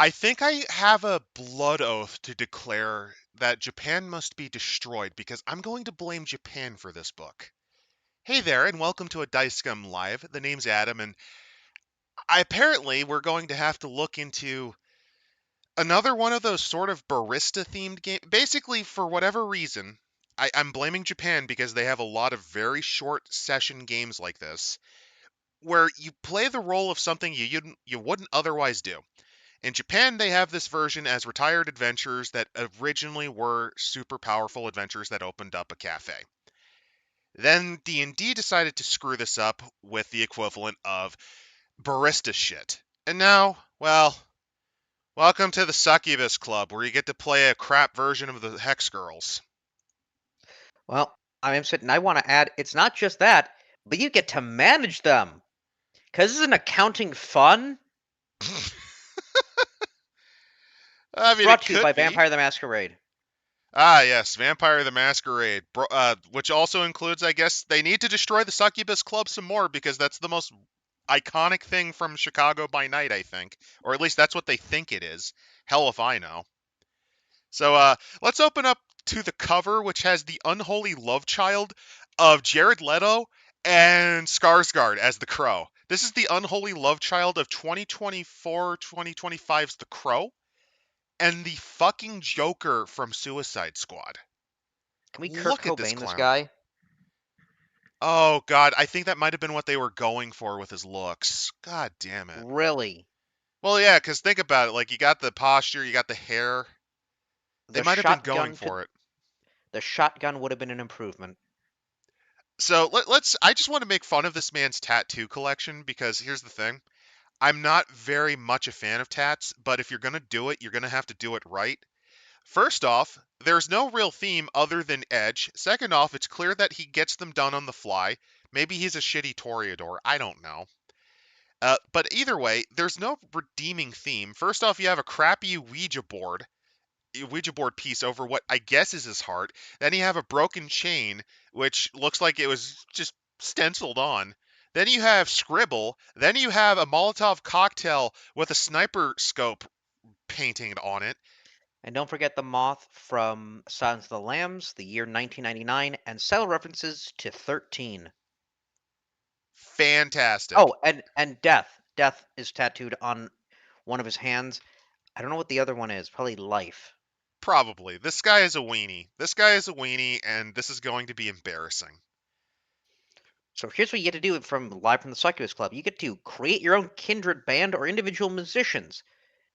I think I have a blood oath to declare that Japan must be destroyed because I'm going to blame Japan for this book. Hey there, and welcome to a Dice Scum Live. The name's Adam, and apparently we're going to have to look into another one of those sort of barista-themed games. Basically, for whatever reason, I'm blaming Japan because they have a lot of very short session games like this, where you play the role of something you wouldn't otherwise do. In Japan, they have this version as retired adventurers that originally were super powerful adventurers that opened up a cafe. Then D&D decided to screw this up with the equivalent of barista shit. And now, well, welcome to the Succubus Club, where you get to play a crap version of the Hex Girls. Well, I'm sitting. I want to add, it's not just that, but you get to manage them. Because isn't accounting fun? I mean, Brought it to you could by be. Vampire the Masquerade. Ah, yes, Vampire the Masquerade, which also includes, I guess, they need to destroy the Succubus Club some more because that's the most iconic thing from Chicago by Night, I think. Or at least that's what they think it is. Hell if I know. So let's open up to the cover, which has the unholy love child of Jared Leto and Skarsgård as the Crow. This is the unholy love child of 2024-2025's The Crow and the fucking Joker from Suicide Squad. Can we Kurt Look at this Cobain this clown. guy? Oh god, I think that might have been what they were going for with his looks. God damn it. Really? Well, yeah, because think about it. Like, you got the posture, you got the hair. They The might have been going shotgun could. for it. The shotgun would have been an improvement. So let's. I just want to make fun of this man's tattoo collection because here's the thing. I'm not very much a fan of tats, but if you're gonna do it, you're gonna have to do it right. First off, there's no real theme other than edge. Second off, it's clear that he gets them done on the fly. Maybe he's a shitty Toreador. I don't know. But either way, there's no redeeming theme. First off, you have a crappy Ouija board piece over what I guess is his heart. Then you have a broken chain, which looks like it was just stenciled on. Then you have scribble. Then you have a Molotov cocktail with a sniper scope painting on it. And don't forget the moth from Silence of the Lambs, the year 1999, and subtle references to 13. Fantastic. Oh, and Death. Death is tattooed on one of his hands. I don't know what the other one is. Probably Life. Probably. This guy is a weenie. This guy is a weenie, and this is going to be embarrassing. So here's what you get to do live from the Succubus Club. You get to create your own kindred band or individual musicians.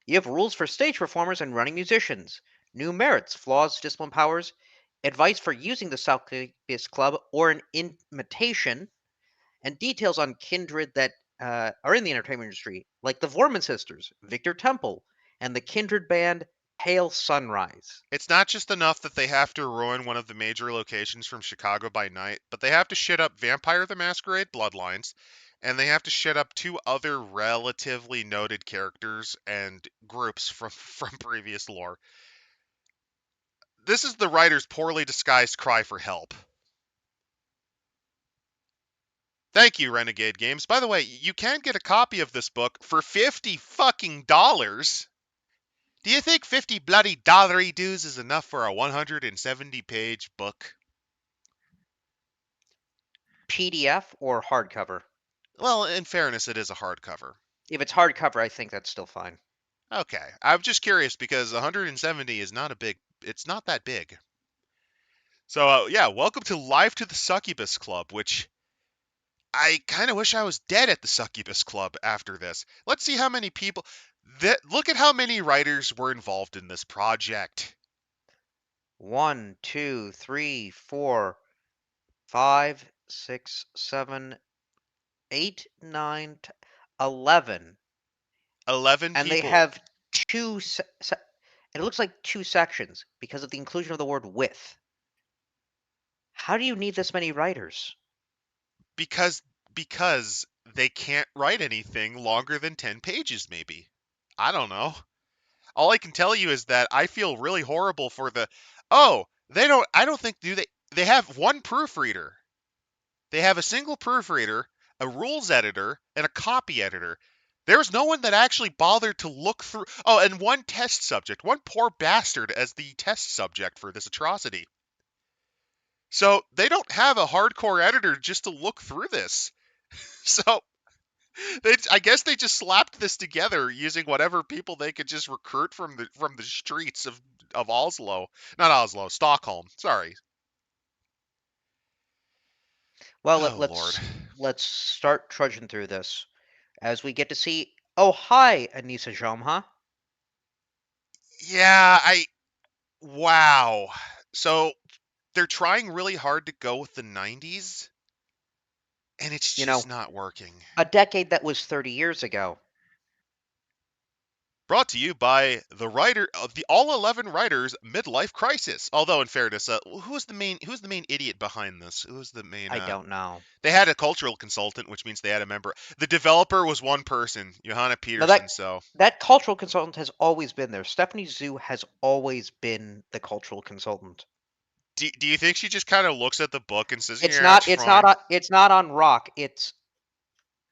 You have rules for stage performers and running musicians, new merits, flaws, discipline powers, advice for using the Succubus Club or an imitation, and details on kindred that are in the entertainment industry, like the Vorman sisters, Victor Temple, and the kindred band Pale Sunrise. It's not just enough that they have to ruin one of the major locations from Chicago by Night, but they have to shit up Vampire the Masquerade Bloodlines, and they have to shit up two other relatively noted characters and groups from, from previous lore. This is the writer's poorly disguised cry for help. Thank you, Renegade Games. By the way, you can get a copy of this book for $50 fucking dollars. Do you think 50 bloody dollary dues is enough for a 170-page book? PDF or hardcover? Well, in fairness, it is a hardcover. If it's hardcover, I think that's still fine. Okay, I'm just curious because 170 is not a big. It's not that big. So yeah, welcome to Live to the Succubus Club, which I kind of wish I was dead at the Succubus Club after this. Let's see how many people. Look at how many writers were involved in this project. 1, 2, 3, 4, 5, 6, 7, 8, 9, 11. 11 And they people. have it looks like two sections because of the inclusion of the word with. How do you need this many writers? Because they can't write anything longer than 10 pages, maybe. I don't know. All I can tell you is that I feel really horrible for the. Oh, they don't. I don't think do they. They have one proofreader. They have a single proofreader, a rules editor, and a copy editor. There's no one that actually bothered to look through. Oh, and one test subject, one poor bastard as the test subject for this atrocity. So they don't have a hardcore editor just to look through this. So I guess they just slapped this together using whatever people they could just recruit from the streets of Oslo, not Oslo, Stockholm. Sorry. Well, Oh Lord. let's start trudging through this as we get to see. Oh, hi, Anissa Jomha. Yeah, wow. So they're trying really hard to go with the 90s, and it's You just know, not working. a decade that was 30 years ago. Brought to you by the writer of the All 11 Writers Midlife Crisis. Although, in fairness, who's the main idiot behind this? Who's the main? I don't know. They had a cultural consultant, which means they had a member. The developer was one person, Johanna Now Peterson. So, that cultural consultant has always been there. Stephanie Zhu has always been the cultural consultant. do you think she just kind of looks at the book and says, It's "Yeah, not it's it's not fine"? on, it's not on rock. It's,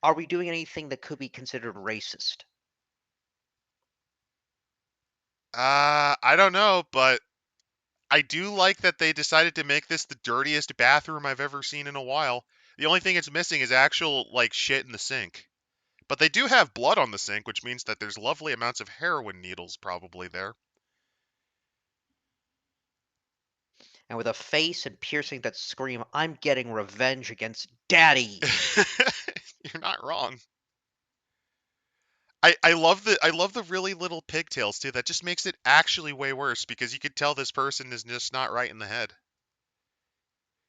are we doing anything that could be considered racist? I don't know, but I do like that they decided to make this the dirtiest bathroom I've ever seen in a while. The only thing it's missing is actual like shit in the sink. But they do have blood on the sink, which means that there's lovely amounts of heroin needles probably there. And with a face and piercing that scream, "I'm getting revenge against Daddy." You're not wrong. I love the really little pigtails too. That just makes it actually way worse because you could tell this person is just not right in the head.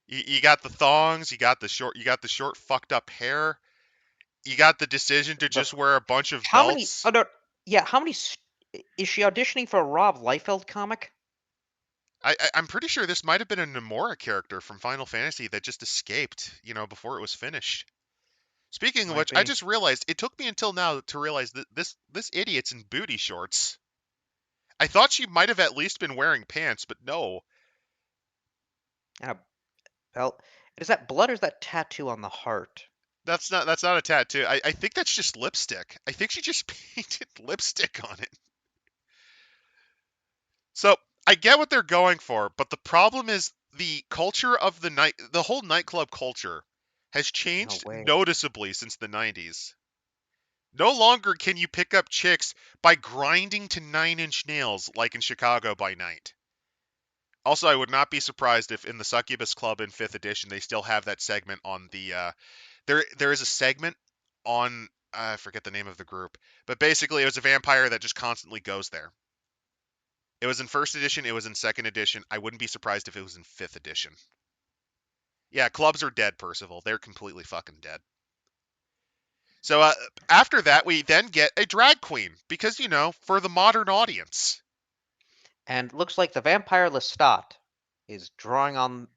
You got the thongs, you got the short fucked up hair, you got the decision to The just wear a bunch of how many belts. other yeah, how many is she auditioning for a Rob Liefeld comic? I'm pretty sure this might have been a Nomura character from Final Fantasy that just escaped, before it was finished. Speaking of Might which, I be. just realized it took me until now to realize that this idiot's in booty shorts. I thought she might have at least been wearing pants, but no. And a belt. Is that blood or is that tattoo on the heart? That's not a tattoo. I think that's just lipstick. I think she just painted lipstick on it. So I get what they're going for, but the problem is the culture of the whole nightclub culture has No changed way. noticeably since the 90s. No longer can you pick up chicks by grinding to 9-inch nails like in Chicago by Night. Also, I would not be surprised if in the Succubus Club in 5th edition they still have that segment on the there is a segment on I forget the name of the group, but basically it was a vampire that just constantly goes there. It was in 1st edition, it was in 2nd edition. I wouldn't be surprised if it was in 5th edition. Yeah, clubs are dead, Percival. They're completely fucking dead. So after that, we then get a drag queen because for the modern audience. And looks like the vampire Lestat is drawing on.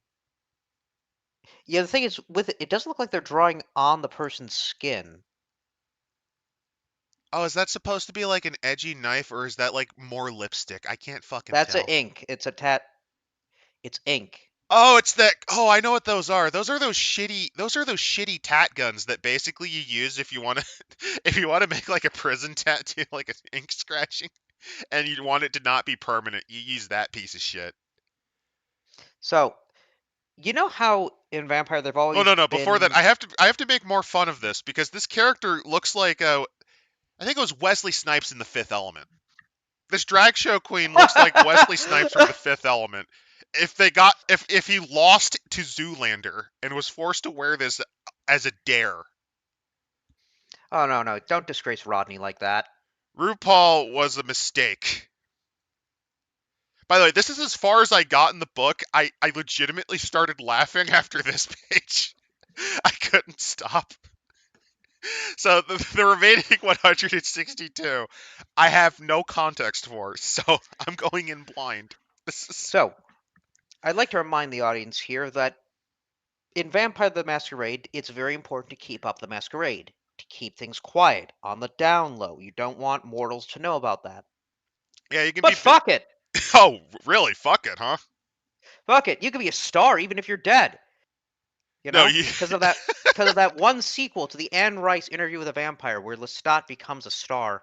Yeah, the thing is, with it, it doesn't look like they're drawing on the person's skin. Oh, is that supposed to be like an edgy knife, or is that like more lipstick? I can't fucking That's a tell. ink. It's a tat. It's ink. Oh, it's that. Oh, I know what those are. Those are those shitty tat guns that basically you use if you want to if you want to make like a prison tattoo, like an ink scratching, and you want it to not be permanent. You use that piece of shit. So, you know how in Vampire they've Oh always no, no. Before that, been. I have to make more fun of this because this character looks like I think it was Wesley Snipes in The Fifth Element. This drag show queen looks like Wesley Snipes from The Fifth Element. If he lost to Zoolander and was forced to wear this as a dare, Oh no, no! Don't disgrace Rodney like that. RuPaul was a mistake. By the way, this is as far as I got in the book. I legitimately started laughing after this page. I couldn't stop. So the remaining 162, I have no context for, so I'm going in blind. This is So, I'd like to remind the audience here that in Vampire the Masquerade, it's very important to keep up the masquerade, to keep things quiet, on the down low. You don't want mortals to know about that. yeah, you can But be. fuck it! Oh, really? Fuck it, huh? Fuck it! You can be a star even if you're dead. You No, know, you. because of that one sequel to the Anne Rice Interview with a Vampire, where Lestat becomes a star.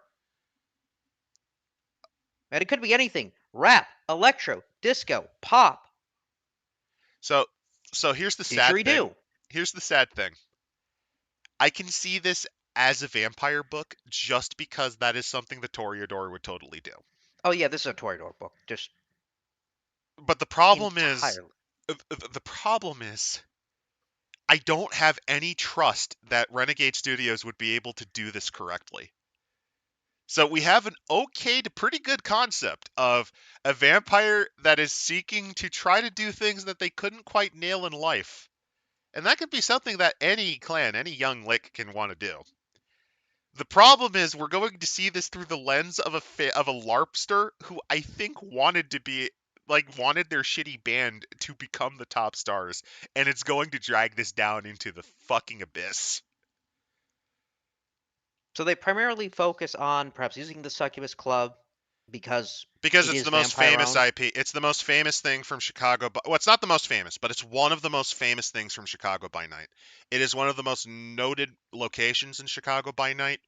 And it could be anything: rap, electro, disco, pop. So, so here's the sad thing. Didgeridoo. Here's the sad thing. I can see this as a vampire book just because that is something the Toreador would totally do. Oh yeah, this is a Toreador book, just But entirely. the problem is, I don't have any trust that Renegade Studios would be able to do this correctly. So we have an okay to pretty good concept of a vampire that is seeking to try to do things that they couldn't quite nail in life. And that could be something that any clan, any young lick can want to do. The problem is we're going to see this through the lens of a LARPster who I think wanted to be wanted their shitty band to become the top stars, and it's going to drag this down into the fucking abyss. So they primarily focus on perhaps using the Succubus Club because Because it it's is the most vampire famous owned. IP. It's the most famous thing from Chicago. Well, it's not the most famous, but it's one of the most famous things from Chicago by night. It is one of the most noted locations in Chicago by night,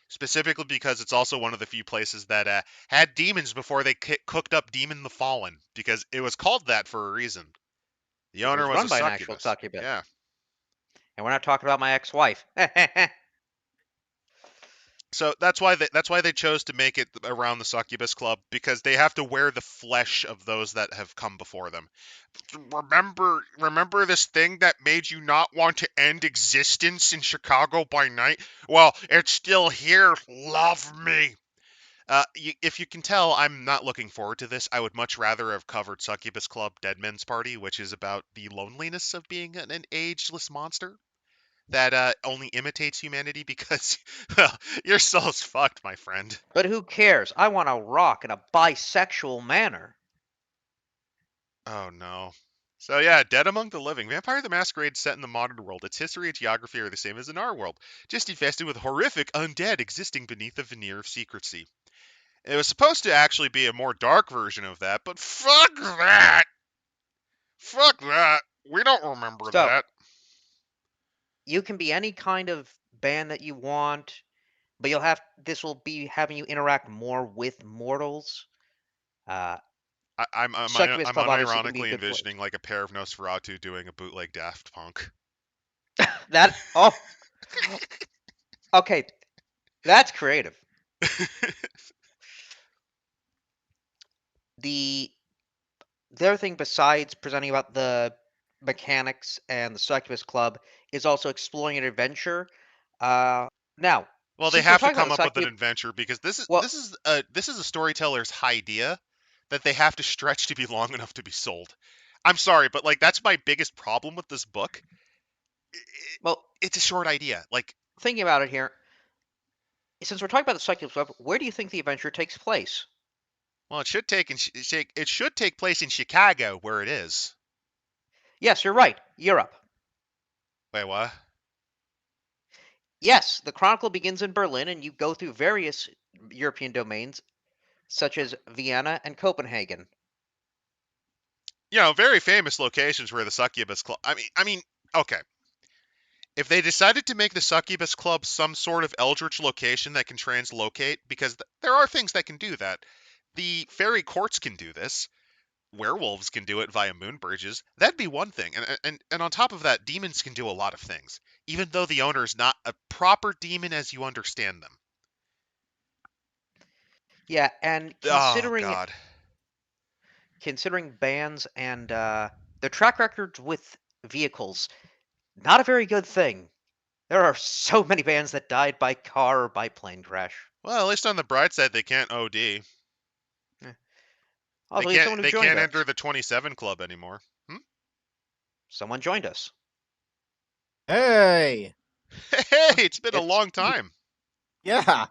specifically because it's also one of the few places that had demons before they cooked up Demon the Fallen, because it was called that for a reason. The It owner was was run a by an actual succubus. succubus. Yeah. And we're not talking about my ex-wife. So that's why they chose to make it around the Succubus Club, because they have to wear the flesh of those that have come before them. Remember this thing that made you not want to end existence in Chicago by night? Well, it's still here. Love me. If you can tell, I'm not looking forward to this. I would much rather have covered Succubus Club Dead Men's Party, which is about the loneliness of being an ageless monster that only imitates humanity because, well, your soul's fucked, my friend. But who cares? I want to rock in a bisexual manner. Oh no. So yeah, Dead Among the Living. Vampire the Masquerade set in the modern world. Its history and geography are the same as in our world, just infested with horrific undead existing beneath a veneer of secrecy. It was supposed to actually be a more dark version of that, but fuck that! Fuck that! We don't remember So, that. you can be any kind of band that you want, but you'll have this will be having you interact more with mortals. Uh, Succubus I'm Club obviously can be a unironically good place. envisioning like a pair of Nosferatu doing a bootleg Daft Punk. That oh, okay, that's creative. The the other thing besides presenting about the mechanics and the Succubus Club is also exploring an adventure. Now, Well, they since we're have to talking about come the up with an Succubus, adventure because this is well, this is a this is a storyteller's idea that they have to stretch to be long enough to be sold. I'm sorry, but like that's my biggest problem with this book. well, It's a short idea. Like, thinking about it here, since we're talking about the Succubus Club, where do you think the adventure takes place? well, it should take place in Chicago, where it is. Yes, you're right, Europe. Wait, what? Yes, the chronicle begins in Berlin, and you go through various European domains, such as Vienna and Copenhagen. Very famous locations where the Succubus Club. Okay. If they decided to make the Succubus Club some sort of eldritch location that can translocate, because there are things that can do that. The fairy courts can do this. Werewolves can do it via moon bridges. That'd be one thing. And on top of that, demons can do a lot of things, even though the owner is not a proper demon as you understand them. Yeah, and Oh considering God. considering bands and their track records with vehicles, not a very good thing. There are so many bands that died by car or by plane crash. Well, at least on the bright side, they can't OD. Eh. They Also, we have can't. someone who They joined can't enter us. the 27 club anymore. Hmm? Someone joined us. Hey, Hey, it's been a It's long time. yeah.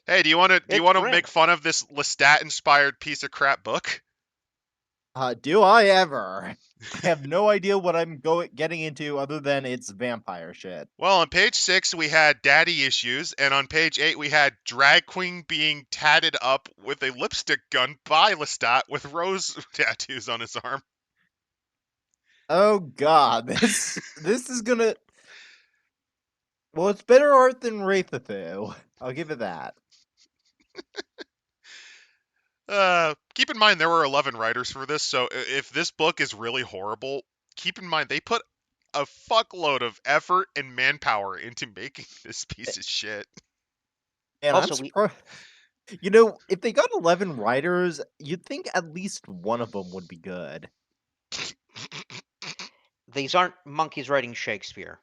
Hey, do you it's want to Bryn. make fun of this Lestat inspired piece of crap book? Do I ever? I have no idea what I'm getting into other than it's vampire shit. Well, on page 6 we had daddy issues, and on page 8 we had drag queen being tatted up with a lipstick gun by Lestat with rose tattoos on his arm. Oh god, this is gonna. Well, it's better art than Wraithathu. I'll give it that. Keep in mind there were 11 writers for this, so if this book is really horrible, keep in mind they put a fuckload of effort and manpower into making this piece of shit. And I'm Also, we surprised. You know, if they got 11 writers, you'd think at least one of them would be good. these aren't monkeys writing Shakespeare.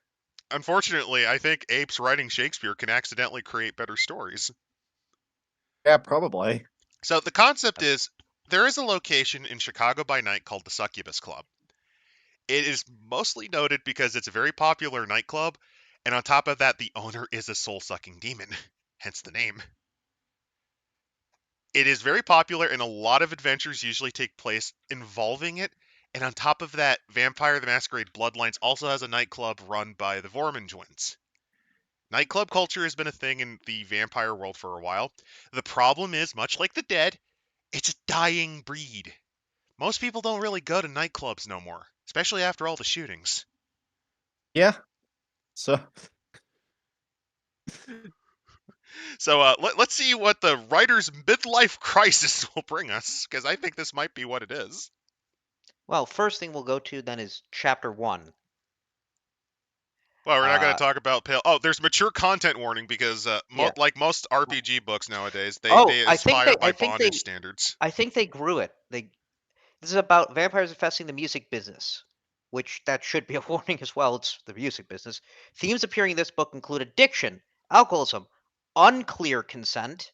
Unfortunately, I think apes writing Shakespeare can accidentally create better stories. Yeah, probably. So the concept is there is a location in Chicago by night called the Succubus Club. It is mostly noted because it's a very popular nightclub, and on top of that, the owner is a soul-sucking demon, hence the name. It is very popular, and a lot of adventures usually take place involving it. And on top of that, Vampire the Masquerade Bloodlines also has a nightclub run by the Vorman twins. Nightclub culture has been a thing in the vampire world for a while. The problem is, much like the dead, it's a dying breed. Most people don't really go to nightclubs no more, especially after all the shootings. Yeah. So, So let's see what the writer's midlife crisis will bring us, because I think this might be what it is. Well, first thing we'll go to then is chapter 1. Well, we're not going Uh, to talk about pale. Oh, there's mature content warning because, yeah. like most RPG books nowadays, they Oh, they I think aspire they by bondage standards. I think they grew it. This is about vampires infesting the music business, which that should be a warning as well. It's the music business. Themes appearing in this book include addiction, alcoholism, unclear consent,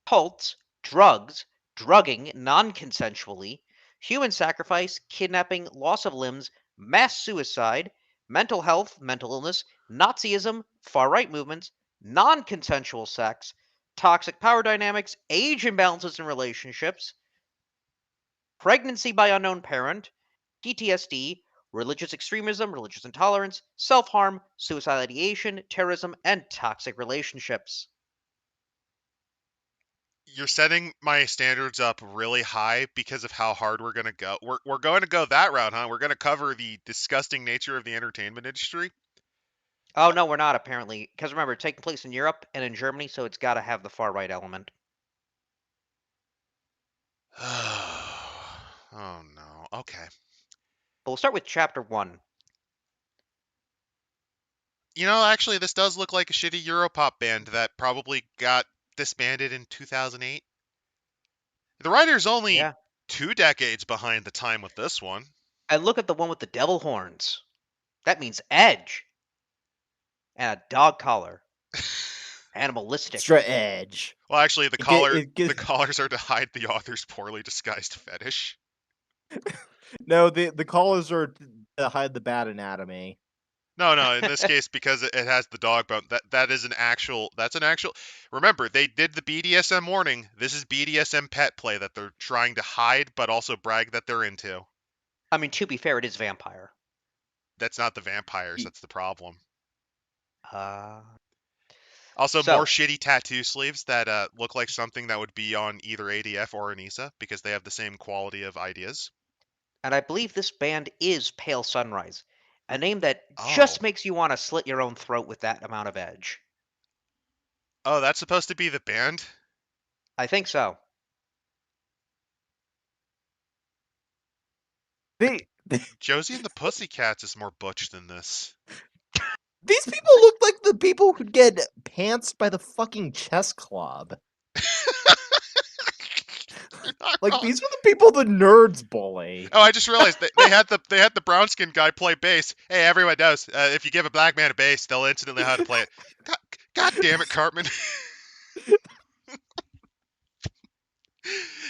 cults, drugs, drugging non-consensually, human sacrifice, kidnapping, loss of limbs, mass suicide, mental health, mental illness, Nazism, far-right movements, non-consensual sex, toxic power dynamics, age imbalances in relationships, pregnancy by unknown parent, PTSD, religious extremism, religious intolerance, self harm, suicidal ideation, terrorism, and toxic relationships. You're setting my standards up really high because of how hard we're going to go. We're going to go that route, huh? We're going to cover the disgusting nature of the entertainment industry. Oh, no, we're not, apparently. Because remember, it's taking place in Europe and in Germany, so it's got to have the far right element. Oh no. Okay. But we'll start with chapter 1. You know, actually, this does look like a shitty Europop band that probably got disbanded in 2008. The writer's only Yeah. 2 decades behind the time with this one. And look at the one with the devil horns. That means edge. And a dog collar. extra Animalistic. edge. Well, actually, the It get, collar it get, the collars are to hide the author's poorly disguised fetish. no, the collars are to hide the bad anatomy. No, in this case, because it has the dog bone, that is an actual. That's an actual. Remember, they did the BDSM warning. This is BDSM pet play that they're trying to hide, but also brag that they're into. I mean, to be fair, it is vampire. That's not the vampires. That's the problem. Uh, Also, more so, shitty tattoo sleeves that look like something that would be on either ADF or Anissa because they have the same quality of ideas. and I believe this band is Pale Sunrise, a name that Oh, just makes you want to slit your own throat with that amount of edge. oh, that's supposed to be the band. I think so. They Josie and the Pussycats is more butch than this. these people look like the people who get pantsed by the fucking chess club. You're not Like wrong. these are the people the nerds bully. Oh, I just realized they had the brown skin guy play bass. Hey, everyone knows if you give a black man a bass, they'll instantly know how to play it. God, God damn it, Cartman!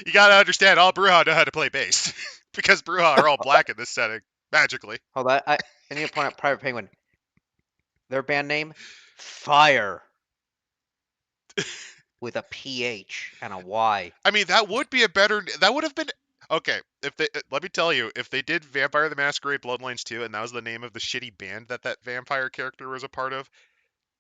You gotta understand, all Bruja know how to play bass because Bruja are all black in this setting magically. Hold on, I need to point out Private Penguin. Their band name, Fire, with a PH and a Y. I mean, that would be a better. That would have been okay if they. Let me tell you, if they did Vampire the Masquerade Bloodlines 2, and that was the name of the shitty band that vampire character was a part of,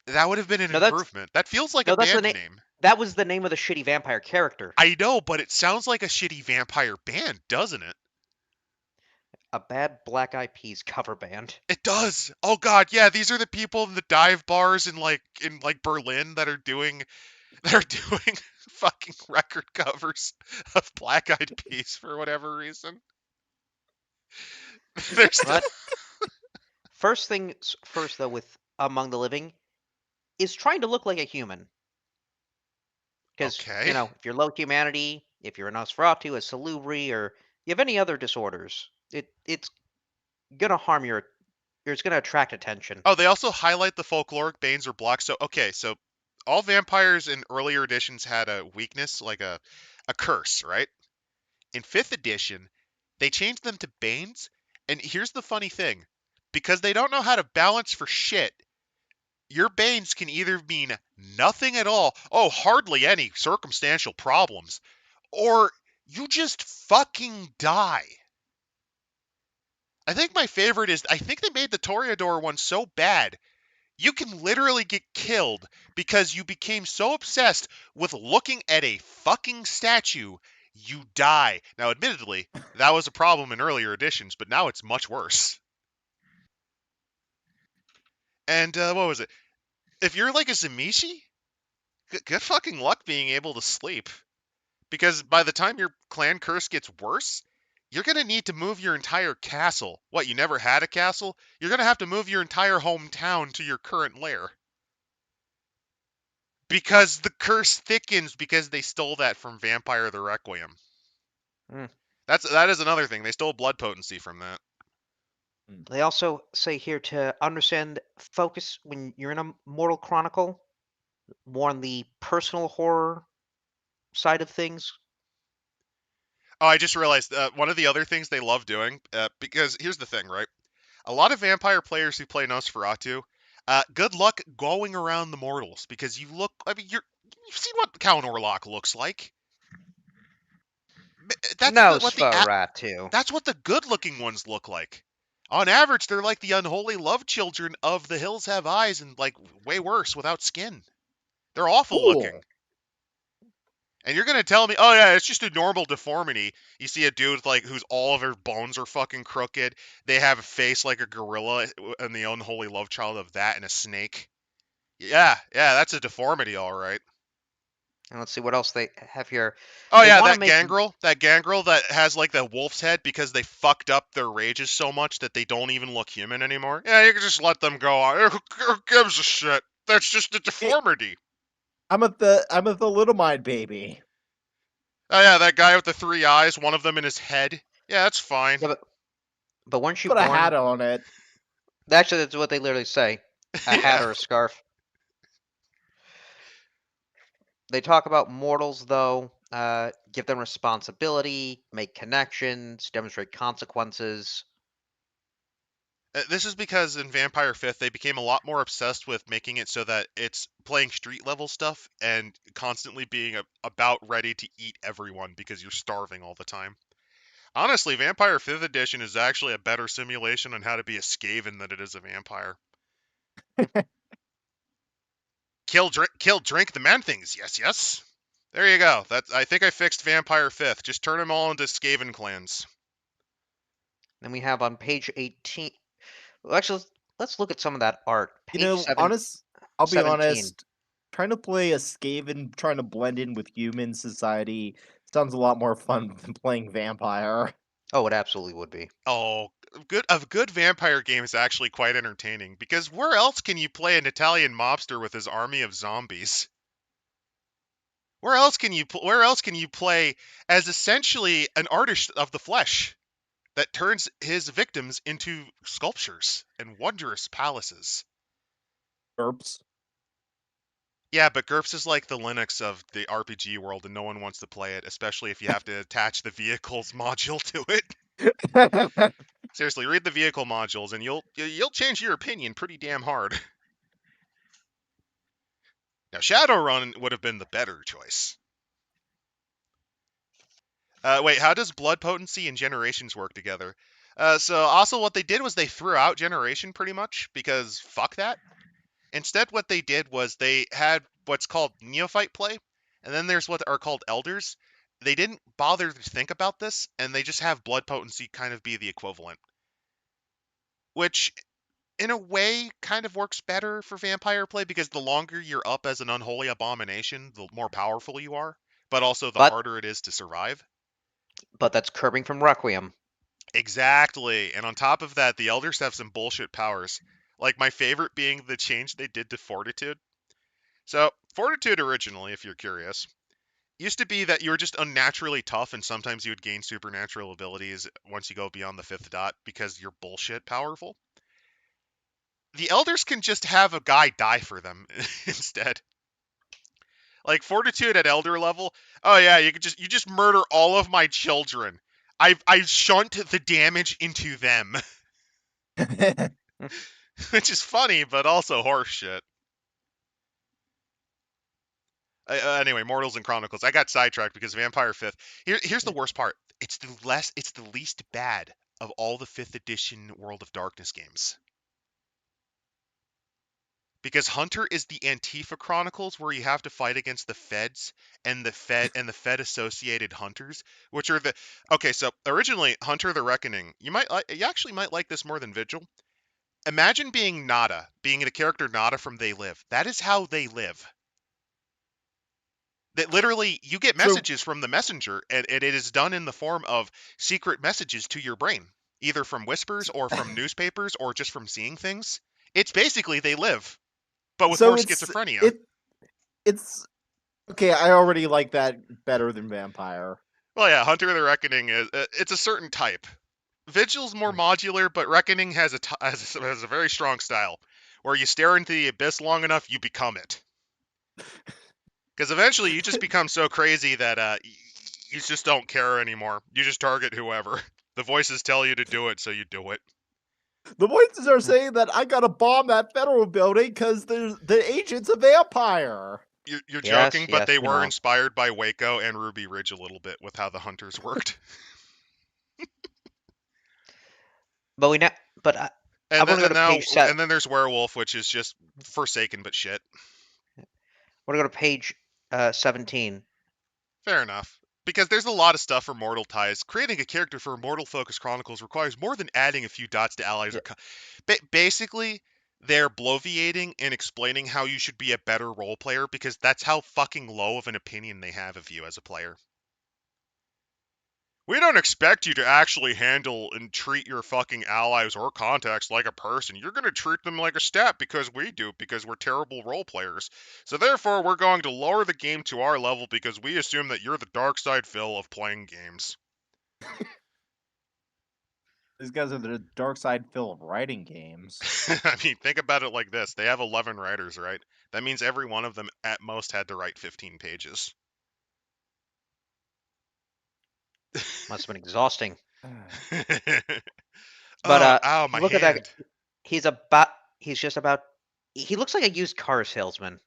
that would have been an No, that's improvement. That feels like a no, that's the band name. name. That was the name of the shitty vampire character. I know, but it sounds like a shitty vampire band, doesn't it? a bad Black Eyed Peas cover band. It does. Oh God, yeah. These are the people in the dive bars in Berlin that are doing fucking record covers of Black Eyed Peas for whatever reason. They're still. But first things first, though, with Among the Living is trying to look like a human. Because, Okay. if you're low humanity, if you're a Nosferatu, a Salubri, or you have any other disorders, it's gonna harm it's gonna attract attention. Oh, they also highlight the folkloric banes or blocks. So okay, so all vampires in earlier editions had a weakness, like a curse, right? In 5th edition, they changed them to banes, and here's the funny thing. Because they don't know how to balance for shit, your banes can either mean nothing at all, oh, hardly any circumstantial problems, or you just fucking die. I think my favorite is, I think they made the Toreador one so bad, you can literally get killed because you became so obsessed with looking at a fucking statue, you die. Now, admittedly, that was a problem in earlier editions, but now it's much worse. And what was it? If you're like a Zamishi, good fucking luck being able to sleep. Because by the time your clan curse gets worse, you're going to need to move your entire castle. What, you never had a castle? You're going to have to move your entire hometown to your current lair. Because the curse thickens because they stole that from Vampire the Requiem. Mm. That is another thing. They stole blood potency from that. They also say here to understand focus when you're in a Mortal Chronicle, more on the personal horror side of things. Oh, I just realized one of the other things they love doing, because here's the thing, right? A lot of vampire players who play Nosferatu, good luck going around the mortals because you look. I mean, you've seen what Count Orlok looks like. Nosferatu. That's what the good-looking ones look like. On average, they're like the unholy love children of The Hills Have Eyes, and like way worse without skin. They're awful looking. Cool. And you're gonna tell me, oh yeah, it's just a normal deformity. You see a dude like whose all of their bones are fucking crooked. They have a face like a gorilla, and the unholy love child of that and a snake. Yeah, that's a deformity, all right. And let's see what else they have here. Oh They yeah, want to make that gangrel that has like the wolf's head because they fucked up their rages so much that they don't even look human anymore. Yeah, you can just let them go on. Who gives a shit? That's just a deformity. I'm at the little mind baby. Oh yeah, that guy with the 3 eyes, one of them in his head. Yeah, that's fine. Yeah, but once you've Put a worn, hat on it. actually, that's what they literally say: a hat Yeah. or a scarf. They talk about mortals, though. Give them responsibility, make connections, demonstrate consequences. This is because in Vampire 5th, they became a lot more obsessed with making it so that it's playing street level stuff and constantly being about ready to eat everyone because you're starving all the time. Honestly, Vampire 5th edition is actually a better simulation on how to be a Skaven than it is a vampire. Kill, drink the man things. Yes. There you go. I think I fixed Vampire 5th. Just turn them all into Skaven clans. Then we have on page 18. Well, actually, let's look at some of that art. You Page know, I'll be 17. honest. Trying to play a Skaven, trying to blend in with human society sounds a lot more fun than playing vampire. Oh, it absolutely would be. Oh, a good vampire game is actually quite entertaining because where else can you play an Italian mobster with his army of zombies? Where else can you play as essentially an artist of the flesh that turns his victims into sculptures and wondrous palaces? GURPS. Yeah, but GURPS is like the Linux of the RPG world, and no one wants to play it, especially if you have to attach the vehicles module to it. Seriously, read the vehicle modules, and you'll change your opinion pretty damn hard. Now, Shadowrun would have been the better choice. Wait, how does blood potency and generations work together? So also what they did was they threw out generation pretty much because fuck that. Instead, what they did was they had what's called neophyte play, and then there's what are called elders. they didn't bother to think about this, and they just have blood potency kind of be the equivalent, which in a way kind of works better for vampire play because the longer you're up as an unholy abomination, the more powerful you are, but also the But harder it is to survive. that's curbing from Requiem. Exactly. And on top of that, the elders have some bullshit powers. Like my favorite being the change they did to fortitude. So, fortitude originally, if you're curious, used to be that you were just unnaturally tough and sometimes you would gain supernatural abilities once you go beyond the 5th dot because you're bullshit powerful. The elders can just have a guy die for them instead. Like fortitude at elder level, oh yeah, you just murder all of my children. I shunt the damage into them, which is funny but also horseshit. Anyway, Mortals and Chronicles. I got sidetracked because Vampire 5th. Here's the worst part. It's the least bad of all the 5th edition World of Darkness games. Because Hunter is the Antifa Chronicles where you have to fight against the feds and the Fed associated hunters, which are the okay, so originally Hunter the Reckoning. You actually might like this more than Vigil. Imagine being Nada, being the character Nada from They Live. That is how they live. That literally you get So- messages from the messenger and it is done in the form of secret messages to your brain, either from whispers or from newspapers or just from seeing things. It's basically They Live, but with more schizophrenia. It's okay. I already like that better than Vampire. Well, yeah, Hunter the Reckoning is it's a certain type. Vigil's more modular, but Reckoning has a very strong style, where you stare into the abyss long enough, you become it. Because eventually, you just become so crazy that you just don't care anymore. You just target whoever. The voices tell you to do it, so you do it. The voices are saying that I gotta bomb that federal building because the agent's a vampire. You're Yes, joking, but yes, they we were know. inspired by Waco and Ruby Ridge a little bit with how the hunters worked. But we now, but I And want then to go and to now page set. and then there's Werewolf, which is just Forsaken but shit. I want to go to page 17. Fair enough. Because there's a lot of stuff for Mortal Ties. Creating a character for Mortal Focus Chronicles requires more than adding a few dots to allies Yeah. basically, they're bloviating and explaining how you should be a better role player because that's how fucking low of an opinion they have of you as a player. We don't expect you to actually handle and treat your fucking allies or contacts like a person. You're going to treat them like a stat because we do, because we're terrible role players. So therefore, we're going to lower the game to our level because we assume that you're the dark side Phil of playing games. These guys are the dark side Phil of writing games. I mean, think about it like this. They have 11 writers, right? That means every one of them at most had to write 15 pages. Must have been exhausting. Oh, But ow, my look at that. hand. He's just about. He looks like a used car salesman.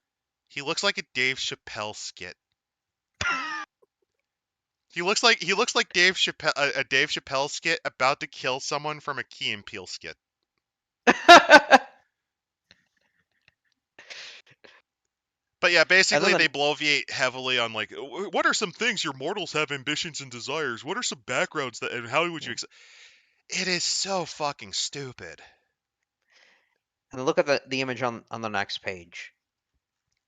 He looks like a Dave Chappelle skit. He looks like Dave Chappelle, a Dave Chappelle skit about to kill someone from a Key and Peele skit. But yeah, basically they bloviate heavily on like, what are some things your mortals have ambitions and desires? What are some backgrounds that, and how would you? It is so fucking stupid. And look at the image on the next page.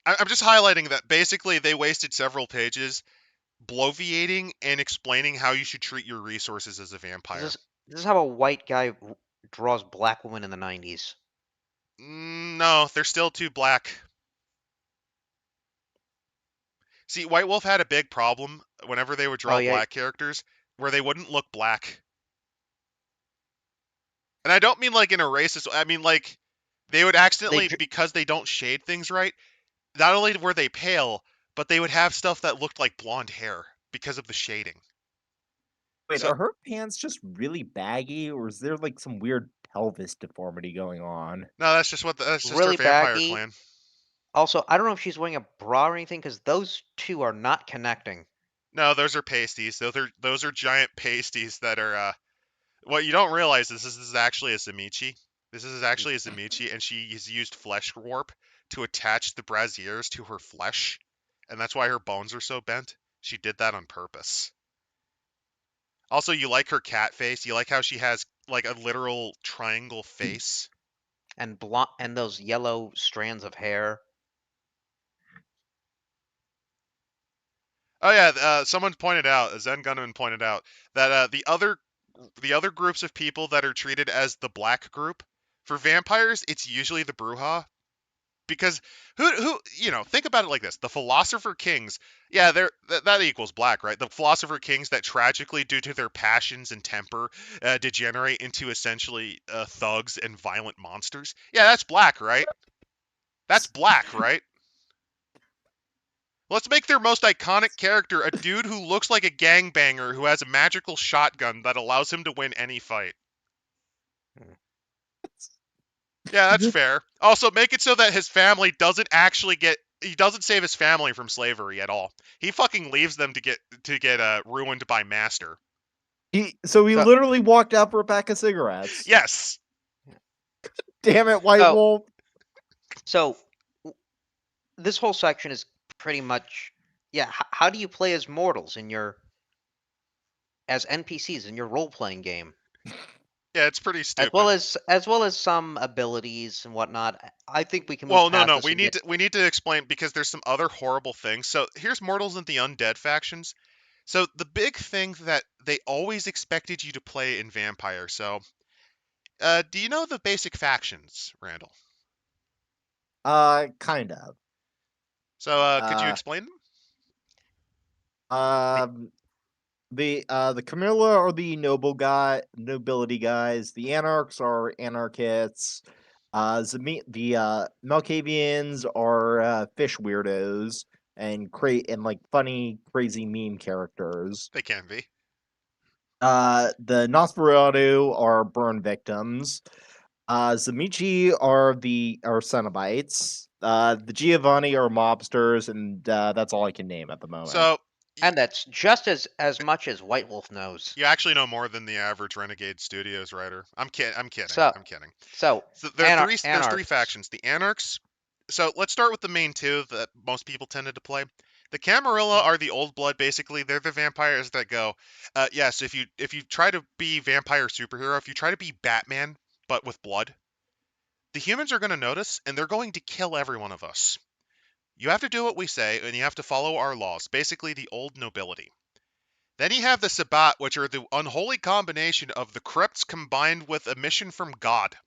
I'm just highlighting that basically they wasted several pages bloviating and explaining how you should treat your resources as a vampire. This is how a white guy draws black women in the 90s. No, they're still too black. See, White Wolf had a big problem whenever they would draw black characters, where they wouldn't look black. And I don't mean like in a racist. I mean like they would accidentally, because they don't shade things right. Not only were they pale, but they would have stuff that looked like blonde hair because of the shading. Wait, are her pants just really baggy, or is there like some weird pelvis deformity going on? No, that's just that's just really her vampire baggy. clan. Also, I don't know if she's wearing a bra or anything because those two are not connecting. No, those are pasties. Those are giant pasties that are. What you don't realize is this is actually a Zamichi. This is actually a Zamichi, and she has used flesh warp to attach the brassieres to her flesh, and that's why her bones are so bent. She did that on purpose. Also, you like her cat face. You like how she has like a literal triangle face. And and those yellow strands of hair. Oh yeah, someone pointed out, Zen Gunman pointed out that the other groups of people that are treated as the black group for vampires, it's usually the Bruja. Because who think about it like this: the philosopher kings, yeah, that equals black, right? The philosopher kings that tragically, due to their passions and temper, degenerate into essentially thugs and violent monsters. Yeah, that's black, right? That's black, right? Let's make their most iconic character a dude who looks like a gangbanger who has a magical shotgun that allows him to win any fight. Yeah, that's fair. Also, make it so that his family doesn't actually he doesn't save his family from slavery at all. He fucking leaves them to get ruined by Master. He So- literally walked out for a pack of cigarettes. Yes. Damn it, White So- Wolf. So this whole section is pretty much, yeah. How do you play as mortals as NPCs in your role playing game? Yeah, it's pretty stupid. As well as some abilities and whatnot. I think we can move Well, past no, this we and need get- to we need to explain because there's some other horrible things. So here's Mortals and the Undead factions. So the big thing that they always expected you to play in Vampire. So, do you know the basic factions, Randall? Kind of. So, could you explain them? The Camilla are the nobility guys. The Anarchs are anarchists. The Malkavians are fish weirdos and like funny, crazy meme characters. They can be. The Nosferatu are burn victims. Zamichi are Cenobites. The Giovanni are mobsters, and that's all I can name at the moment. So and that's just as much as White Wolf knows. you actually know more than the average Renegade Studios writer. I'm kidding. I'm kidding. So- I'm kidding. So So there's three Anarchs. factions. The Anarchs. So let's start with the main two that most people tended to play. The Camarilla are the old blood. Basically, they're the vampires that go. Yes, if you try to be vampire superhero, if you try to be Batman but with blood, the humans are going to notice and they're going to kill every one of us. You have to do what we say and you have to follow our laws. Basically, the old nobility. Then you have the Sabbat, which are the unholy combination of the crypts combined with a mission from God.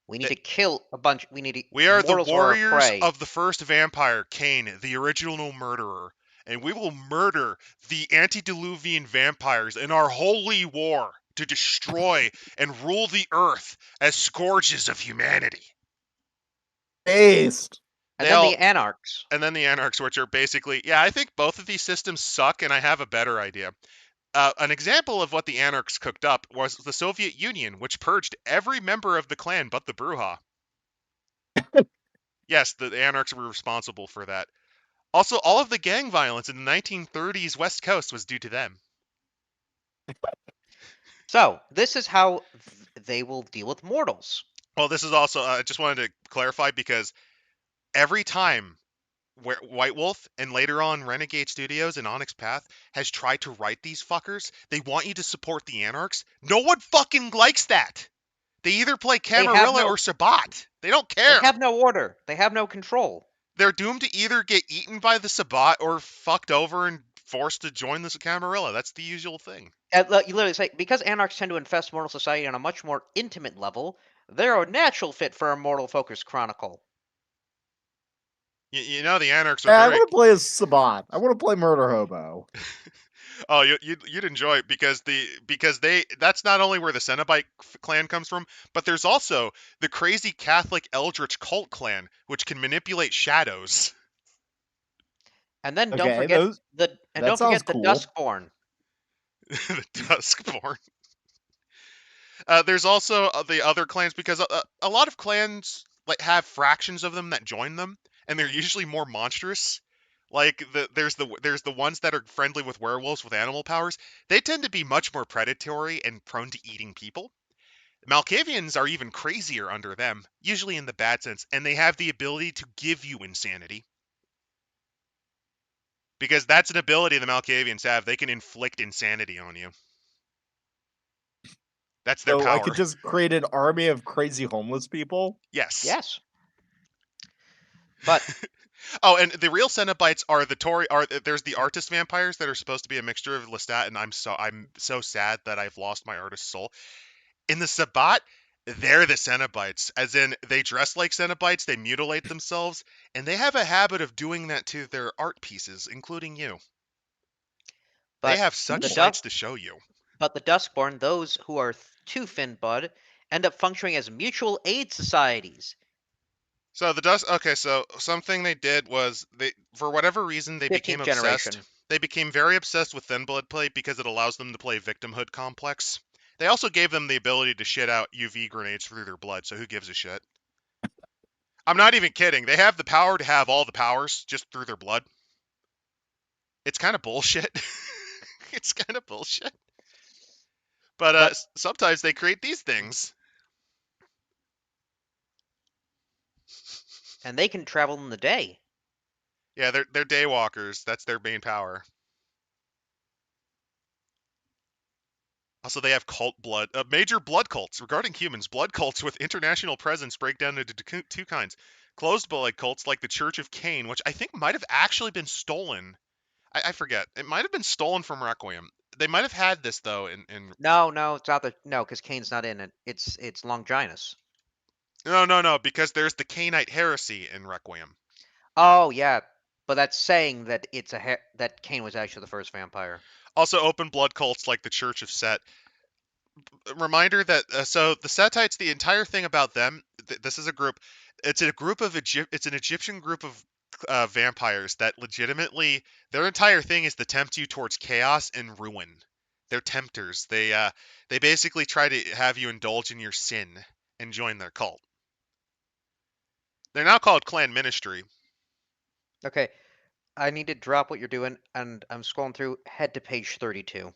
We need to kill a bunch. We are the mortals are our warriors prey. of the first vampire, Cain, the original murderer, and we will murder the antediluvian vampires in our holy war to destroy and rule the earth as scourges of humanity. Based. And They then all- the Anarchs. And then the Anarchs, which are basically, yeah, I think both of these systems suck, and I have a better idea. An example of what the Anarchs cooked up was the Soviet Union, which purged every member of the clan but the Bruja. Yes, the Anarchs were responsible for that. Also, all of the gang violence in the 1930s West Coast was due to them. So this is how they will deal with mortals. Well, this is also, I just wanted to clarify because every time White Wolf and later on Renegade Studios and Onyx Path has tried to write these fuckers, they want you to support the Anarchs. No one fucking likes that. They either play Camarilla or Sabbat. They don't care. They have no order. They have no control. They're doomed to either get eaten by the Sabbat or fucked over and forced to join the Camarilla. That's the usual thing. You literally say, because Anarchs tend to infest mortal society on a much more intimate level, they're a natural fit for a mortal-focused chronicle. You know the Anarchs are I very... want to play as Sabat. I want to play Murder Hobo. Oh, you'd enjoy it because that's not only where the Cenobite clan comes from, but there's also the crazy Catholic Eldritch cult clan, which can manipulate shadows. And then Okay, don't forget that the sounds cool. Duskborn. The Duskborn. There's also the other clans because a lot of clans like have fractions of them that join them, and they're usually more monstrous. Like there's the ones that are friendly with werewolves with animal powers. They tend to be much more predatory and prone to eating people. Malkavians are even crazier under them, usually in the bad sense, and they have the ability to give you insanity. Because that's an ability the Malkavians have. They can inflict insanity on you. That's their So power. I could just create an army of crazy homeless people. Yes. Yes. But Oh, and the real Cenobites are the Tory. There's the artist vampires that are supposed to be a mixture of Lestat, and I'm so sad that I've lost my artist soul. In the Sabbat, they're the Cenobites, as in they dress like Cenobites, they mutilate themselves, and they have a habit of doing that to their art pieces, including you. They but have such the sights dusk to show you. but the Duskborn, those who are too Finbud, end up functioning as mutual aid societies. So the dust. Okay, so something they did was for whatever reason, they became 15th obsessed. generation. They became very obsessed with thin blood play because it allows them to play victimhood complex. They also gave them the ability to shit out UV grenades through their blood. So who gives a shit? I'm not even kidding. They have the power to have all the powers just through their blood. It's kind of bullshit. It's kind of bullshit. But sometimes they create these things. And they can travel in the day. Yeah, they're daywalkers. That's their main power. Also, they have cult blood, major blood cults. Regarding humans, blood cults with international presence break down into two kinds. Closed blood cults like the Church of Cain, which I think might have actually been stolen. I forget. It might have been stolen from Requiem. They might have had this though in No, it's not because Kane's not in it. It's Longinus. No, because there's the Cainite heresy in Requiem. Oh yeah, but that's saying that that Kane was actually the first vampire. Also, open blood cults like the Church of Set. Reminder that so the Setites, the entire thing about them, this is a group. It's a group of It's an Egyptian group of vampires that legitimately their entire thing is to tempt you towards chaos and ruin. They're tempters. They basically try to have you indulge in your sin and join their cult. They're now called Clan Ministry. Okay, I need to drop what you're doing, and I'm scrolling through. Head to page 32.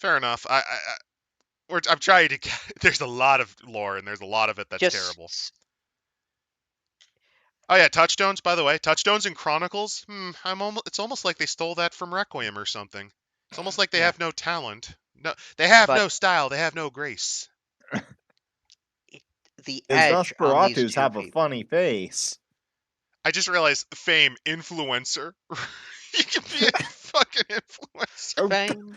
Fair enough. I'm trying to. There's a lot of lore and there's a lot of it that's terrible. Just Oh yeah, touchstones. By the way, touchstones and Chronicles. It's almost like they stole that from Requiem or something. It's almost like they yeah, have no talent. No, they have no but style. They have no grace. the His edge on these Nosferatus two have a people. funny face. I just realized fame influencer. You can be a fucking influencer. Oh, Fame.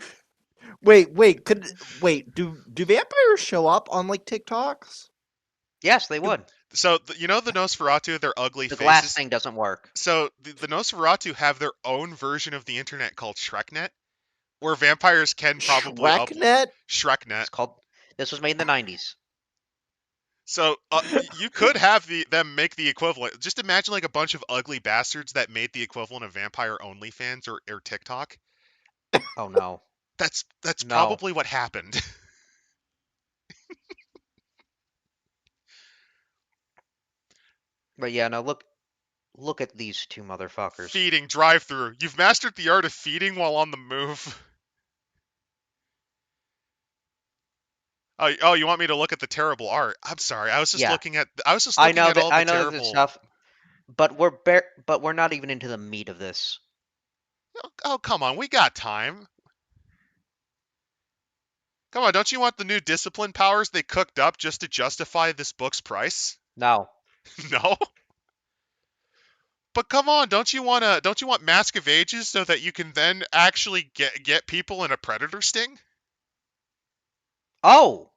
wait, do vampires show up on like TikToks? Yes, they would. So you know the Nosferatu, their ugly The faces. glass thing doesn't work. So the Nosferatu have their own version of the internet called Shreknet, where vampires can probably Shreknet? Shreknet. It's called. This was made in the 90s. So you could have them make the equivalent. Just imagine like a bunch of ugly bastards that made the equivalent of vampire OnlyFans or TikTok. Oh no. That's No. probably what happened. But yeah, no. Look at these two motherfuckers. Feeding drive-through. You've mastered the art of feeding while on the move. Oh, you want me to look at the terrible art? I'm sorry. I was just Yeah. looking at. I was just I looking know at that all I the know that terrible. this stuff, but we're not even into the meat of this. Oh, come on. We got time. Come on, don't you want the new discipline powers they cooked up just to justify this book's price? No. No. But come on, don't you want Mask of Ages so that you can then actually get people in a predator sting? Oh.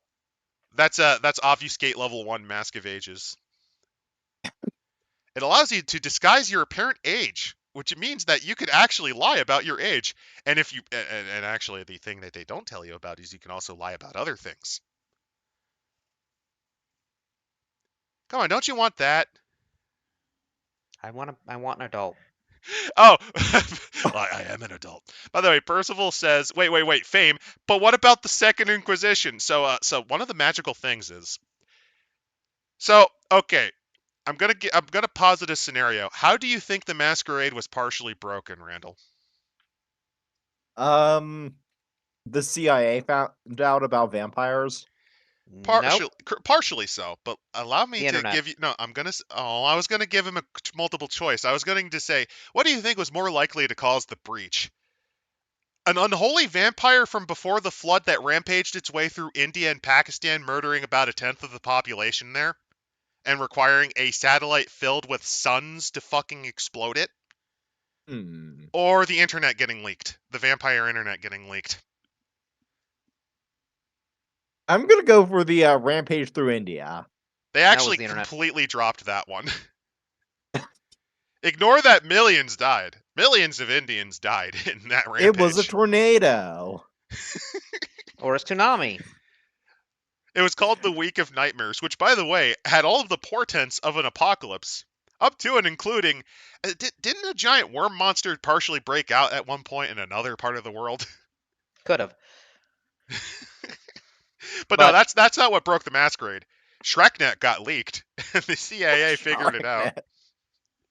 That's obfuscate level 1 Mask of Ages. It allows you to disguise your apparent age, which means that you could actually lie about your age. And if you and actually the thing that they don't tell you about is you can also lie about other things. Come on, don't you want that? I want an adult. Oh, well, I am an adult. By the way, Percival says, wait, fame. But what about the Second Inquisition? So one of the magical things is, so okay, I'm gonna posit a scenario. How do you think the Masquerade was partially broken, Randall? The CIA found out about vampires. Nope. Partially so, but allow me The to internet. give you. No, I was gonna give him a multiple choice. I was going to say, what do you think was more likely to cause the breach? An unholy vampire from before the flood that rampaged its way through India and Pakistan, murdering about a tenth of the population there, and requiring a satellite filled with suns to fucking explode it? Or the internet getting leaked. The vampire internet getting leaked. I'm gonna go for the rampage through India. They That was actually the internet. completely dropped that one. Ignore that millions died. Millions of Indians died in that rampage. It was a tornado. Or a tsunami. It was called the Week of Nightmares, which, by the way, had all of the portents of an apocalypse, up to and including. Didn't a giant worm monster partially break out at one point in another part of the world? Could have. But no, that's not what broke the Masquerade. ShrekNet got leaked, and the CIA figured it out.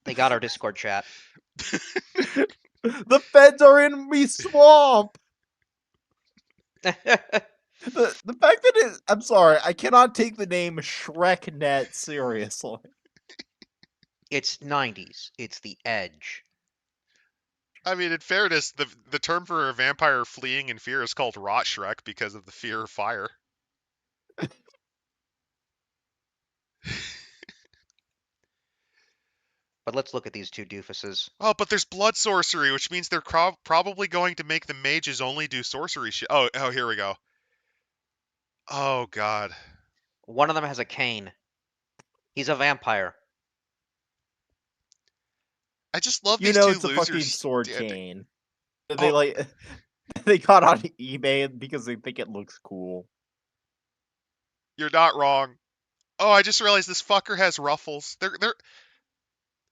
They got our Discord chat. The feds are in me swamp. The fact that I'm sorry, I cannot take the name ShrekNet seriously. It's 90s. It's the edge. I mean, in fairness, the term for a vampire fleeing in fear is called Rot Shrek because of the fear of fire. But let's look at these two doofuses. Oh, but there's blood sorcery, which means they're probably going to make the mages only do sorcery shit. Oh, here we go. Oh, God. One of them has a cane. He's a vampire. I just love You these know, two it's a losers fucking sword standing. cane. They they got on eBay because they think it looks cool. You're not wrong. Oh, I just realized this fucker has ruffles.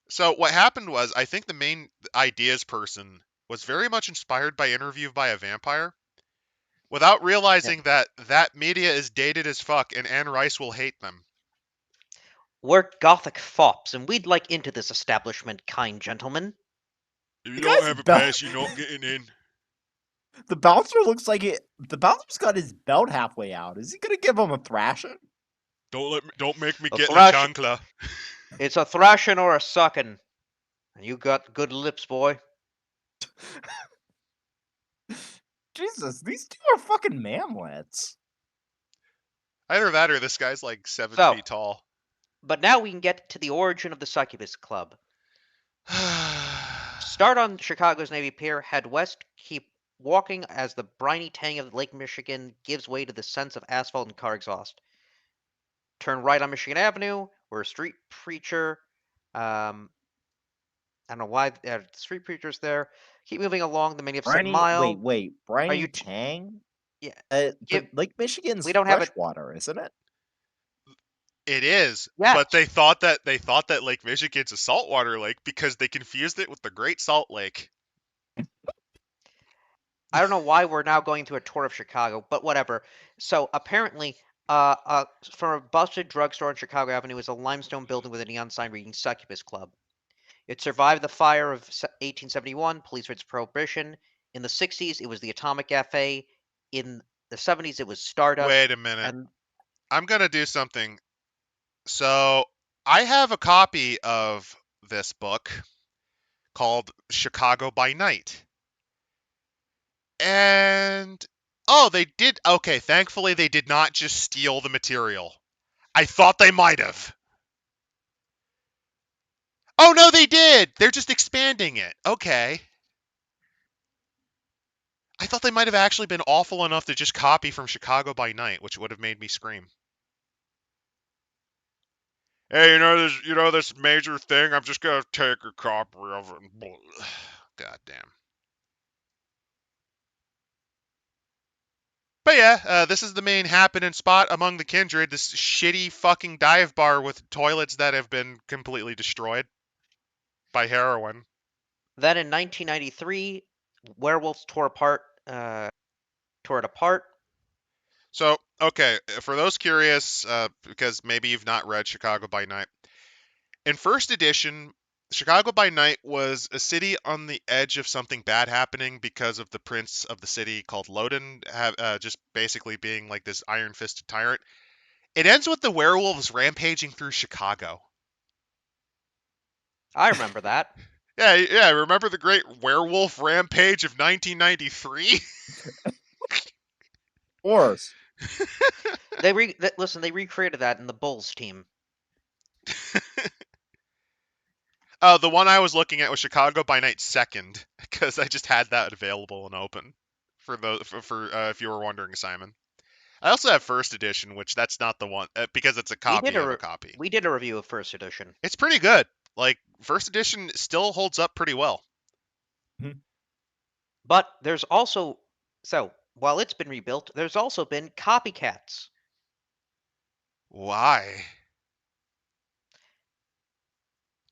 So what happened was, I think the main ideas person was very much inspired by Interview by a Vampire, without realizing that media is dated as fuck, and Anne Rice will hate them. We're gothic fops, and we'd like into this establishment, kind gentlemen. If you don't have a pass, you're not getting in. The bouncer looks like it. The bouncer's got his belt halfway out. Is he gonna give him a thrashing? Don't make me A get the thrash- chancla. It's a thrashing or a sucking. And you got good lips, boy. Jesus, these two are fucking mamlets. Either that or this guy's like 7 So- feet tall. But now we can get to the origin of the Succubus Club. Start on Chicago's Navy Pier, head west, keep walking as the briny tang of Lake Michigan gives way to the sense of asphalt and car exhaust. Turn right on Michigan Avenue, where a street preacher, I don't know why the street preacher's there. Keep moving along the Magnificent Mile. Wait, Briny you Tang? Yeah. But Give- Lake Michigan's we don't have freshwater, isn't it? It is, Yes. but they thought that Lake Michigan's a saltwater lake because they confused it with the Great Salt Lake. I don't know why we're now going through a tour of Chicago, but whatever. So apparently, from a busted drugstore on Chicago Avenue is a limestone building with a neon sign reading Succubus Club. It survived the fire of 1871, police for its prohibition. In the 60s, it was the Atomic Cafe. In the 70s, it was Stardust. Wait a minute. And I'm going to do something. So, I have a copy of this book called Chicago by Night. And, they did. Okay, thankfully they did not just steal the material. I thought they might have. Oh, no, they did. They're just expanding it. Okay. I thought they might have actually been awful enough to just copy from Chicago by Night, which would have made me scream. Hey, you know this major thing? I'm just gonna take a copy of it. God damn. But yeah, this is the main happening spot among the kindred. This shitty fucking dive bar with toilets that have been completely destroyed by heroin. then in 1993, Werewolves tore it apart. So, okay, for those curious, because maybe you've not read Chicago by Night. In first edition, Chicago by Night was a city on the edge of something bad happening because of the prince of the city called Loden, just basically being like this iron-fisted tyrant. It ends with the werewolves rampaging through Chicago. I remember that. Yeah, remember the great werewolf rampage of 1993? Of course. Listen, they recreated that in the Bulls team. The one I was looking at was Chicago by Night Second, because I just had that available and open for if you were wondering, Simon. I also have First Edition, which that's not the one because it's a copy of a copy. We did a review of First Edition. It's pretty good. Like First Edition still holds up pretty well. But there's also while it's been rebuilt, there's also been copycats. Why?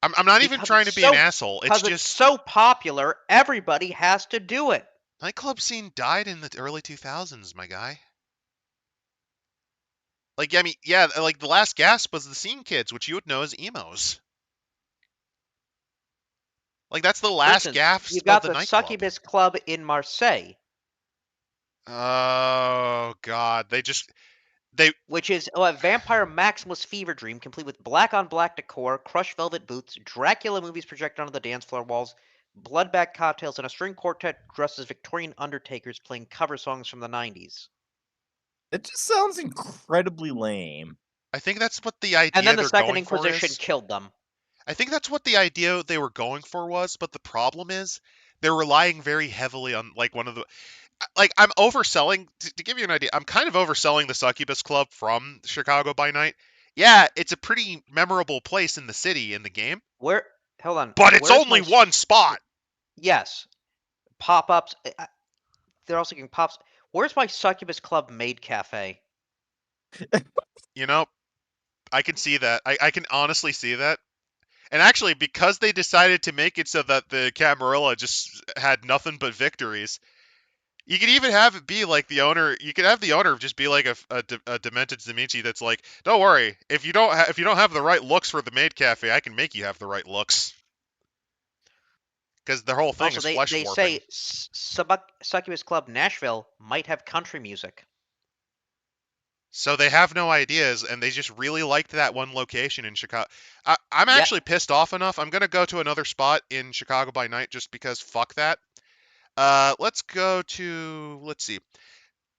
I'm not even trying to be an asshole. It's just so popular, everybody has to do it. Nightclub scene died in the early 2000s, my guy. Like, I mean, yeah, like the last gasp was the Scene Kids, which you would know as emos. Like that's the last gasp you got of the the nightclub. Succubus Club in Marseille. Oh God, which is a vampire maximalist fever dream, complete with black-on-black decor, crushed velvet boots, Dracula movies projected onto the dance floor walls, blood-backed cocktails, and a string quartet dressed as Victorian undertakers playing cover songs from the 90s. It just sounds incredibly lame. I think that's what the idea. And then the Second Inquisition killed them. I think that's what the idea they were going for was, but the problem is they're relying very heavily on like one of the. Like I'm overselling to give you an idea. I'm kind of overselling the Succubus Club from Chicago by Night. Yeah, it's a pretty memorable place in the city in the game. Hold on. But it's only one spot. Yes. Pop-ups. They're also getting pops. Where's my Succubus Club maid cafe? You know, I can see that. I can honestly see that. And actually, because they decided to make it so that the Camarilla just had nothing but victories, you could even have it be like the owner. You could have the owner just be like a demented Zamichi that's like, "Don't worry, if you don't have the right looks for the maid cafe, I can make you have the right looks." Because the whole thing is flesh warping. They say Succubus Club Nashville might have country music. So they have no ideas, and they just really liked that one location in Chicago. I'm actually pissed off enough. I'm gonna go to another spot in Chicago by Night just because fuck that. Let's go to, let's see.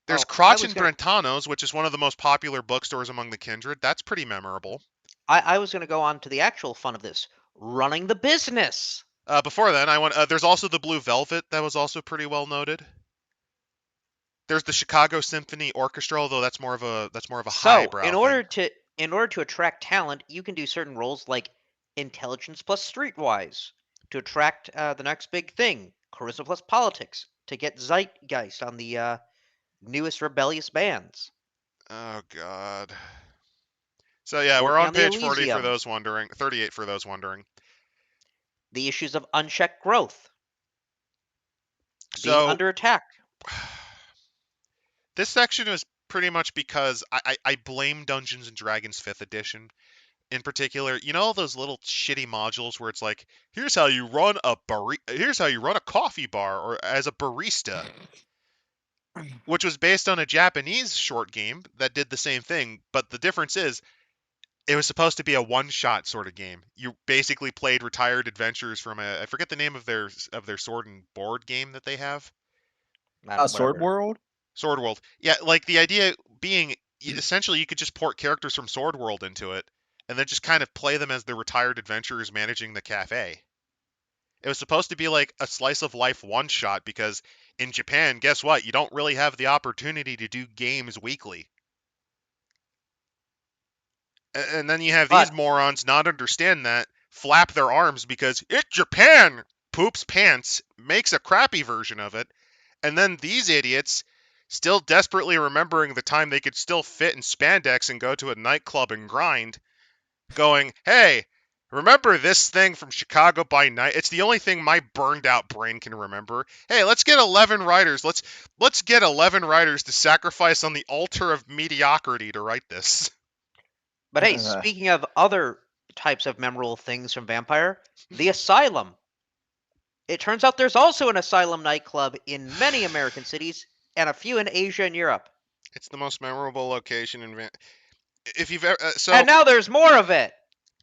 There's Crotch and Brentano's, which is one of the most popular bookstores among the kindred. That's pretty memorable. I was going to go on to the actual fun of this, running the business. Before then, there's also the Blue Velvet that was also pretty well noted. There's the Chicago Symphony Orchestra, although that's more of a highbrow. In order to attract talent, you can do certain roles like intelligence plus streetwise to attract the next big thing. Charisma plus politics to get zeitgeist on the newest rebellious bands. Oh God. So yeah, we're on page 40 for those wondering. 38 for those wondering. The issues of unchecked growth. Being under attack. This section is pretty much because I blame Dungeons and Dragons 5th edition. In particular, you know all those little shitty modules where it's like, here's how you run a coffee bar or as a barista, which was based on a Japanese short game that did the same thing, but the difference is it was supposed to be a one-shot sort of game. You basically played retired adventures from I forget the name of their sword and board game that they have. Sword World? Sword World. Yeah, like the idea being essentially you could just port characters from Sword World into it and then just kind of play them as the retired adventurers managing the cafe. It was supposed to be like a slice of life one-shot because in Japan, guess what? You don't really have the opportunity to do games weekly. And then you have these morons not understand that, flap their arms because it's Japan, poops pants, makes a crappy version of it, and then these idiots, still desperately remembering the time they could still fit in spandex and go to a nightclub and grind, going, hey, remember this thing from Chicago by Night? It's the only thing my burned out brain can remember. Hey, let's get 11 writers. Let's get 11 writers to sacrifice on the altar of mediocrity to write this. But hey, speaking of other types of memorable things from Vampire, the Asylum. It turns out there's also an Asylum nightclub in many American cities and a few in Asia and Europe. It's the most memorable location in if you've ever, And now there's more of it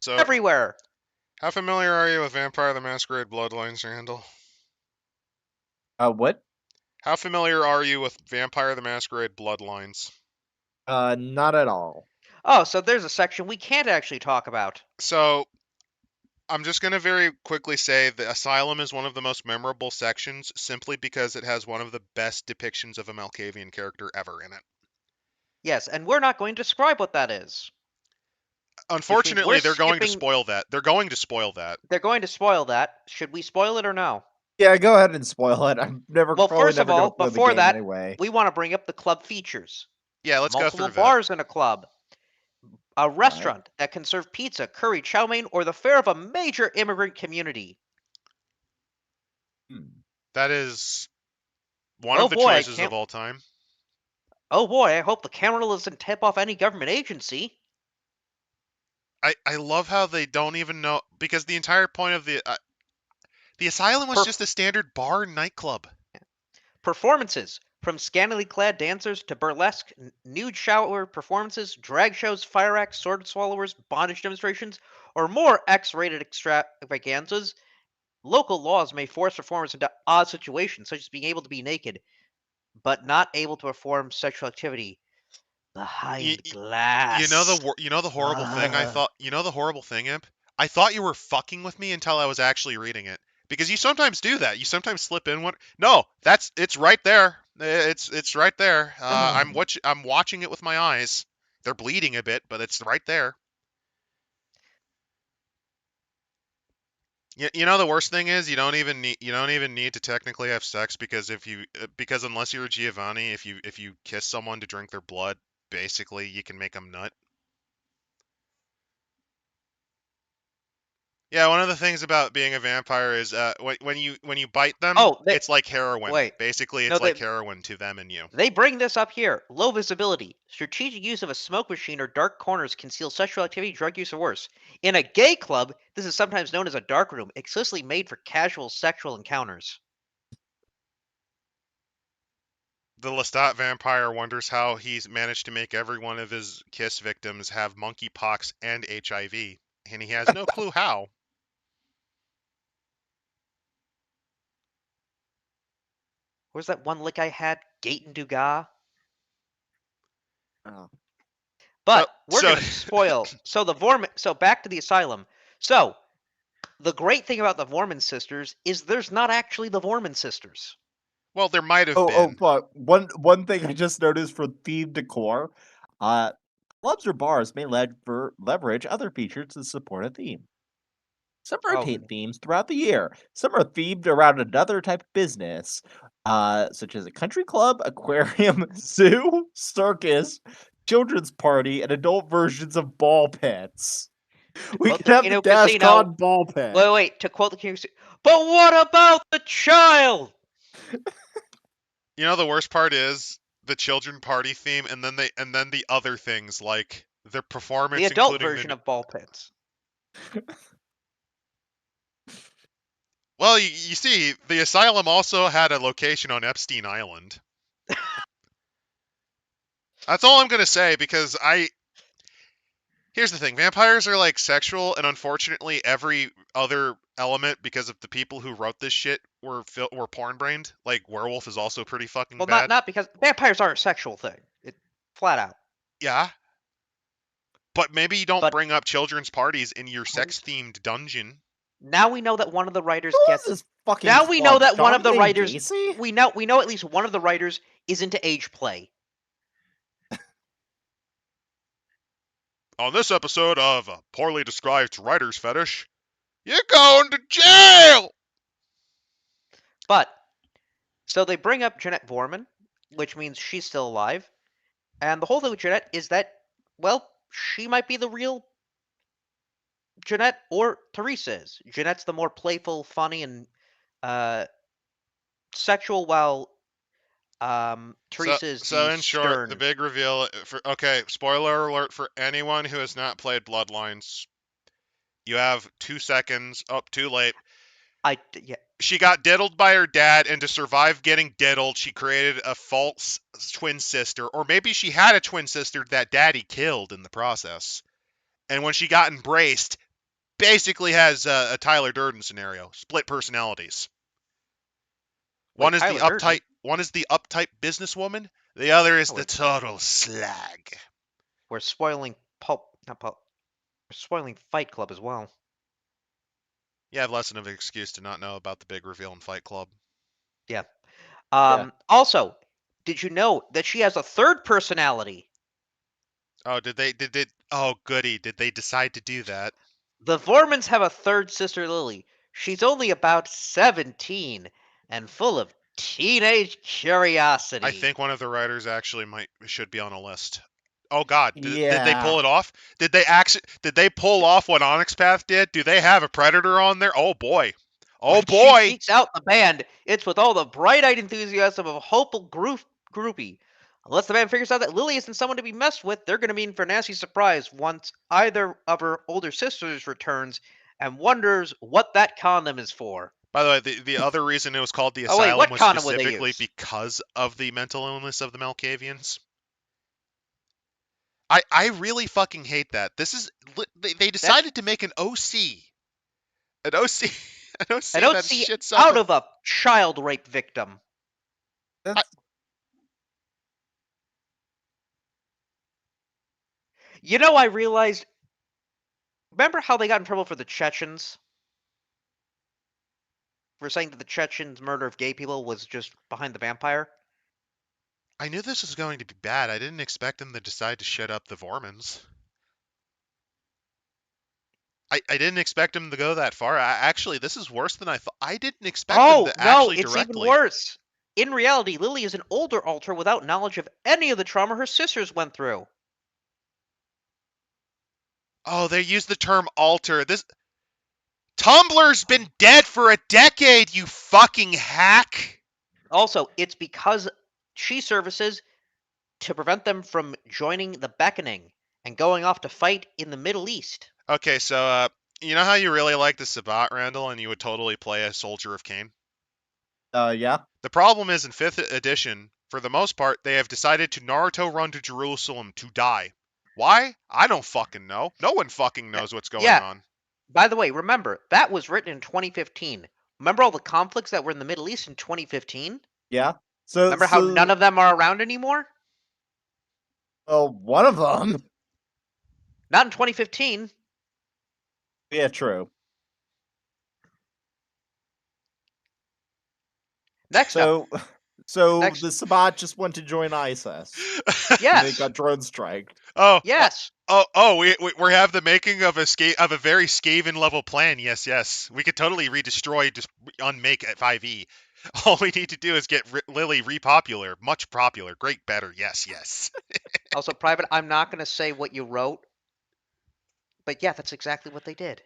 so everywhere. how familiar are you with Vampire the Masquerade Bloodlines, Randall? What? How familiar are you with Vampire the Masquerade Bloodlines? Not at all. Oh, so there's a section we can't actually talk about. So I'm just going to very quickly say the Asylum is one of the most memorable sections simply because it has one of the best depictions of a Malkavian character ever in it. Yes, and we're not going to describe what that is. Unfortunately, they're going to skipping- spoil that. They're going to spoil that. They're going to spoil that. Should we spoil it or no? Yeah, go ahead and spoil it. I'm Well, probably first of never gonna all, play the before game that, anyway. we want to bring up the club features. Yeah, let's go Multiple through that. bars in a club. A restaurant that can serve pizza, curry, chow mein, or the fare of a major immigrant community. That is one of the choices of all time. Oh boy, I hope the camera doesn't tip off any government agency. I love how they don't even know, because the entire point of the Asylum was just a standard bar and nightclub. Performances, from scantily clad dancers to burlesque, nude shower performances, drag shows, fire acts, sword swallowers, bondage demonstrations, or more X-rated extravaganzas. Local laws may force performers into odd situations, such as being able to be naked, but not able to perform sexual activity behind glass. You know the horrible thing I thought. You know the horrible thing, Imp. I thought you were fucking with me until I was actually reading it, because you sometimes do that. You sometimes slip in one. No, it's right there. It's right there. I'm watching it with my eyes. They're bleeding a bit, but it's right there. You know the worst thing is you don't even need to technically have sex, because because unless you're a Giovanni, if you kiss someone to drink their blood, basically you can make them nut. Yeah, one of the things about being a vampire is when you bite them, it's like heroin. Wait. Basically, it's like heroin to them and you. They bring this up here. Low visibility. Strategic use of a smoke machine or dark corners conceal sexual activity, drug use, or worse. In a gay club, this is sometimes known as a dark room, explicitly made for casual sexual encounters. The Lestat vampire wonders how he's managed to make every one of his kiss victims have monkeypox and HIV, and he has no clue how. Where's that one lick I had? Gate and Dugas? Oh. But we're gonna spoil. So back to the Asylum. So the great thing about the Vorman sisters is there's not actually the Vorman sisters. Well, there might have been. Oh, but one thing I just noticed for theme decor, clubs or bars may leverage other features to support a theme. Some rotate themes throughout the year. Some are themed around another type of business, such as a country club, aquarium, zoo, circus, children's party, and adult versions of ball pits. We can have the DashCon ball pit. Wait. To quote the King, but what about the child? You know, the worst part is the children party theme, and then the other things like the performance, the adult version of ball pits. Well, you see, the Asylum also had a location on Epstein Island. That's all I'm gonna say, because here's the thing: vampires are like sexual, and unfortunately, every other element, because of the people who wrote this shit, were porn-brained. Like werewolf is also pretty fucking bad. Well, not because vampires are a sexual thing. It flat out. Yeah. But maybe you don't bring up children's parties in your sex-themed dungeon. Now we know that one of the writers gets. Now we know that one of the writers. We know at least one of the writers is into age play. On this episode of A Poorly Described Writer's Fetish, you're going to jail! But, so they bring up Jeanette Vorman, which means she's still alive. And the whole thing with Jeanette is that, well, she might be the real Jeanette, or Teresa is. Jeanette's the more playful, funny, and sexual, while Teresa is so in stern. short, the big reveal okay, spoiler alert for anyone who has not played Bloodlines. You have 2 seconds. Oh, too late. Yeah. She got diddled by her dad, and to survive getting diddled, she created a false twin sister. Or maybe she had a twin sister that daddy killed in the process. And when she got embraced, basically has a Tyler Durden scenario. Split personalities. Wait, Tyler Durden? One is the uptight businesswoman. The other is Oh, the total slag. we're spoiling not pulp. We're spoiling Fight Club as well. You have less than an excuse to not know about the big reveal in Fight Club. Yeah. Yeah. Also, did you know that she has a third personality? Oh, oh, goody. Did they decide to do that? The Vormans have a third sister, Lily. She's only about 17 and full of teenage curiosity. I think one of the writers actually should be on a list. Oh God, did they Yeah. pull it off? Did they pull off what Onyx Path did? Do they have a Predator on there? Oh boy. Oh When she boy. seeks out the band, it's with all the bright-eyed enthusiasm of a hopeful groupie. Unless the band figures out that Lily isn't someone to be messed with, they're going to be in for a nasty surprise once either of her older sisters returns and wonders what that condom is for. By the way, the other reason it was called the Oh wait, Asylum what was condom would they specifically use? because of the mental illness of the Malkavians. I really fucking hate that. They decided to make an OC. An OC an I OC don't that see shits up. out of a child rape victim. That's You know, I realized. Remember how they got in trouble for the Chechens? For saying that the Chechens' murder of gay people was just behind the vampire? I knew this was going to be bad. I didn't expect them to decide to shut up the Vormans. I didn't expect them to go that far. Actually, this is worse than I thought. I didn't expect them Oh, to no, actually it's even directly. worse. In reality, Lily is an older alter without knowledge of any of the trauma her sisters went through. Oh, they used the term alter. This Tumblr's been dead for a decade, you fucking hack. Also, it's because she services to prevent them from joining the Beckoning and going off to fight in the Middle East. Okay, so you know how you really like the Sabbat, Randall, and you would totally play a Soldier of Cain? yeah. The problem is in 5th edition, for the most part, they have decided to Naruto run to Jerusalem to die. Why? I don't fucking know. No one fucking knows what's going Yeah, on. by the way, remember, that was written in 2015. Remember all the conflicts that were in the Middle East in 2015? Yeah. So Remember how none so of them are around anymore? one of them. Not in 2015. Yeah, true. Next up. So Next. the Sabbat just went to join ISIS. And they Yes. got drone striked. Oh, Yes. we have the making of a very Skaven level plan. Yes. We could totally redestroy, just unmake at 5e. All we need to do is get Lily repopular, much popular, great, better. Yes. Also, Private, I'm not going to say what you wrote, but yeah, that's exactly what they did.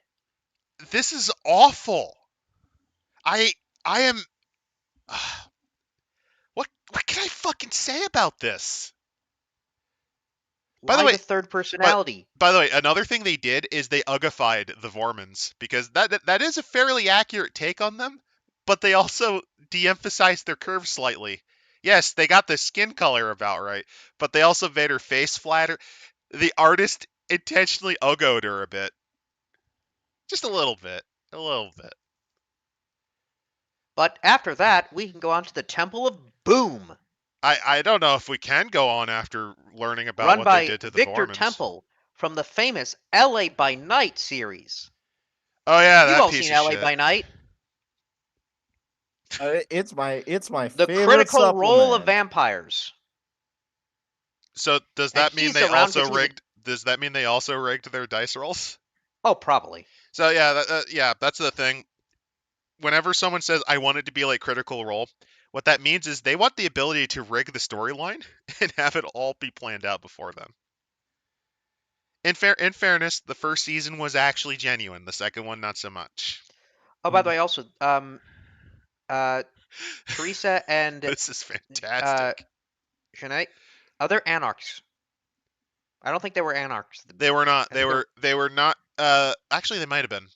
This is awful. I am. What can I fucking say about this? By the Why way, the third but personality? by the way, another thing they did is they ugified the Vormans, because that is a fairly accurate take on them, but they also de-emphasized their curves slightly. Yes, they got the skin color about right, but they also made her face flatter. The artist intentionally ugoed her a bit. Just a little bit. A little bit. But after that, we can go on to the Temple of Boom, I don't know if we can go on after learning about run what they by did to the Victor Vormans. Temple from the famous LA by Night series. Oh yeah, You've that all piece seen of LA shit. by Night. It's my The favorite Critical Role of supplement. Vampires. So does And that mean he's they around also because he's a... rigged? Does that mean they also rigged their dice rolls? Oh, probably. So yeah, that's the thing. Whenever someone says I want it to be like Critical Role, what that means is they want the ability to rig the storyline and have it all be planned out before then. In fairness, the first season was actually genuine. The second one, not so much. Oh, by the way, also, Teresa and This is fantastic. Jeanette, other anarchs. I don't think they were anarchs. They were not. I think they were... They were not. Actually, they might have been.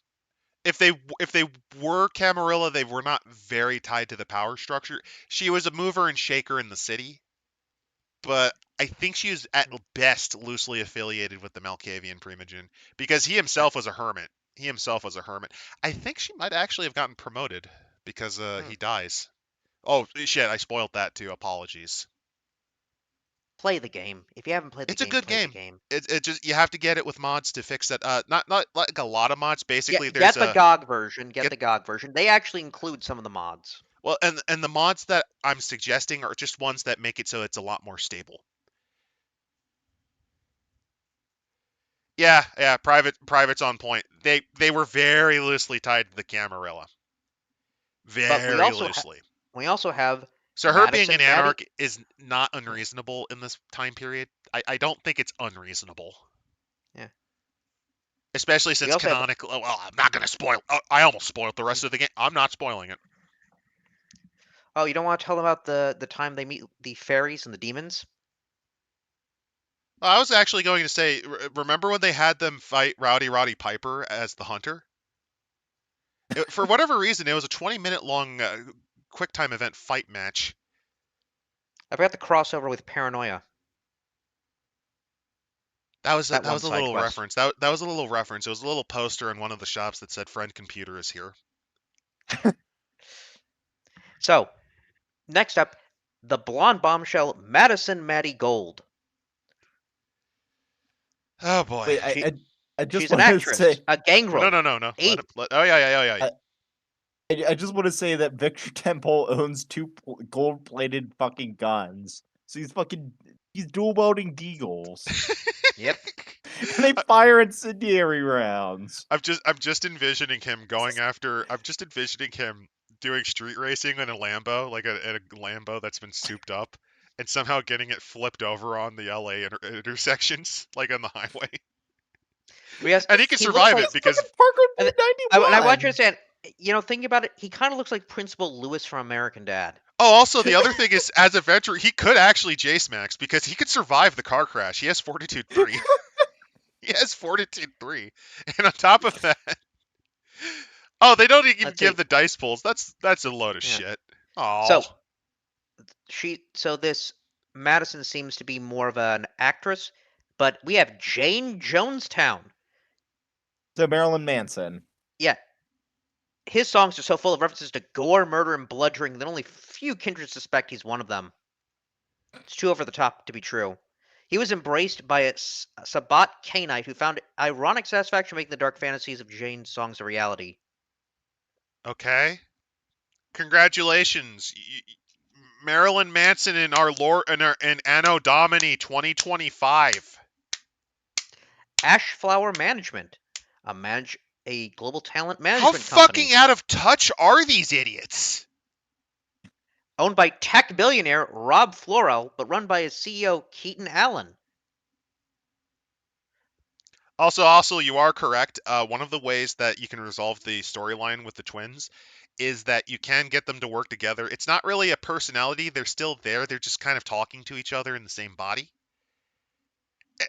if they were Camarilla, they were not very tied to the power structure. She was a mover and shaker in the city, but I think she was at best loosely affiliated with the Malkavian Primogen because he himself was a hermit. He himself was a hermit. I think she might actually have gotten promoted because he dies. Oh shit! I spoiled that too. Apologies. Play the game. If you haven't played the It's a game, good play the game. game. It just you have to get it with mods to fix that. Not like a lot of mods. Basically, there's Get the a GOG version. Get get the GOG version. They actually include some of the mods. well, and the mods that I'm suggesting are just ones that make it so it's a lot more stable. Yeah, private's on point. They were very loosely tied to the Camarilla. But Very loosely. we also have So her being an Madison Maddie. anarch is not unreasonable in this time period. I don't think it's unreasonable. Yeah. Especially We since also have canonical. Well, I'm not gonna spoil. Oh, I almost spoiled the rest of the game. I'm not spoiling it. Oh, you don't want to tell them about the time they meet the fairies and the demons? I was actually going to say, remember when they had them fight Roddy Piper as the hunter? For whatever reason, it was a 20-minute long quick time event fight match. I forgot the crossover with Paranoia. That was That one a side little quest. reference. That was a little reference. It was a little poster in one of the shops that said "Friend Computer is here." So, next up, the blonde bombshell Madison Maddie Gold. Oh boy. Wait, She, I just she's an want to actress, say, a gangrel. No. Let him. Oh yeah. I just want to say that Victor Temple owns two gold-plated fucking guns. So he's dual wielding deagles, Yep. and they fire incendiary rounds. I'm just envisioning him going after. I'm just envisioning him doing street racing in a Lambo, like a Lambo that's been souped up, and somehow getting it flipped over on the LA intersections, like on the highway. Yes, And he can he looks survive like it because Parker and, B91. and I want you to understand, thinking about it, he kind of looks like Principal Lewis from American Dad. oh, also the other thing is, as a veteran, he could actually Jace Max because he could survive the car crash. He has Fortitude 3. He has Fortitude 3, and on top of that, oh, they don't even Let's give see. the dice pulls. That's a load of Yeah. shit. Oh, So this Madison seems to be more of an actress, but we have Jane Jonestown. So Marilyn Manson. Yeah, his songs are so full of references to gore, murder, and bludgeoning that only few kindred suspect he's one of them. It's too over the top to be true. He was embraced by a Sabbat Cainite who found ironic satisfaction making the dark fantasies of Jane's songs a reality. okay. Congratulations, Marilyn Manson in our Lord in Anno Domini 2025. Ashflower Management, a global talent How management company fucking out of touch are these idiots? owned by tech billionaire Rob Florell, but run by his CEO Keaton Allen. Also, you are correct. One of the ways that you can resolve the storyline with the twins is that you can get them to work together. It's not really a personality. They're still there. They're just kind of talking to each other in the same body.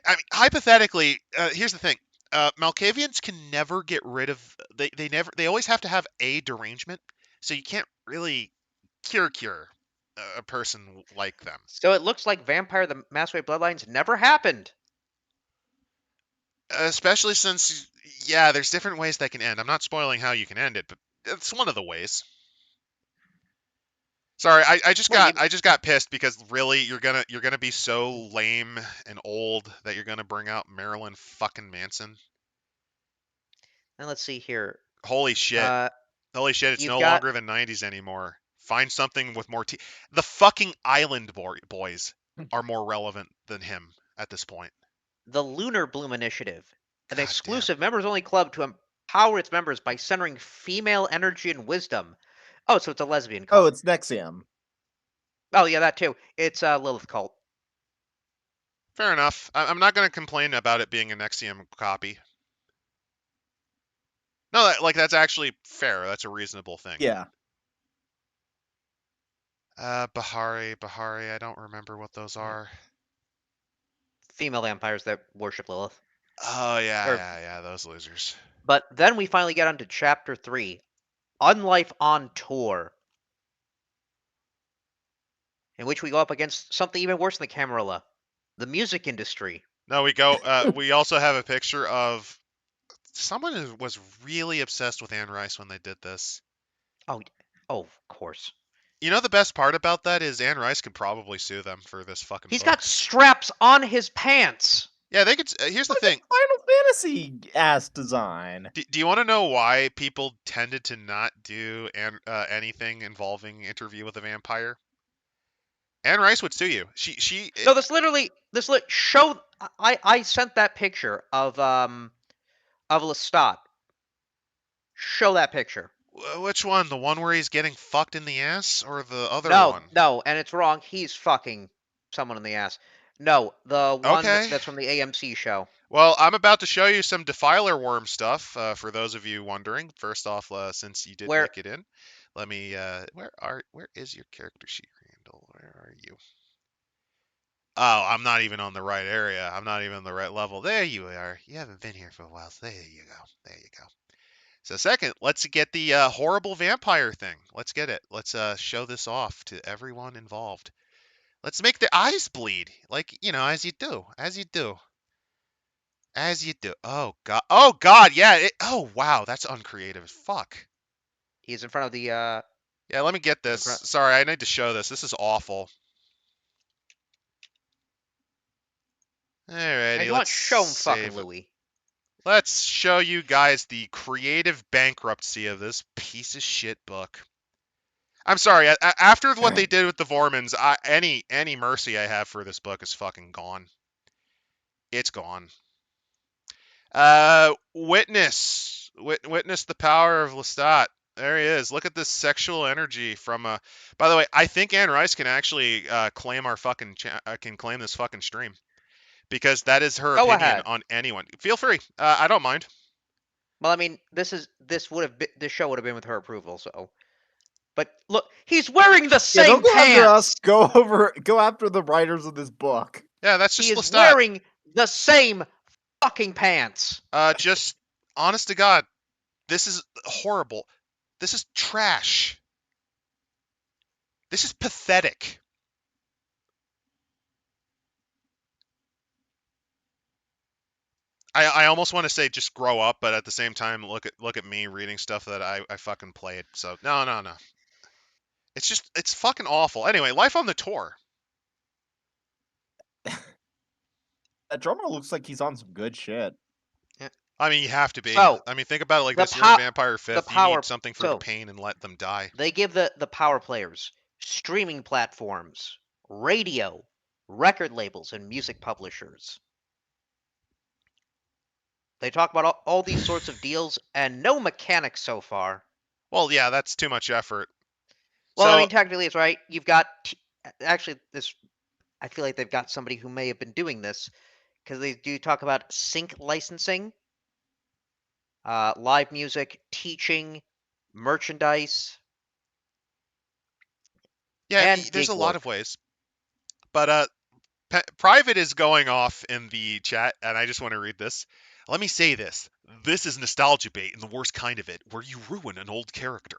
I mean, hypothetically, here's the thing. Malkavians can never get rid of they always have to have a derangement, so you can't really cure a person like them. So it looks like Vampire the Masquerade Bloodlines never happened. Especially since, yeah, there's different ways that can end. I'm not spoiling how you can end it, but it's one of the ways. Sorry, I just got pissed because really you're gonna be so lame and old that you're gonna bring out Marilyn fucking Manson. And let's see here. Holy shit. Holy shit, it's You've no got longer the 90s anymore. Find something with more The fucking Island Boys are more relevant than him at this point. the Lunar Bloom Initiative, an God exclusive members-only club to empower its members by centering female energy and wisdom. Oh, so it's a lesbian cult. Oh, it's Nexium. Oh, yeah, that too. It's a Lilith cult. Fair enough. I'm not going to complain about it being an Nexium copy. No, that's actually fair. That's a reasonable thing. Yeah. Bahari. I don't remember what those are. Female vampires that worship Lilith. Oh, yeah, those losers. But then we finally get onto Chapter 3, Unlife on Tour, in which we go up against something even worse than the Camarilla, the music industry. No, we go. We also have a picture of someone who was really obsessed with Anne Rice when they did this. Oh, of course. You know the best part about that is Anne Rice could probably sue them for this fucking He's book. got straps on his pants. Yeah, they could. Here's the thing. Final Fantasy ass design. Do you want to know why people tended to not do anything involving Interview with a Vampire? Anne Rice would sue you. She. No, show. I sent that picture of Lestat. Show that picture. Which one? The one where he's getting fucked in the ass, or the other one? No, and it's wrong. He's fucking someone in the ass. No, the one Okay. that's from the AMC show. Well, I'm about to show you some defiler worm stuff. For those of you wondering, first off, since you did make it in, let me. Where is your character sheet, Randall? Where are you? Oh, I'm not even on the right area. I'm not even on the right level. There you are. You haven't been here for a while. So there you go. There you go. So second, let's get the horrible vampire thing. Let's get it. Let's show this off to everyone involved. Let's make the eyes bleed, like as you do, as you do. As you do. Oh god. Oh god. Yeah. Oh wow. That's uncreative as fuck. He's in front of the. Yeah. Let me get this. Sorry, I need to show this. This is awful. Alrighty. Let's show him fucking Louis. Let's show you guys the creative bankruptcy of this piece of shit book. I'm sorry. After what they did with the Vormans, any mercy I have for this book is fucking gone. It's gone. Witness the power of Lestat. There he is. Look at this sexual energy from. By the way, I think Anne Rice can actually claim our fucking can claim this fucking stream, because that is her opinion on anyone. Feel free. I don't mind. Well, I mean, this show would have been with her approval. So, but look, he's wearing the same don't go pants. After us. Go after the writers of this book. Yeah, that's just he is Lestat. Wearing the same fucking pants. Just honest to God, this is horrible. This is trash. This is pathetic. I almost want to say just grow up, but at the same time, look at me reading stuff that I fucking played. So no. It's fucking awful. Anyway, life on the tour. That drummer looks like he's on some good shit. I mean, you have to be. So, I mean, think about it like this. You're in Vampire 5th. You need something for the pain and let them die. They give the power players streaming platforms, radio, record labels, and music publishers. They talk about all these sorts of deals and no mechanics so far. Well, yeah, that's too much effort. Well, I mean, technically it's right. You've got actually this. I feel like they've got somebody who may have been doing this, because they do talk about sync licensing, live music, teaching, merchandise. Yeah, there's a lot of ways. But Private is going off in the chat, and I just want to read this. Let me say this. This is nostalgia bait, and the worst kind of it, where you ruin an old character.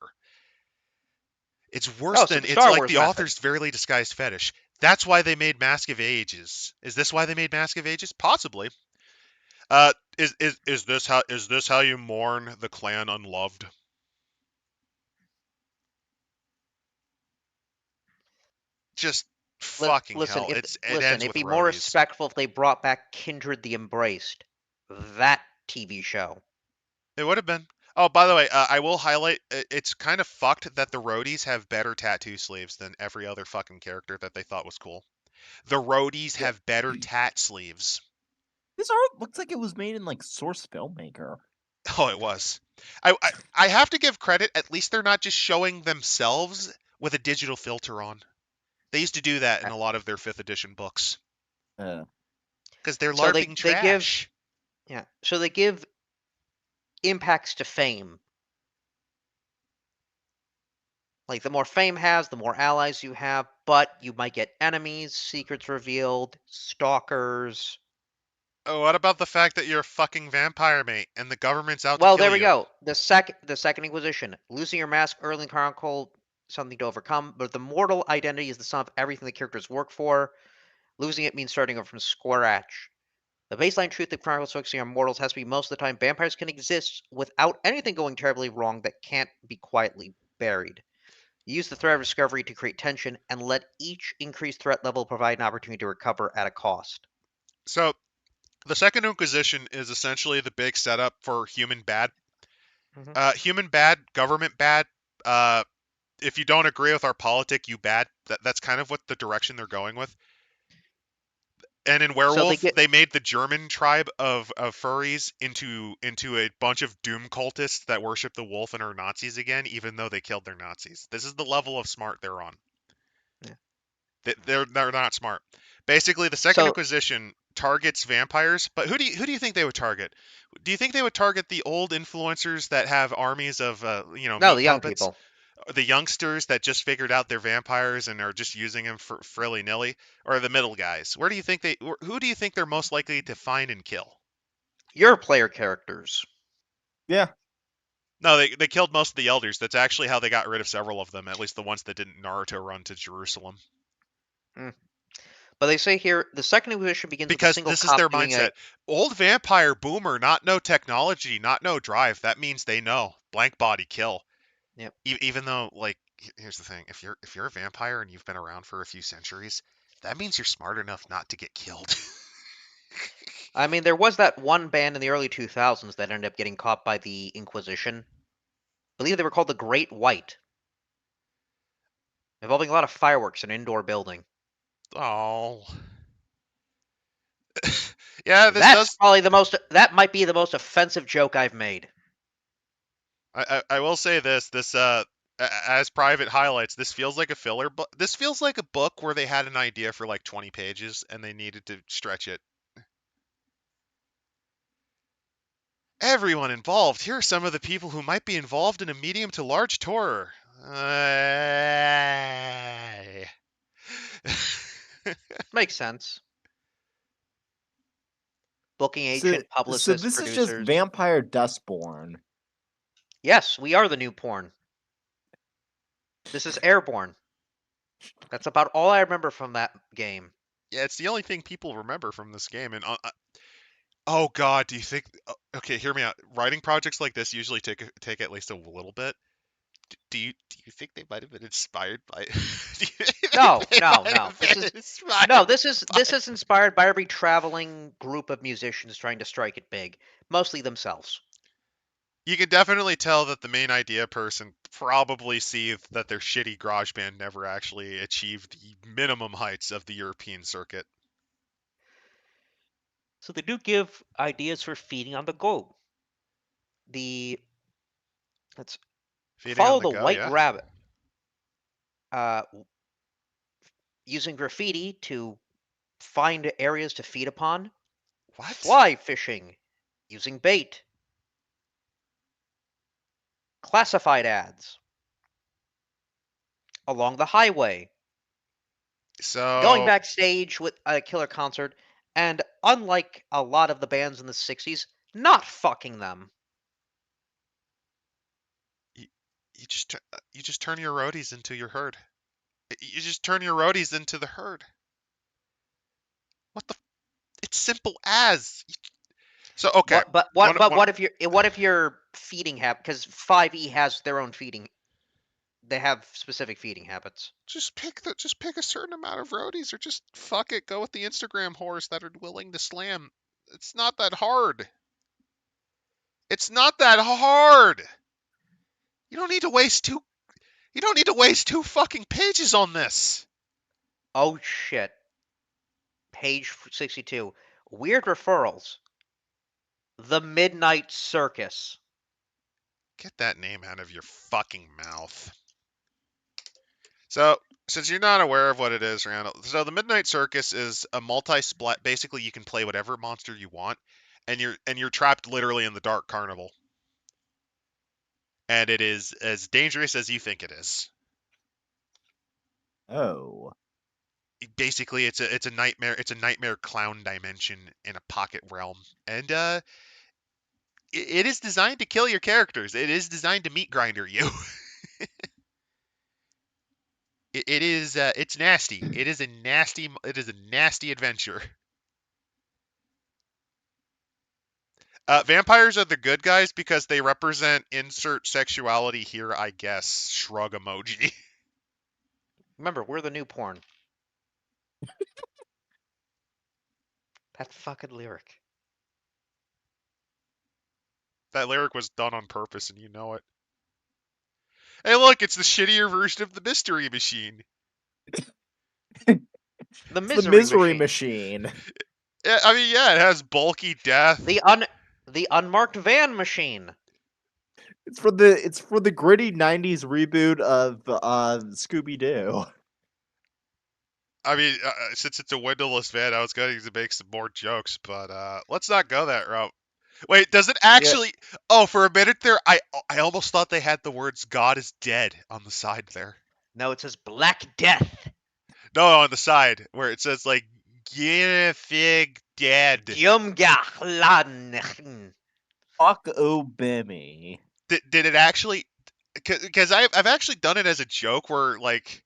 It's worse than it's like the author's fairly disguised fetish. That's why they made Mask of Ages. Is this why they made Mask of Ages? Possibly. Is this how you mourn the clan unloved? Just fucking hell. It ends it'd with be roadies. more respectful if they brought back Kindred the Embraced. That TV show. It would have been. Oh, by the way, I will highlight, it's kind of fucked that the roadies have better tattoo sleeves than every other fucking character that they thought was cool. The roadies have better tat sleeves. This art looks like it was made in like Source Filmmaker. Oh, it was. I have to give credit. At least they're not just showing themselves with a digital filter on. They used to do that in a lot of their 5th edition books. Because they're LARPing trash. So they give impacts to fame. Like, the more fame has, the more allies you have, but you might get enemies, secrets revealed, stalkers. What about the fact that you're a fucking vampire, mate, and the government's out to Well, kill there we you? go. The second Inquisition. Losing your mask early in Chronicle, something to overcome, but the mortal identity is the sum of everything the characters work for. Losing it means starting over from scratch. The baseline truth of Chronicles focusing on mortals has to be most of the time vampires can exist without anything going terribly wrong that can't be quietly buried. Use the threat of discovery to create tension and let each increased threat level provide an opportunity to recover at a cost. So, the Second Inquisition is essentially the big setup for human bad. Mhm. Human bad, government bad. Uh, if you don't agree with our politic, you bad. That's kind of what the direction they're going with. And in So they Werewolf, get they made the German tribe of furries into a bunch of doom cultists that worship the wolf and are Nazis again, even though they killed their Nazis. This is the level of smart they're on. yeah. They're not smart. Basically, the Second So Inquisition targets vampires, but who do you think they would target? Do you think they would target the old influencers that have armies of no, meat the young puppets, people. the youngsters that just figured out they're vampires and are just using them for frilly nilly, or the middle guys? Who do you think they're most likely to find and kill? Your player characters. Yeah. No, they killed most of the elders. That's actually how they got rid of several of them, at least the ones that didn't Naruto run to Jerusalem. Mm. But they say here the second Inquisition begins with a Because single this is cop their doing a mindset. Old vampire boomer, not no technology, not no drive. That means they know blank body kill. yep. Even though, like, here's the thing: if you're a vampire and you've been around for a few centuries, that means you're smart enough not to get killed. I mean, there was that one band in the early 2000s that ended up getting caught by the Inquisition. I believe they were called the Great White, involving a lot of fireworks in an indoor building. Oh, yeah, this That's does. probably the most. That might be the most offensive joke I've made. I will say this as private highlights, this feels like a filler book. This feels like a book where they had an idea for like 20 pages and they needed to stretch it. Everyone involved. Here are some of the people who might be involved in a medium to large tour. Makes sense. Booking So, agent, so publicist, this is just producers. Vampire Dustborn. Yes, we are the new porn. This is Airborne. That's about all I remember from that game. Yeah, it's the only thing people remember from this game. And oh god, do you think? Okay, hear me out. Writing projects like this usually take at least a little bit. Do you think they might have been inspired by? Do you think No, they no, might no. have This been is no. inspired This by? is inspired by every traveling group of musicians trying to strike it big, mostly themselves. You can definitely tell that the main idea person probably sees that their shitty garage band never actually achieved the minimum heights of the European circuit. So they do give ideas for feeding on the go. The let's Feeding on follow the the go, white yeah. rabbit. Uh, Using graffiti to find areas to feed upon. What? Fly fishing, using bait. Classified ads along the highway. Going So backstage with a killer concert, and unlike a lot of the bands in the 60s, not fucking them. you, you just turn your roadies into your herd. You just turn your roadies into the herd. What the? It's simple as. So okay, one one What if you're feeding habit? Because 5e has their own feeding. They have specific feeding habits. just pick a certain amount of roadies, or just fuck it, go with the Instagram whores that are willing to slam. It's not that hard. It's not that hard. You don't need to waste two. You don't need to waste two fucking pages on this. Oh shit. Page 62. Weird referrals. The Midnight Circus. Get that name out of your fucking mouth. So, since you're not aware of what it is, Randall, so the Midnight Circus is a multi-splat. Basically, you can play whatever monster you want, and you're trapped literally in the dark carnival, and it is as dangerous as you think it is. Oh. basically it's a nightmare clown dimension in a pocket realm, and it is designed to kill your characters. It is designed to meat grinder you. It is it's nasty. It is a nasty adventure. Vampires are the good guys because they represent insert sexuality here, I guess. Shrug emoji. Remember, we're the new porn. That fucking lyric. That lyric was done on purpose, and you know it. Hey, look, it's the shittier version of the Mystery Machine. The It's the misery misery machine. machine. Yeah, I mean, yeah, it has bulky death. The unmarked van machine. It's for the gritty '90s reboot of Scooby Doo. I mean, since it's a windowless van, I was going to make some more jokes, but let's not go that route. Wait, does it actually? Oh, for a minute there, I almost thought they had the words "God is dead" on the side there. No, it says Black Death. No, on the side where it says like "Fig dead." Yumgahlan. Fuck Obimi. Did it actually? Because I've actually done it as a joke where like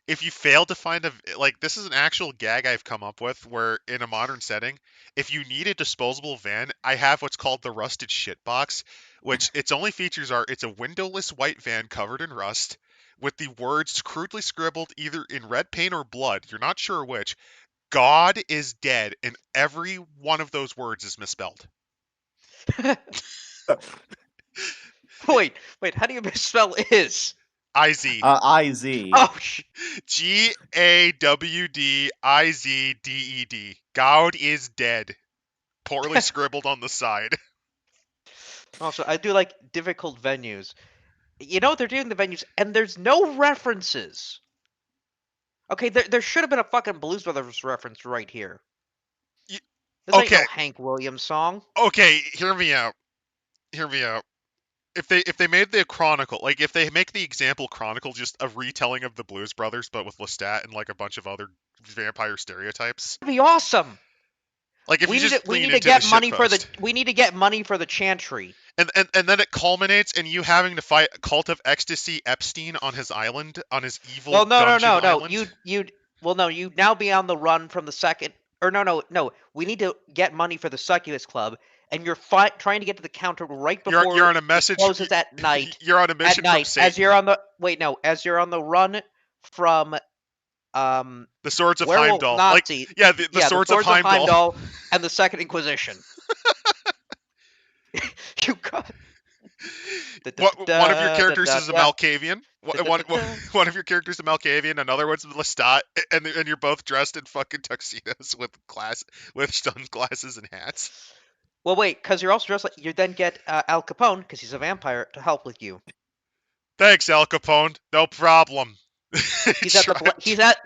if you fail to find like this is an actual gag I've come up with where in a modern setting, if you need a disposable van, I have what's called the rusted shit box, which its only features are it's a windowless white van covered in rust with the words crudely scribbled either in red paint or blood, you're not sure which, God is dead, and every one of those words is misspelled. Wait, how do you misspell is? IZ. IZ. Oh, GAWDIZDED. God is dead. Poorly scribbled on the side. Also, I do like difficult venues. You know what they're doing the venues, and there's no references. Okay, there should have been a fucking Blues Brothers reference right here. Y- This ain't okay. no Hank Williams song. Okay, hear me out. If they made the Chronicle, like if they make the example Chronicle just a retelling of the Blues Brothers, but with Lestat and like a bunch of other vampire stereotypes. That'd be awesome. Like if We you need just to, we lean need to into get the money for the shitpost. we need to get money for the chantry. And then it culminates in you having to fight Cult of Ecstasy Epstein on his island, on his evil Well, no, dungeon no. island. You'd now be on the run from the second. Or no. We need to get money for the Succubus Club, and you're trying to get to the counter right before You're on a it message. closes at night. You're on a mission from Satan. As you're on the as you're on the run from the Swords of werewolf Heimdall. Nazi. Like, yeah, the Swords of Heimdall. And the Second Inquisition. You got. One of your characters is a Malkavian. One of your characters is a Malkavian. Another one's Lestat, and you're both dressed in fucking tuxedos with sunglasses and hats. Well, wait, because you're also dressed like you then get Al Capone because he's a vampire to help with you. Thanks, Al Capone. No problem. He's at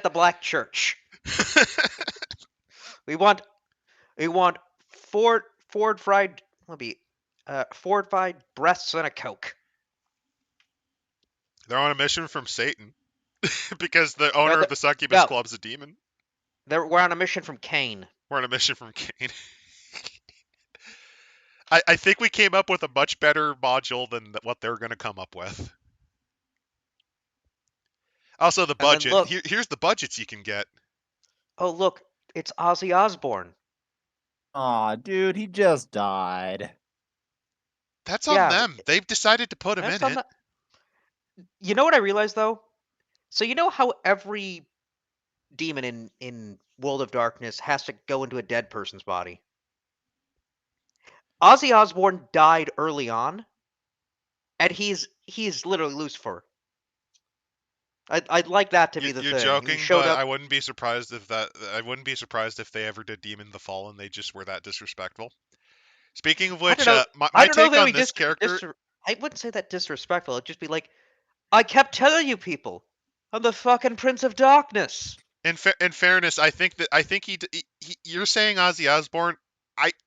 the Black Church. we want fortified breasts and a Coke. They're on a mission from Satan because the owner of the Succubus Club's a demon. We're on a mission from Cain. We're on a mission from Cain. I think we came up with a much better module than what they're going to come up with. Also, the budget. Here's the budgets you can get. Oh, look. It's Ozzy Osbourne. Aw, dude, he just died. That's on them. They've decided to put him in it. You know what I realized, though? So you know how every demon in World of Darkness has to go into a dead person's body? Ozzy Osbourne died early on, and he's literally Lucifer. I'd like that to be the thing. You're joking, but I wouldn't be surprised if they ever did Demon the Fallen. They just were that disrespectful. Speaking of which, my take on this character, I wouldn't say that disrespectful. It'd just be like, I kept telling you people, I'm the fucking Prince of Darkness. In fairness, I think you're saying Ozzy Osbourne.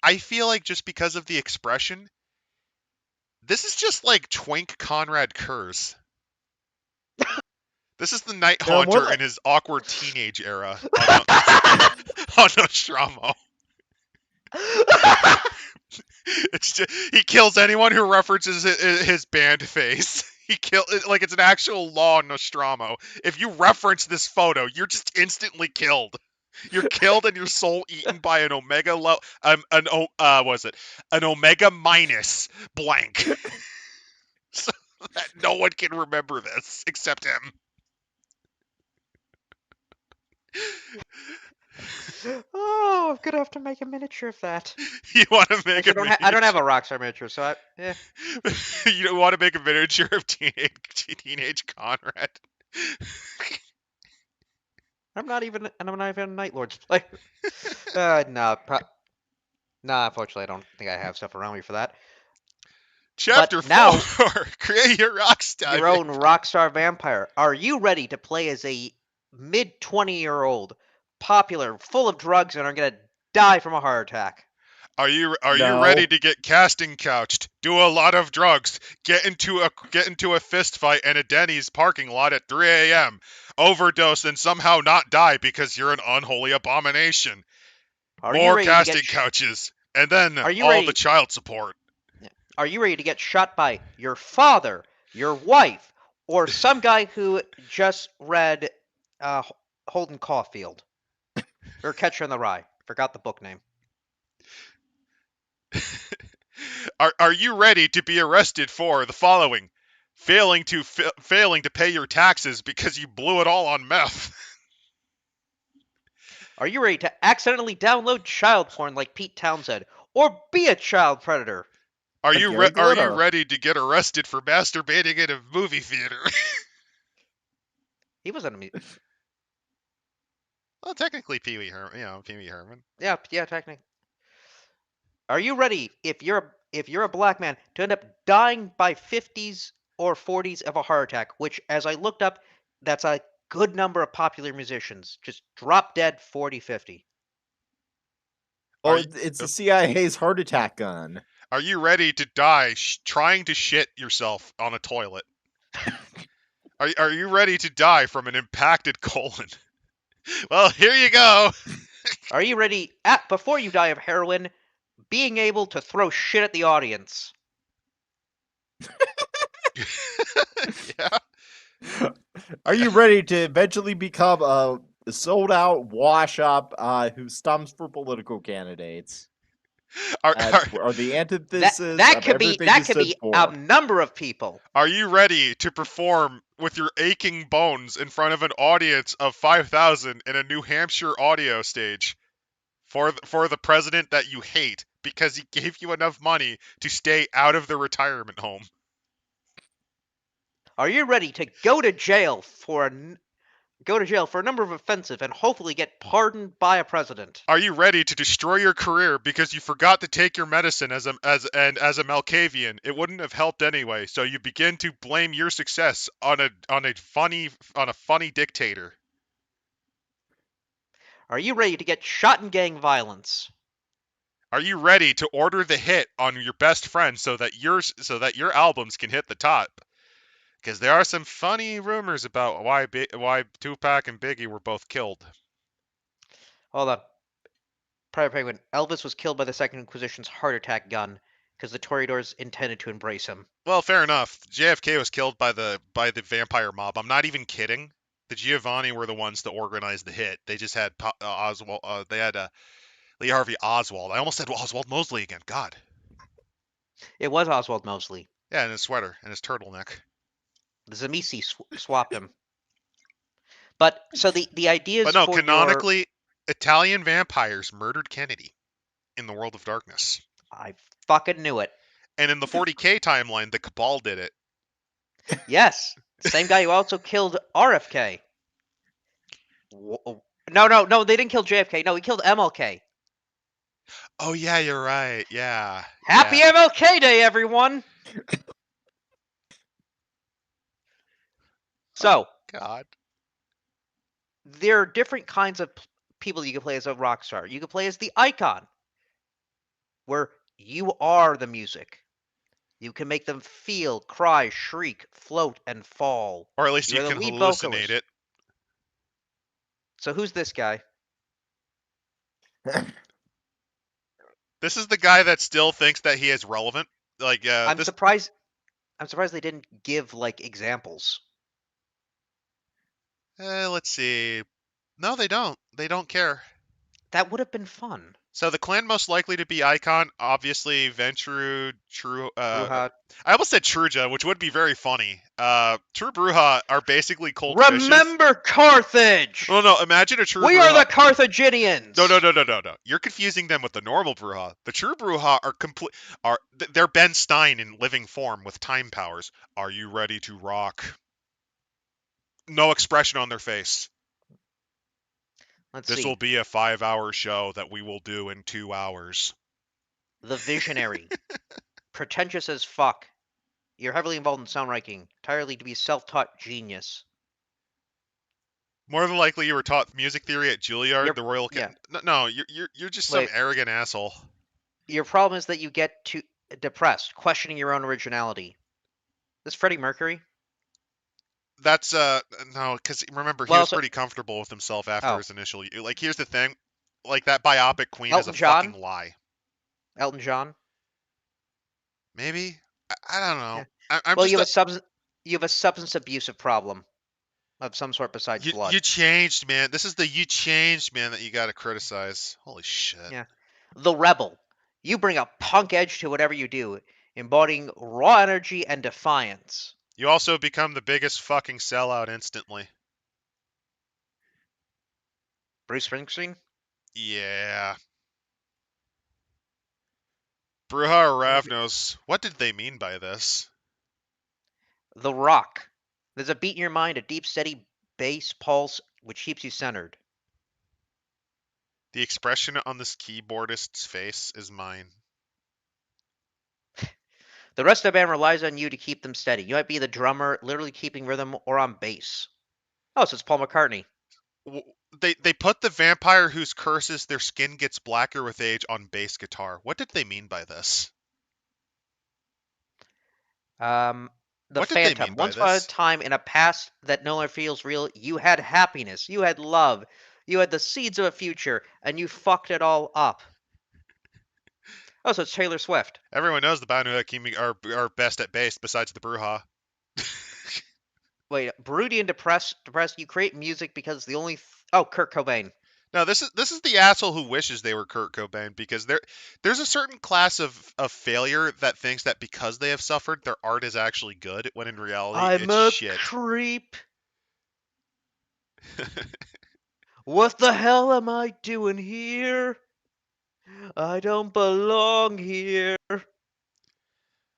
I feel like just because of the expression, this is just like Twink Conrad Kurz. This is the Night No, more Haunter like- in his awkward teenage era on Nostromo. It's just, he kills anyone who references his band face. He like it's an actual law in Nostromo. If you reference this photo, you're just instantly killed. You're killed and your soul eaten by an omega an omega minus blank. So that no one can remember this except him. Oh, I'm gonna have to make a miniature of that. You want to make Actually, a miniature? I don't have a Rockstar miniature, so You don't want to make a miniature of teenage Conrad. I'm not even a Night Lords player. Nah, unfortunately, I don't think I have stuff around me for that. Chapter But now, 4. Create your rockstar. your own Rockstar Vampire. Are you ready to play as a mid 20-year-old, popular, full of drugs, and are gonna die from a heart attack? Are you No. ready to get casting couched? Do a lot of drugs. Get into a fist fight in a Denny's parking lot at 3 a.m. Overdose and somehow not die because you're an unholy abomination. Are you More ready to casting get couches, and then Are you all ready? the child support. Are you ready to get shot by your father, your wife, or some guy who just read Holden Caulfield or Catcher in the Rye? Forgot the book name. Are you ready to be arrested for the following? Failing to pay your taxes because you blew it all on meth. Are you ready to accidentally download child porn like Pete Townsend, or be a child predator? Are Like you Gary are you Glitter. ready to get arrested for masturbating in a movie theater? He wasn't a Well, technically Pee Wee Herman. yeah, technically. Are you ready if you're a black man to end up dying by 50s or 40s of a heart attack, which as I looked up, that's a good number of popular musicians. Just drop dead 40, 50. Oh, Are you- it's the CIA's heart attack gun. Are you ready to die trying to shit yourself on a toilet? Are you ready to die from an impacted colon? Well, here you go. Are you ready before you die of heroin, being able to throw shit at the audience? Yeah. Are you ready to eventually become a sold out wash up who stumps for political candidates? Are, Are the antithesis That of could be everything you stood a for. number of people. are you ready to perform with your aching bones in front of an audience of 5,000 in a New Hampshire audio stage for the president that you hate because he gave you enough money to stay out of the retirement home? Are you ready to go to jail for a number of offenses and hopefully get pardoned by a president? Are you ready to destroy your career because you forgot to take your medicine as a Malkavian? It wouldn't have helped anyway, so you begin to blame your success on a funny dictator. Are you ready to get shot in gang violence? Are you ready to order the hit on your best friend so that your albums can hit the top? Because there are some funny rumors about why Tupac and Biggie were both killed. Hold on. Private Penguin. Elvis was killed by the Second Inquisition's heart attack gun because the Toreadors intended to embrace him. Well, fair enough. JFK was killed by the vampire mob. I'm not even kidding. The Giovanni were the ones to organize the hit. They just had Oswald. They had Lee Harvey Oswald. I almost said Oswald Mosley again. God. It was Oswald Mosley. Yeah, and his sweater and his turtleneck. The Zamisi swapped him. But so the ideas But no, for canonically, Italian vampires murdered Kennedy in the World of Darkness. I fucking knew it. And in the 40K timeline, the Cabal did it. Yes, same guy who also killed RFK. No, they didn't kill JFK. No, he killed MLK. Oh yeah, you're right. Yeah. Happy yeah. MLK Day, everyone! So, God. there are different kinds of people you can play as a rock star. You can play as the icon, where you are the music. You can make them feel, cry, shriek, float, and fall. Or at least You you are the can lead hallucinate vocalist. it. So who's this guy? This is the guy that still thinks that he is relevant. Like, I'm this. surprised. I'm surprised they didn't give like examples. Let's see. No, they don't. They don't care. That would have been fun. So the clan most likely to be Icon, obviously Ventru, True. Bruja. I almost said Truja, which would be very funny. True Bruja are basically cold fishes. Remember Carthage! Oh no! Imagine a true We Bruja. are the Carthaginians! No. You're confusing them with the normal Bruja. The true Bruja they're Ben Stein in living form with time powers. Are you ready to rock? No expression on their face. Let's This see. will be a 5-hour show that we will do in 2 hours. The Visionary. Pretentious as fuck. You're heavily involved in soundwriting. Entirely to be self-taught genius. More than likely, you were taught music theory at Juilliard, the Royal. Yeah. No, you're just some Wait. arrogant asshole. Your problem is that you get too depressed, questioning your own originality. This Freddie Mercury? That's no, because remember he Well, was so- pretty comfortable with himself after Oh. his initial. Like, here's the thing, like that biopic Queen is a Elton John? fucking lie. Elton John? Maybe I don't know. Yeah. I'm Well, just you have a substance abusive problem of some sort besides blood. you changed, man. This is the you changed, man, that you got to criticize. Holy shit. Yeah. The Rebel. You bring a punk edge to whatever you do, embodying raw energy and defiance. You also become the biggest fucking sellout instantly. Bruce Springsteen? Yeah. Bruja or Ravnos, what did they mean by this? The Rock. There's a beat in your mind, a deep, steady bass pulse which keeps you centered. The expression on this keyboardist's face is mine. The rest of the band relies on you to keep them steady. You might be the drummer, literally keeping rhythm, or on bass. Oh, so it's Paul McCartney. They put the vampire whose curses their skin gets blacker with age on bass guitar. What did they mean by this? The What did they Phantom. mean by Once upon a this? time, in a past that no longer feels real, you had happiness, you had love, you had the seeds of a future, and you fucked it all up. Oh, so it's Taylor Swift. Everyone knows the Banu Hakimi are best at bass besides the Bruja. Wait, broody and depressed. You create music because it's the only. Oh, Kurt Cobain. No, this is the asshole who wishes they were Kurt Cobain, because there's a certain class of failure that thinks that because they have suffered, their art is actually good, when in reality I'm it's a shit. creep. What the hell am I doing here? I don't belong here.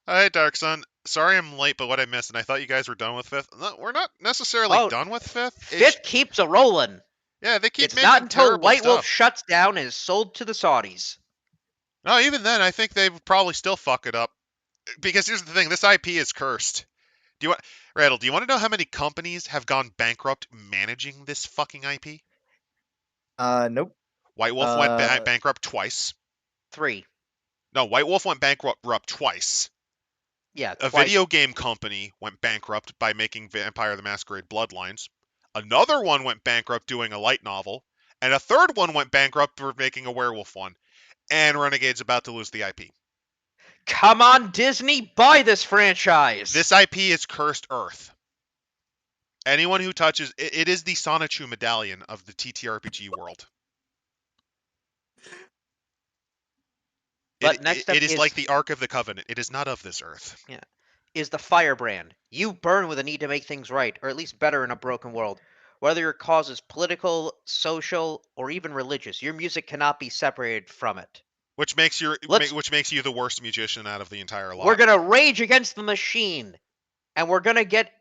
Hi, Dark Sun. Sorry I'm late, but what I missed, and I thought you guys were done with Fifth. No, we're not necessarily Oh, done with Fifth. Fifth keeps a rolling. Yeah, they keep It's making not until terrible White Wolf stuff. shuts down and is sold to the Saudis. No, even then, I think they would probably still fuck it up. Because here's the thing, this IP is cursed. Rattle, do you want to know how many companies have gone bankrupt managing this fucking IP? Nope. White Wolf went bankrupt twice. 3. No, White Wolf went bankrupt twice. Yeah, A twice. video game company went bankrupt by making Vampire the Masquerade Bloodlines. Another one went bankrupt doing a light novel. And a third one went bankrupt for making a werewolf one. And Renegade's about to lose the IP. Come on, Disney, buy this franchise! This IP is cursed Earth. Anyone who touches it is the Sonichu medallion of the TTRPG world. But next up it is like the Ark of the Covenant. It is not of this Earth. Yeah. Is the firebrand. You burn with a need to make things right, or at least better in a broken world. Whether your cause is political, social, or even religious, your music cannot be separated from it. Which makes you the worst musician out of the entire lot. We're gonna rage against the machine, and we're gonna get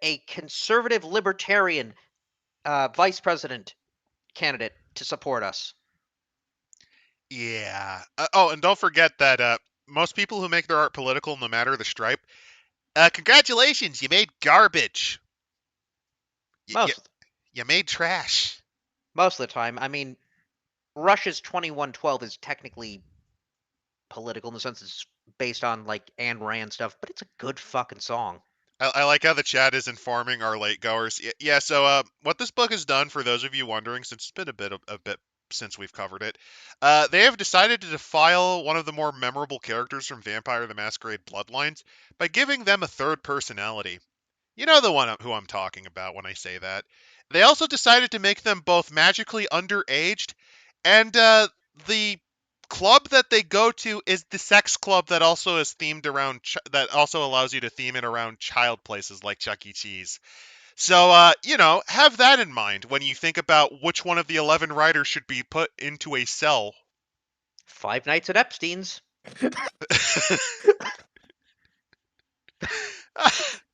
a conservative libertarian vice president candidate to support us. Yeah. Oh, and don't forget that most people who make their art political, no matter the stripe, congratulations, you made garbage. You made trash. Most of the time. I mean, Russia's 2112 is technically political in the sense it's based on like Ayn Rand stuff, but it's a good fucking song. I like how the chat is informing our late goers. Yeah, so what this book has done, for those of you wondering, since it's been a bit since we've covered it, they have decided to defile one of the more memorable characters from Vampire the Masquerade Bloodlines by giving them a third personality. You know the one who I'm talking about when I say that. They also decided to make them both magically underaged, and the club that they go to is the sex club that also is themed around that also allows you to theme it around child places like Chuck E. Cheese. So have that in mind when you think about which one of the 11 writers should be put into a cell. Five Nights at Epstein's.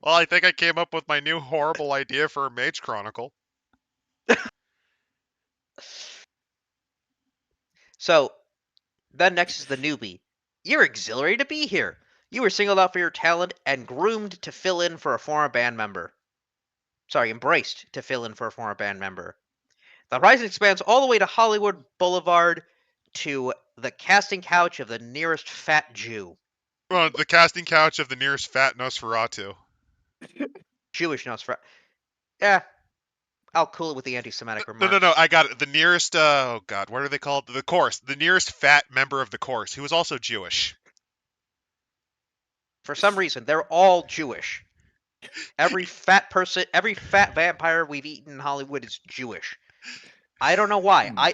Well, I think I came up with my new horrible idea for a Mage Chronicle. So then next is the newbie. You're exhilarated to be here. You were singled out for your talent and groomed to fill in for a former band member. Sorry, embraced to fill in for a former band member. The horizon expands all the way to Hollywood Boulevard to the casting couch of the nearest fat Jew. Well, the casting couch of the nearest fat Nosferatu. Jewish Nosferatu. Yeah, I'll cool it with the anti-Semitic No, remarks. I got it. The nearest, oh god, what are they called? The course. The nearest fat member of the course, who is also Jewish. For some reason, they're all Jewish. Every fat person, every fat vampire we've eaten in Hollywood is Jewish. I don't know why.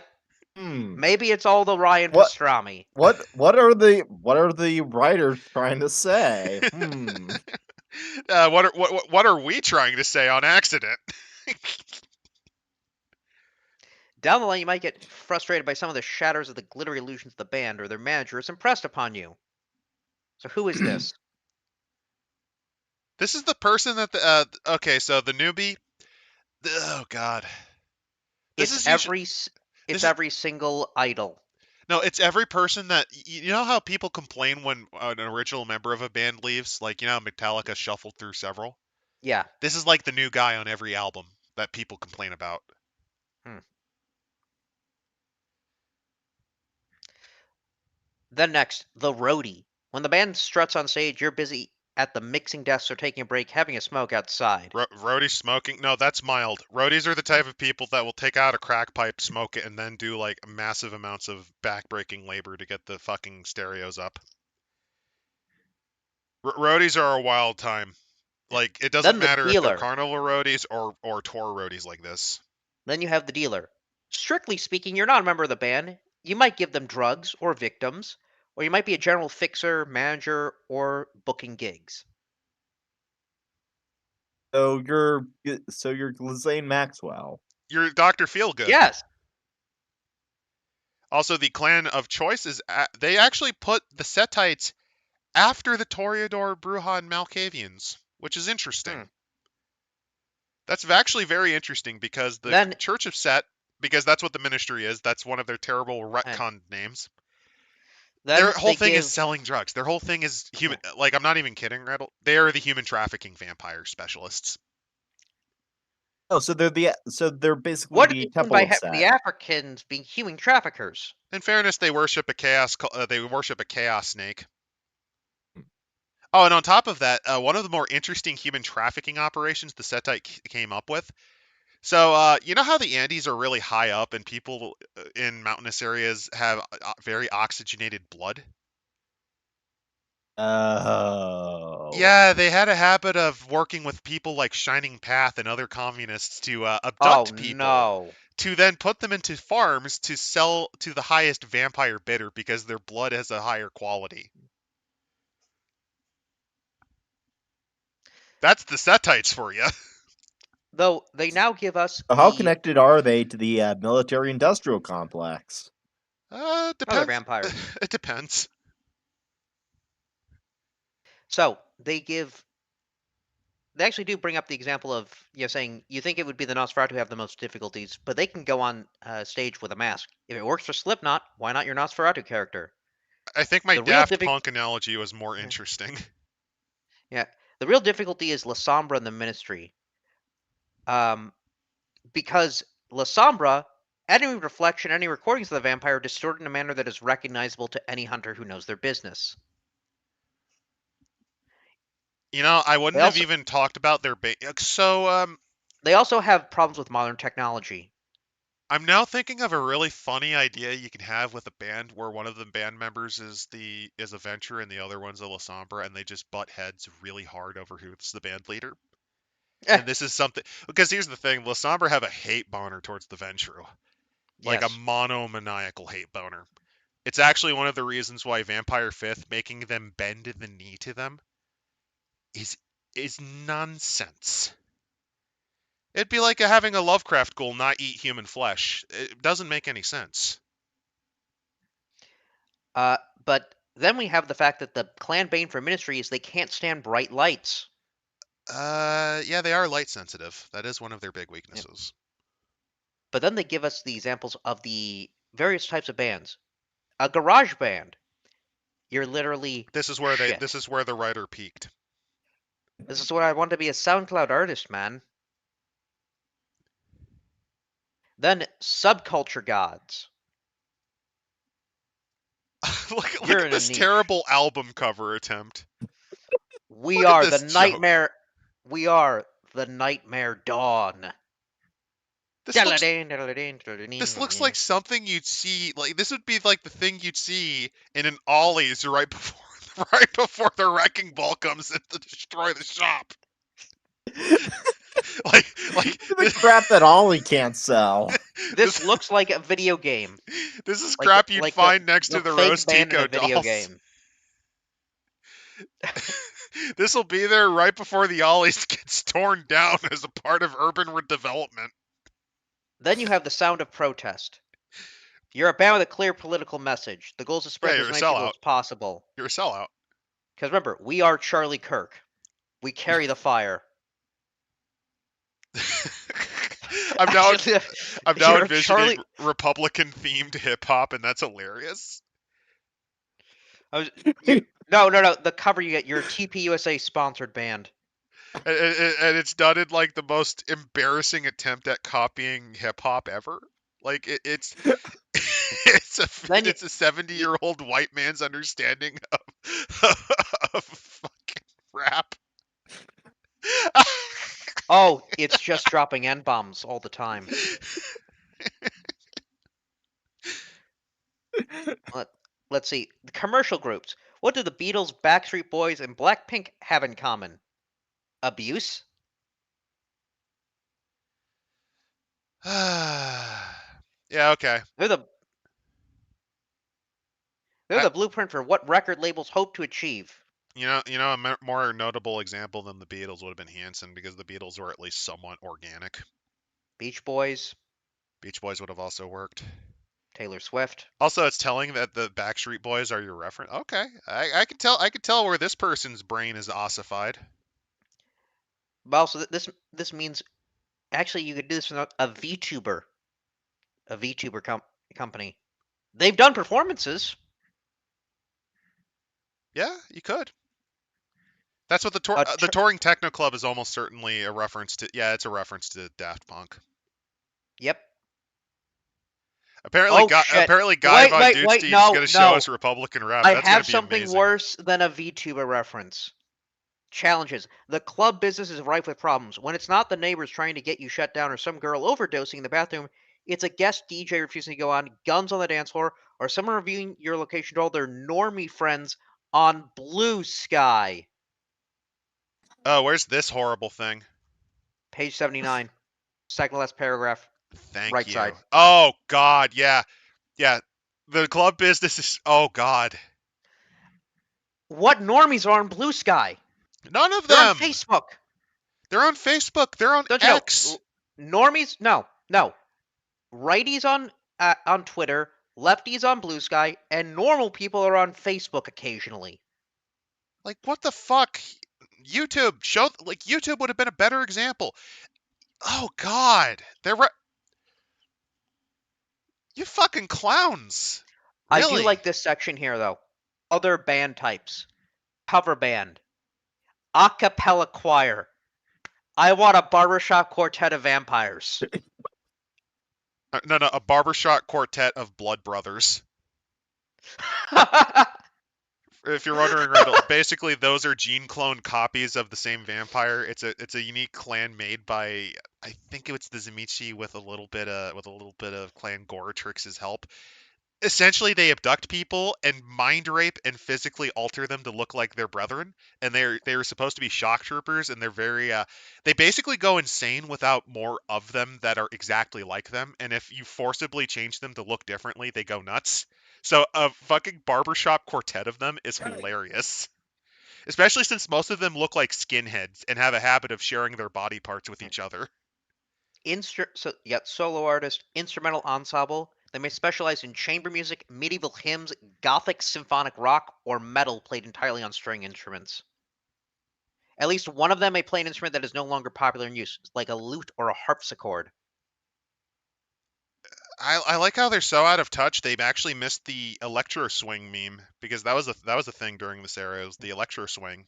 Maybe it's all the Ryan What- pastrami. What are the writers trying to say? What are we trying to say on accident? Down the line, you might get frustrated by some of the shatters of the glittery illusions of the band, or their manager is impressed upon you. So who is this? This is the person that okay, so the newbie. Oh god. This It's is usually, every single idol. no, it's every person that you know how people complain when an original member of a band leaves, like how Metallica shuffled through several. Yeah. This is like the new guy on every album that people complain about. Then next, the roadie. When the band struts on stage, you're busy at the mixing desk or taking a break, having a smoke outside. Roadies smoking? No, that's mild. Roadies are the type of people that will take out a crack pipe, smoke it, and then do like massive amounts of backbreaking labor to get the fucking stereos up. Roadies are a wild time. Like, it doesn't Then the matter if they're dealer. carnival roadies or tour roadies like this. Then you have the dealer. Strictly speaking, you're not a member of the band. You might give them drugs or victims, or you might be a general fixer, manager, or booking gigs. So you're Ghislaine Maxwell. You're Dr. Feelgood. Yes. Also, the clan of choice is they actually put the Setites after the Toreador, Bruja, and Malkavians, which is interesting. That's actually very interesting because the Church of Set, because that's what the ministry is, that's one of their terrible retconned names. Their whole thing is selling drugs. Their whole thing is human. Like, I'm not even kidding, Rebel. They are the human trafficking vampire specialists. Oh, so they're basically what the temple by Set. The Africans being human traffickers. In fairness, they worship a chaos. They worship a chaos snake. Oh, and on top of that, one of the more interesting human trafficking operations the Setite came up with. So, you know how the Andes are really high up and people in mountainous areas have very oxygenated blood? Oh. Yeah, they had a habit of working with people like Shining Path and other communists to abduct people to then put them into farms to sell to the highest vampire bidder because their blood has a higher quality. That's the Setites for you. Though they now give us. How connected are they to the military-industrial complex? Depends. Other vampires. It depends. So they actually do bring up the example of saying you think it would be the Nosferatu who have the most difficulties, but they can go on stage with a mask. If it works for Slipknot, why not your Nosferatu character? I think my Daft Punk analogy was more interesting. Yeah, the real difficulty is La Sombra and the Ministry. Because La Sombra, any reflection, any recordings of the vampire are distorted in a manner that is recognizable to any hunter who knows their business. You know, I wouldn't They have also even talked about their so they also have problems with modern technology. I'm now thinking of a really funny idea you can have with a band where one of the band members is a Venture and the other one's a La Sombra, and they just butt heads really hard over who's the band leader. Eh, And this is something because here's the thing: La Sombra have a hate boner towards the Venture, like a yes. monomaniacal hate boner. It's actually one of the reasons why Vampire Fifth making them bend the knee to them is is nonsense. It'd be like having a Lovecraft ghoul not eat human flesh. It doesn't make any sense. But then we have the fact that the clan bane for ministry is they can't stand bright lights. Yeah, they are light sensitive. That is one of their big Yeah. weaknesses. But then they give us the examples of the various types of bands. A garage band, you're literally shit. This is where the writer peaked. This is what I want to be a SoundCloud artist, man. Then subculture gods. Look You're at in a this niche. terrible album cover attempt. We Look at are the this joke. nightmare. We are the nightmare dawn. This looks like something you'd see. Like this would be like the thing you'd see in an Ollie's right before right before the wrecking ball comes in to destroy the shop. Like The crap that Ollie can't sell. This looks like a video game. this is Like crap you'd like find next the to the fake band in a Rostico video dolls. game. This will be there right before the Ollie's gets torn down as a part of urban redevelopment. Then you have the sound of protest. You're a band with a clear political message. The goal is to Yeah, spread you're as a many people sellout. as possible. You're a sellout. Because remember, we are Charlie Kirk. We carry the fire. I'm now Actually, I'm now you're envisioning Charlie. Republican themed hip hop, and that's hilarious. No. The cover you get, you're a TPUSA sponsored band. And it's done in like the most embarrassing attempt at copying hip hop ever. Like Then you, it's a 70-year-old white man's understanding of fucking rap. oh, it's just dropping N bombs all the time. Let's see. The commercial groups. What do the Beatles, Backstreet Boys, and Blackpink have in common? Abuse? Yeah, okay. They're the they're I, the blueprint for what record labels hope to achieve. a more notable example than the Beatles would have been Hanson because the Beatles were at least somewhat organic. Beach Boys, Beach Boys would have also worked. Taylor Swift. Also, it's telling that the Backstreet Boys are your reference. Okay, I can tell. I can tell where this person's brain is ossified. But also, this means actually you could do this with a VTuber, company. They've done performances. Yeah, you could. That's what A the touring techno club is almost certainly a reference to. Yeah, it's a reference to Daft Punk. Yep. Apparently, Oh shit! apparently, Guy Von Wait! Dudestein's No, gonna show no! us Republican rap. I That's gonna have be something amazing. worse than a VTuber reference. Challenges. The club business is rife with problems. When it's not the neighbors trying to get you shut down or some girl overdosing in the bathroom, it's a guest DJ refusing to go on, guns on the dance floor, or someone reviewing your location to all their normie friends on Blue Sky. Oh, where's this horrible thing? Page 79. Second to last paragraph. Thank Right you. side. Oh God, yeah, yeah. The club business is. Oh God. What normies are on Blue Sky? None of They're on them. Facebook. They're on Facebook. They're on Don't you X. know? Normies? No. Righties on Twitter, lefties on Blue Sky, and normal people are on Facebook occasionally. Like what the fuck? YouTube YouTube would have been a better example. Oh God, you fucking clowns. I do Really? like this section here though. Other band types. Cover band. A cappella choir. I want a barbershop quartet of vampires. No, a barbershop quartet of blood brothers. if you're wondering, Randall, basically those are gene clone copies of the same vampire. It's a unique clan made by, I think it's the Zamichi with a little bit of Clan Goratrix's help. Essentially, they abduct people and mind rape and physically alter them to look like their brethren. And they were supposed to be shock troopers, and they're very they basically go insane without more of them that are exactly like them. And if you forcibly change them to look differently, they go nuts. So a fucking barbershop quartet of them is hilarious. Especially since most of them look like skinheads and have a habit of sharing their body parts with each other. Solo artist, instrumental ensemble. They may specialize in chamber music, medieval hymns, gothic symphonic rock, or metal played entirely on string instruments. At least one of them may play an instrument that is no longer popular in use, like a lute or a harpsichord. I like how they're so out of touch. They've actually missed the electro swing meme because that was a thing during this era. It was the electro swing.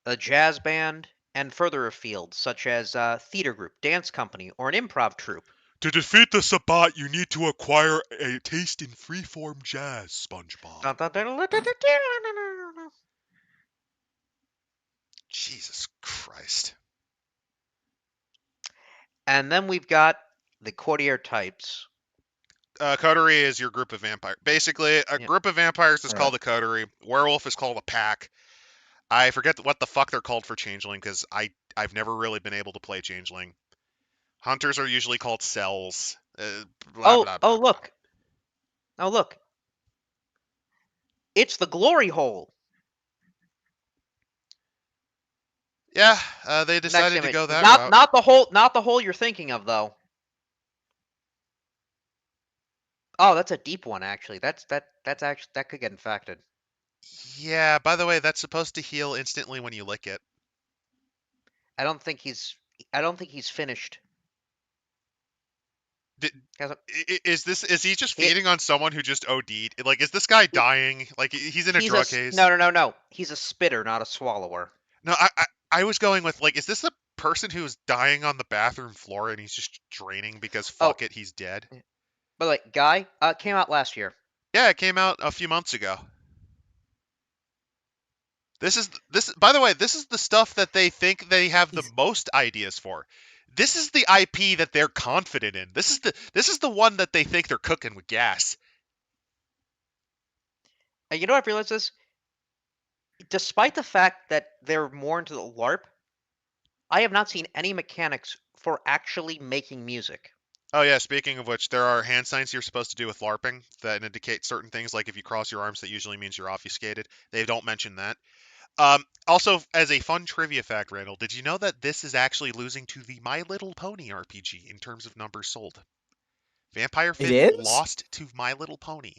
A jazz band, and further afield, such as a theater group, dance company, or an improv troupe. To defeat the Sabbat, you need to acquire a taste in freeform jazz, SpongeBob. Jesus Christ. And then we've got the courtier types. Coterie is your group of vampires. Basically, a group of vampires is called a coterie. Werewolf is called a pack. I forget what the fuck they're called for Changeling because I've never really been able to play Changeling. Hunters are usually called cells. Look. Oh, look. It's the glory hole. Yeah, they decided to go that route. Not the hole you're thinking of, though. Oh, that's a deep one, actually. That's actually that could get infected. Yeah. By the way, that's supposed to heal instantly when you lick it. I don't think he's finished. Is he just feeding on someone who just OD'd? Like, is this guy dying? Like, he's in a drug case? No. He's a spitter, not a swallower. No, I was going with, like, is this a person who's dying on the bathroom floor and he's just draining because fuck it, he's dead? But like, Guy, came out last year. Yeah, it came out a few months ago. This by the way, this is the stuff that they think they have the most ideas for. This is the IP that they're confident in. This is the one that they think they're cooking with gas. And you know what I've realized is, despite the fact that they're more into the LARP, I have not seen any mechanics for actually making music. Oh yeah, speaking of which, there are hand signs you're supposed to do with LARPing that indicate certain things, like if you cross your arms, that usually means you're obfuscated. They don't mention that. Also, as a fun trivia fact, Randall, did you know that this is actually losing to the My Little Pony RPG in terms of numbers sold? Vampire Fit lost to My Little Pony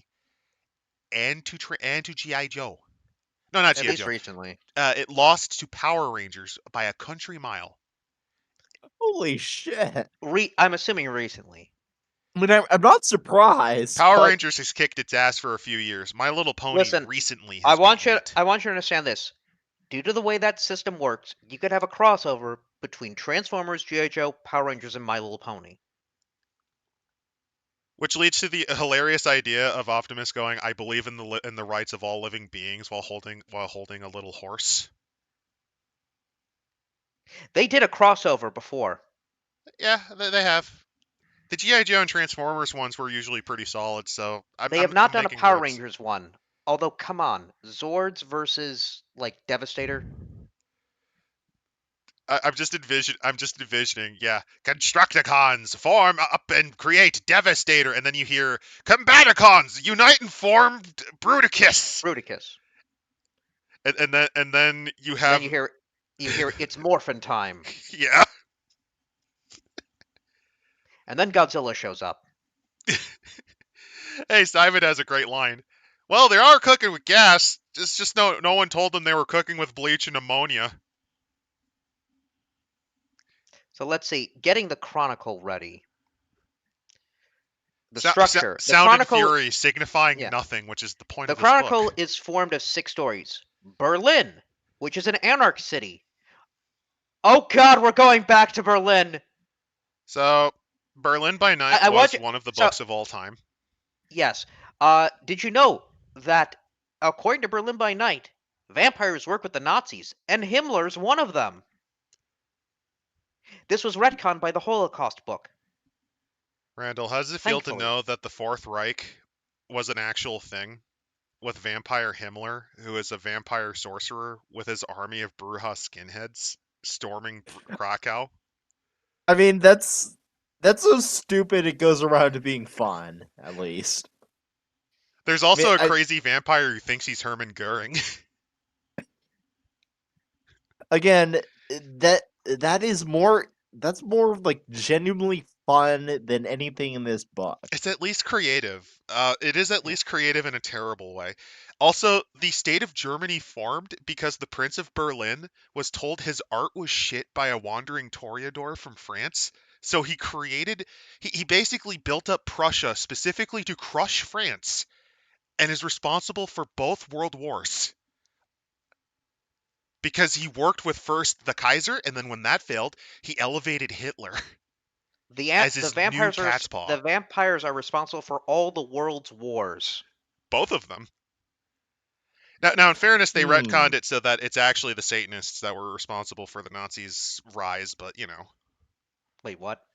and to G.I. Joe. No, not G.I. Joe. At least recently. It lost to Power Rangers by a country mile. Holy shit. I'm assuming recently. I mean, I'm not surprised. Power Rangers has kicked its ass for a few years. My Little Pony recently has I want you to understand this. Due to the way that system works, you could have a crossover between Transformers, G.I. Joe, Power Rangers, and My Little Pony. Which leads to the hilarious idea of Optimus going, "I believe in the rights of all living beings," while holding a little horse. They did a crossover before. Yeah, they have. The G.I. Joe and Transformers ones were usually pretty solid, so they have not done a Power Rangers one. Although, come on, Zords versus like Devastator. I'm just envisioning, yeah, Constructicons form up and create Devastator, and then you hear Combaticons unite and form Bruticus. And then you have. Then you hear it's Morphin time. Yeah. And then Godzilla shows up. Hey, Simon has a great line. Well, they are cooking with gas. It's just no one told them they were cooking with bleach and ammonia. So let's see. Getting the Chronicle ready. The structure. Sound and Fury signifying nothing, which is the point of this book. The Chronicle is formed of 6 stories. Berlin, which is an anarch city. Oh god, we're going back to Berlin! So, Berlin by Night was one of the books of all time. Yes. Did you know that according to Berlin by Night, vampires work with the Nazis, and Himmler's one of them. This was retconned by the Holocaust book. Randall, how does it feel to Thankfully. know that the Fourth Reich was an actual thing with Vampire Himmler, who is a vampire sorcerer with his army of Bruja skinheads storming Krakow? I mean, that's so stupid. It goes around to being fun, at least. There's also Man, a crazy vampire who thinks he's Hermann Goering. Again, that's more like genuinely fun than anything in this book. It's at least creative. It is at least creative in a terrible way. Also, the state of Germany formed because the Prince of Berlin was told his art was shit by a wandering toreador from France. So he basically built up Prussia specifically to crush France and is responsible for both world wars. Because he worked with first the Kaiser, and then when that failed, he elevated Hitler as his new cat's paw. The vampires are responsible for all the world's wars. Both of them. Now, in fairness, they Hmm. retconned it so that it's actually the Satanists that were responsible for the Nazis' rise, but you know. Wait, what?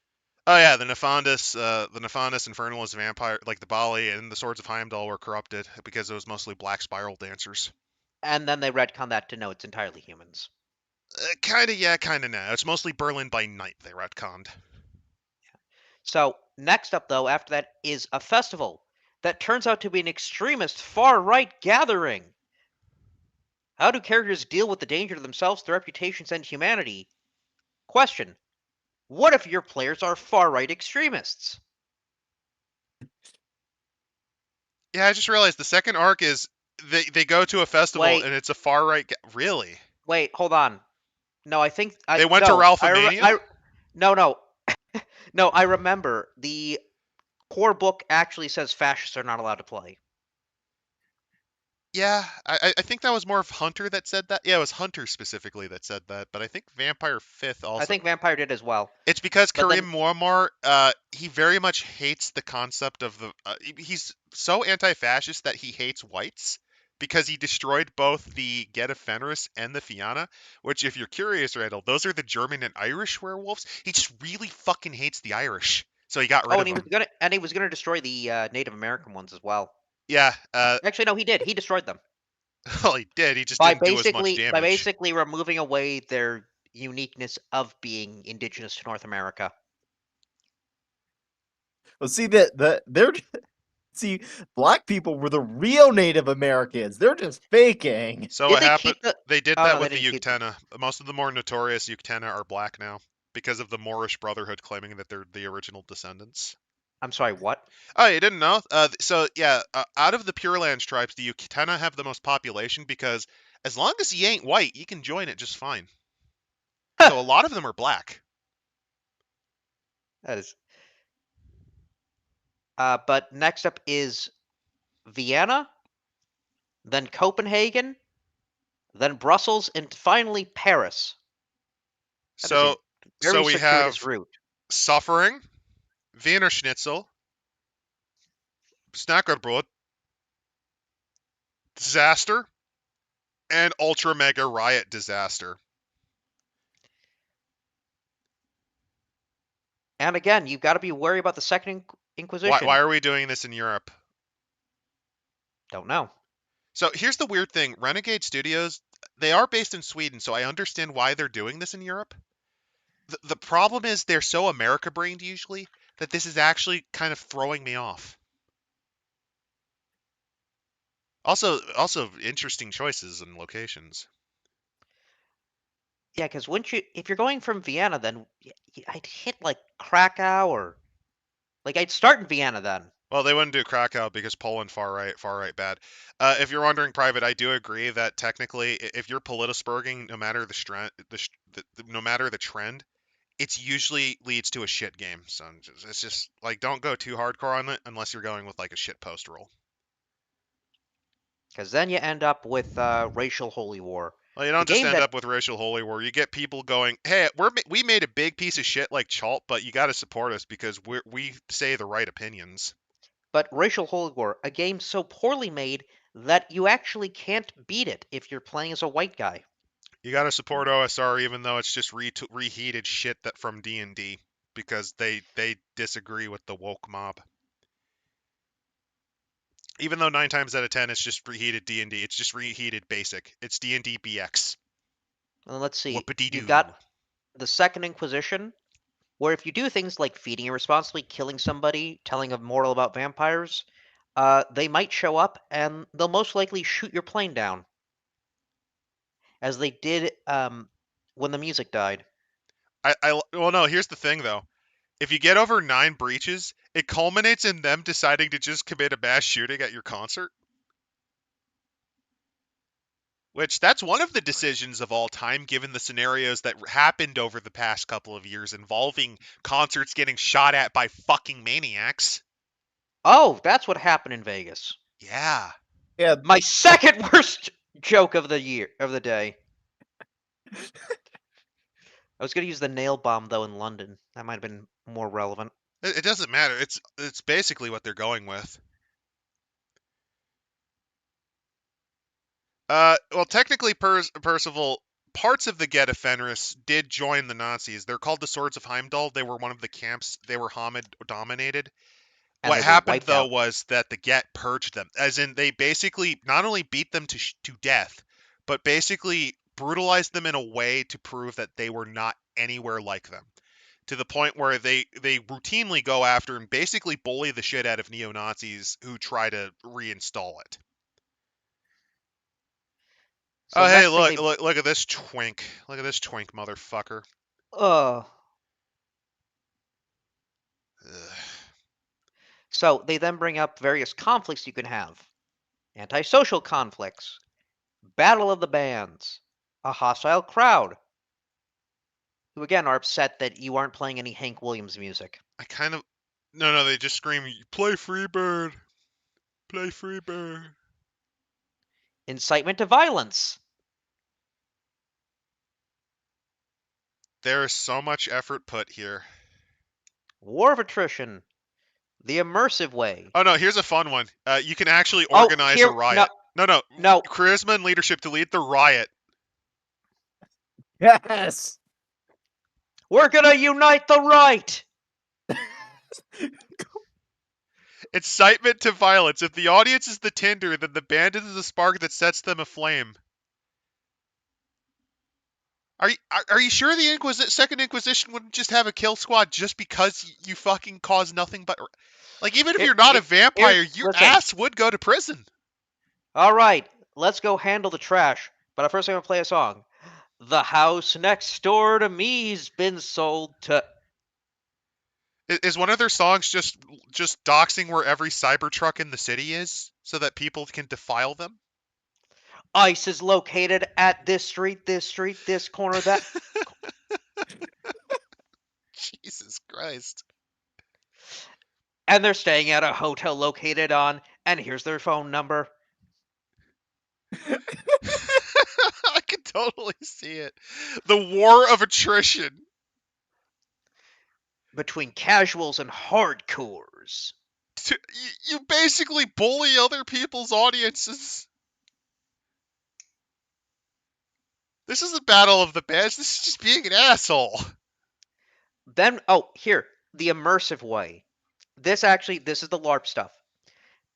Oh yeah, the Nefandus Infernalist vampire, like the Bali and the Swords of Heimdall were corrupted because it was mostly black spiral dancers. And then they retcon that to know it's entirely humans. Kinda yeah, kinda no. It's mostly Berlin by Night they retconned. So, next up, though, after that, is a festival that turns out to be an extremist far-right gathering. How do characters deal with the danger to themselves, their reputations, and humanity? Question. What if your players are far-right extremists? Yeah, I just realized the second arc is they go to a festival Wait. and it's a far right. Really? Wait, hold on. No, I think They went to Ralphomania? No. No, I remember. The core book actually says fascists are not allowed to play. Yeah, I think that was more of Hunter that said that. Yeah, it was Hunter specifically that said that, but I think Vampire Fifth also. I think Vampire did as well. It's because But Karim Muammar, he very much hates the concept of the. He's so anti-fascist that he hates whites because he destroyed both the Get of Fenris and the Fianna. Which, if you're curious, Randall, those are the German and Irish werewolves. He just really fucking hates the Irish, so he got rid of them. He was gonna destroy the Native American ones as well. Yeah. Actually, no, he did. He destroyed them. Well, he did. He just didn't do as much damage. By basically removing away their uniqueness of being indigenous to North America. Well, see see, black people were the real Native Americans. They're just faking. So what happened? They did that with the Yuktena. Most of the more notorious Yuktena are black now because of the Moorish Brotherhood claiming that they're the original descendants. I'm sorry, what? Oh, you didn't know? So yeah, out of the Pure Lands tribes, the Yuktena have the most population because as long as you ain't white, you can join it just fine. So a lot of them are black. That is. But next up is Vienna, then Copenhagen, then Brussels, and finally Paris. So we have route. Suffering, Wiener Schnitzel, Snackerbrot, Disaster, and Ultra Mega Riot Disaster. And again, you've got to be worried about the Second Inquisition. Why are we doing this in Europe? Don't know. So here's the weird thing. Renegade Studios, they are based in Sweden, so I understand why they're doing this in Europe. The problem is they're so America-brained usually that this is actually kind of throwing me off. Also interesting choices and locations. Yeah, because if you're going from Vienna, then I'd hit like Krakow or I'd start in Vienna then. Well, they wouldn't do Krakow because Poland far right bad. If you're wondering, Private, I do agree that technically, if you're politisperging, no matter the trend, it usually leads to a shit game. So it's just like don't go too hardcore on it unless you're going with like a shit post roll. Because then you end up with racial holy war. Well, you don't just end up with racial holy war. You get people going, "Hey, we made a big piece of shit like Chalt, but you got to support us because we say the right opinions." But racial holy war, a game so poorly made that you actually can't beat it if you're playing as a white guy. You gotta support OSR even though it's just reheated shit that from D&D because they disagree with the woke mob. Even though 9 times out of 10 it's just reheated D&D, it's just reheated basic. It's D&D BX. And let's see. You've Whoopity-doo. got the Second Inquisition, where if you do things like feeding irresponsibly, killing somebody, telling a moral about vampires, they might show up and they'll most likely shoot your plane down, as they did when the music died. Well, no, here's the thing though. If you get over 9 breaches, it culminates in them deciding to just commit a mass shooting at your concert. Which, that's one of the decisions of all time, given the scenarios that happened over the past couple of years involving concerts getting shot at by fucking maniacs. Oh, that's what happened in Vegas. Yeah. Yeah, My second worst joke of the day. I was gonna use the nail bomb though in London. That might have been more relevant. It doesn't matter. It's basically what they're going with. Well, technically, Percival, parts of the Get of Fenris did join the Nazis. They're called the Swords of Heimdall. They were one of the camps. They were Hamid dominated. And What they were happened wiped though out. was that the Get purged them, as in they basically not only beat them to death, but basically brutalized them in a way to prove that they were not anywhere like them. To the point where they routinely go after and basically bully the shit out of neo-Nazis who try to reinstall it. So Oh, hey, next thing look at this twink. Look at this twink, motherfucker. Ugh. Ugh. So they then bring up various conflicts you can have. Antisocial conflicts, battle of the bands, a hostile crowd, who again are upset that you aren't playing any Hank Williams music. I kind of... No, they just scream, play Freebird. Play Freebird. Incitement to violence. There is so much effort put here. War of attrition. The immersive way. Oh no, here's a fun one. You can actually organize a riot. No. No. Charisma and leadership to lead the riot. yes. We're gonna unite the right! Incitement to violence. If the audience is the tinder, then the band is the spark that sets them aflame. Are you sure the Second Inquisition wouldn't just have a kill squad just because you fucking cause nothing but... Like, even if you're not a vampire, your ass would go to prison. Alright, let's go handle the trash. But first I'm gonna play a song. The house next door to me's been sold to... Is one of their songs just doxing where every Cybertruck in the city is, so that people can defile them? ICE is located at this street, this corner, that... Jesus Christ. And they're staying at a hotel located on... And here's their phone number. I can totally see it. The war of attrition. Between casuals and hardcores. You basically bully other people's audiences. This is a battle of the bands. This is just being an asshole. Then, here, the immersive way. This is the LARP stuff.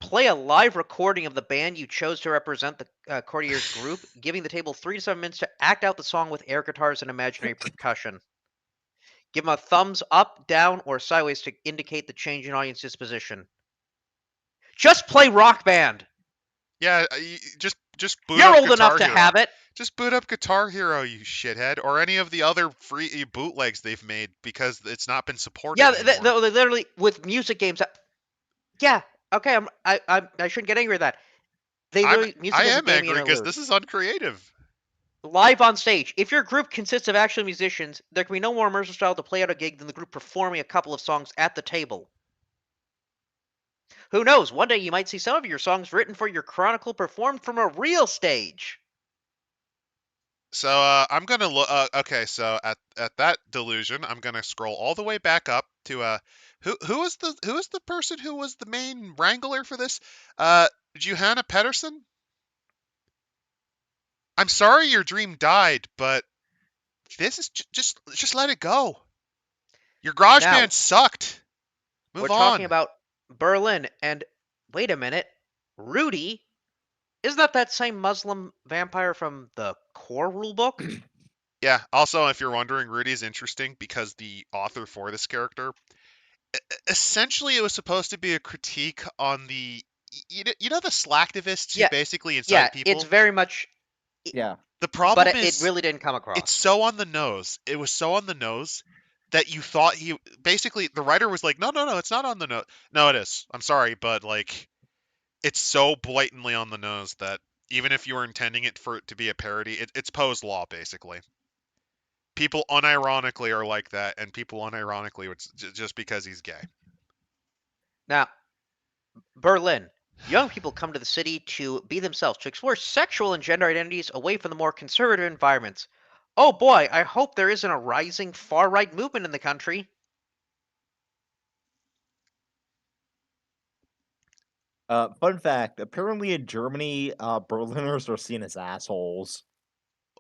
Play a live recording of the band you chose to represent the courtier's group, giving the table 3 to 7 minutes to act out the song with air guitars and imaginary percussion. Give them a thumbs up, down, or sideways to indicate the change in audience disposition. Just play Rock Band! Yeah, just boot You're up old Guitar enough to Hero. have it! Just boot up Guitar Hero, you shithead, or any of the other free bootlegs they've made, because it's not been supported anymore. They literally, with music games... Yeah, okay, I shouldn't get angry at that. I am angry because this is uncreative. Live on stage. If your group consists of actual musicians, there can be no more immersive style to play out a gig than the group performing a couple of songs at the table. Who knows? One day you might see some of your songs written for your chronicle performed from a real stage. So I'm gonna look. Okay, so at that delusion, I'm gonna scroll all the way back up to who was the person who was the main wrangler for this? Johanna Pedersen. I'm sorry your dream died, but this is just let it go. Your garage Now, band sucked. we're Move talking on. about Berlin, and wait a minute, Rudy? Isn't that same Muslim vampire from the core rulebook? Yeah, also, if you're wondering, Rudy's interesting because the author for this character, essentially, it was supposed to be a critique on the, you know the slacktivists who Yeah, basically yeah, incite it's people? very much, Yeah. The but problem it is, really didn't come it's across. so on the nose. It was so on the nose that you thought he, basically, the writer was like, no, no, no, it's not on the nose. No, it is. I'm sorry, but, like, it's so blatantly on the nose that even if you were intending it for it to be a parody, it's Poe's law, basically. People unironically are like that, and people unironically, it's just because he's gay. Now, Berlin. Young people come to the city to be themselves, to explore sexual and gender identities away from the more conservative environments. Oh boy, I hope there isn't a rising far right movement in the country. Fun fact: apparently in Germany, Berliners are seen as assholes.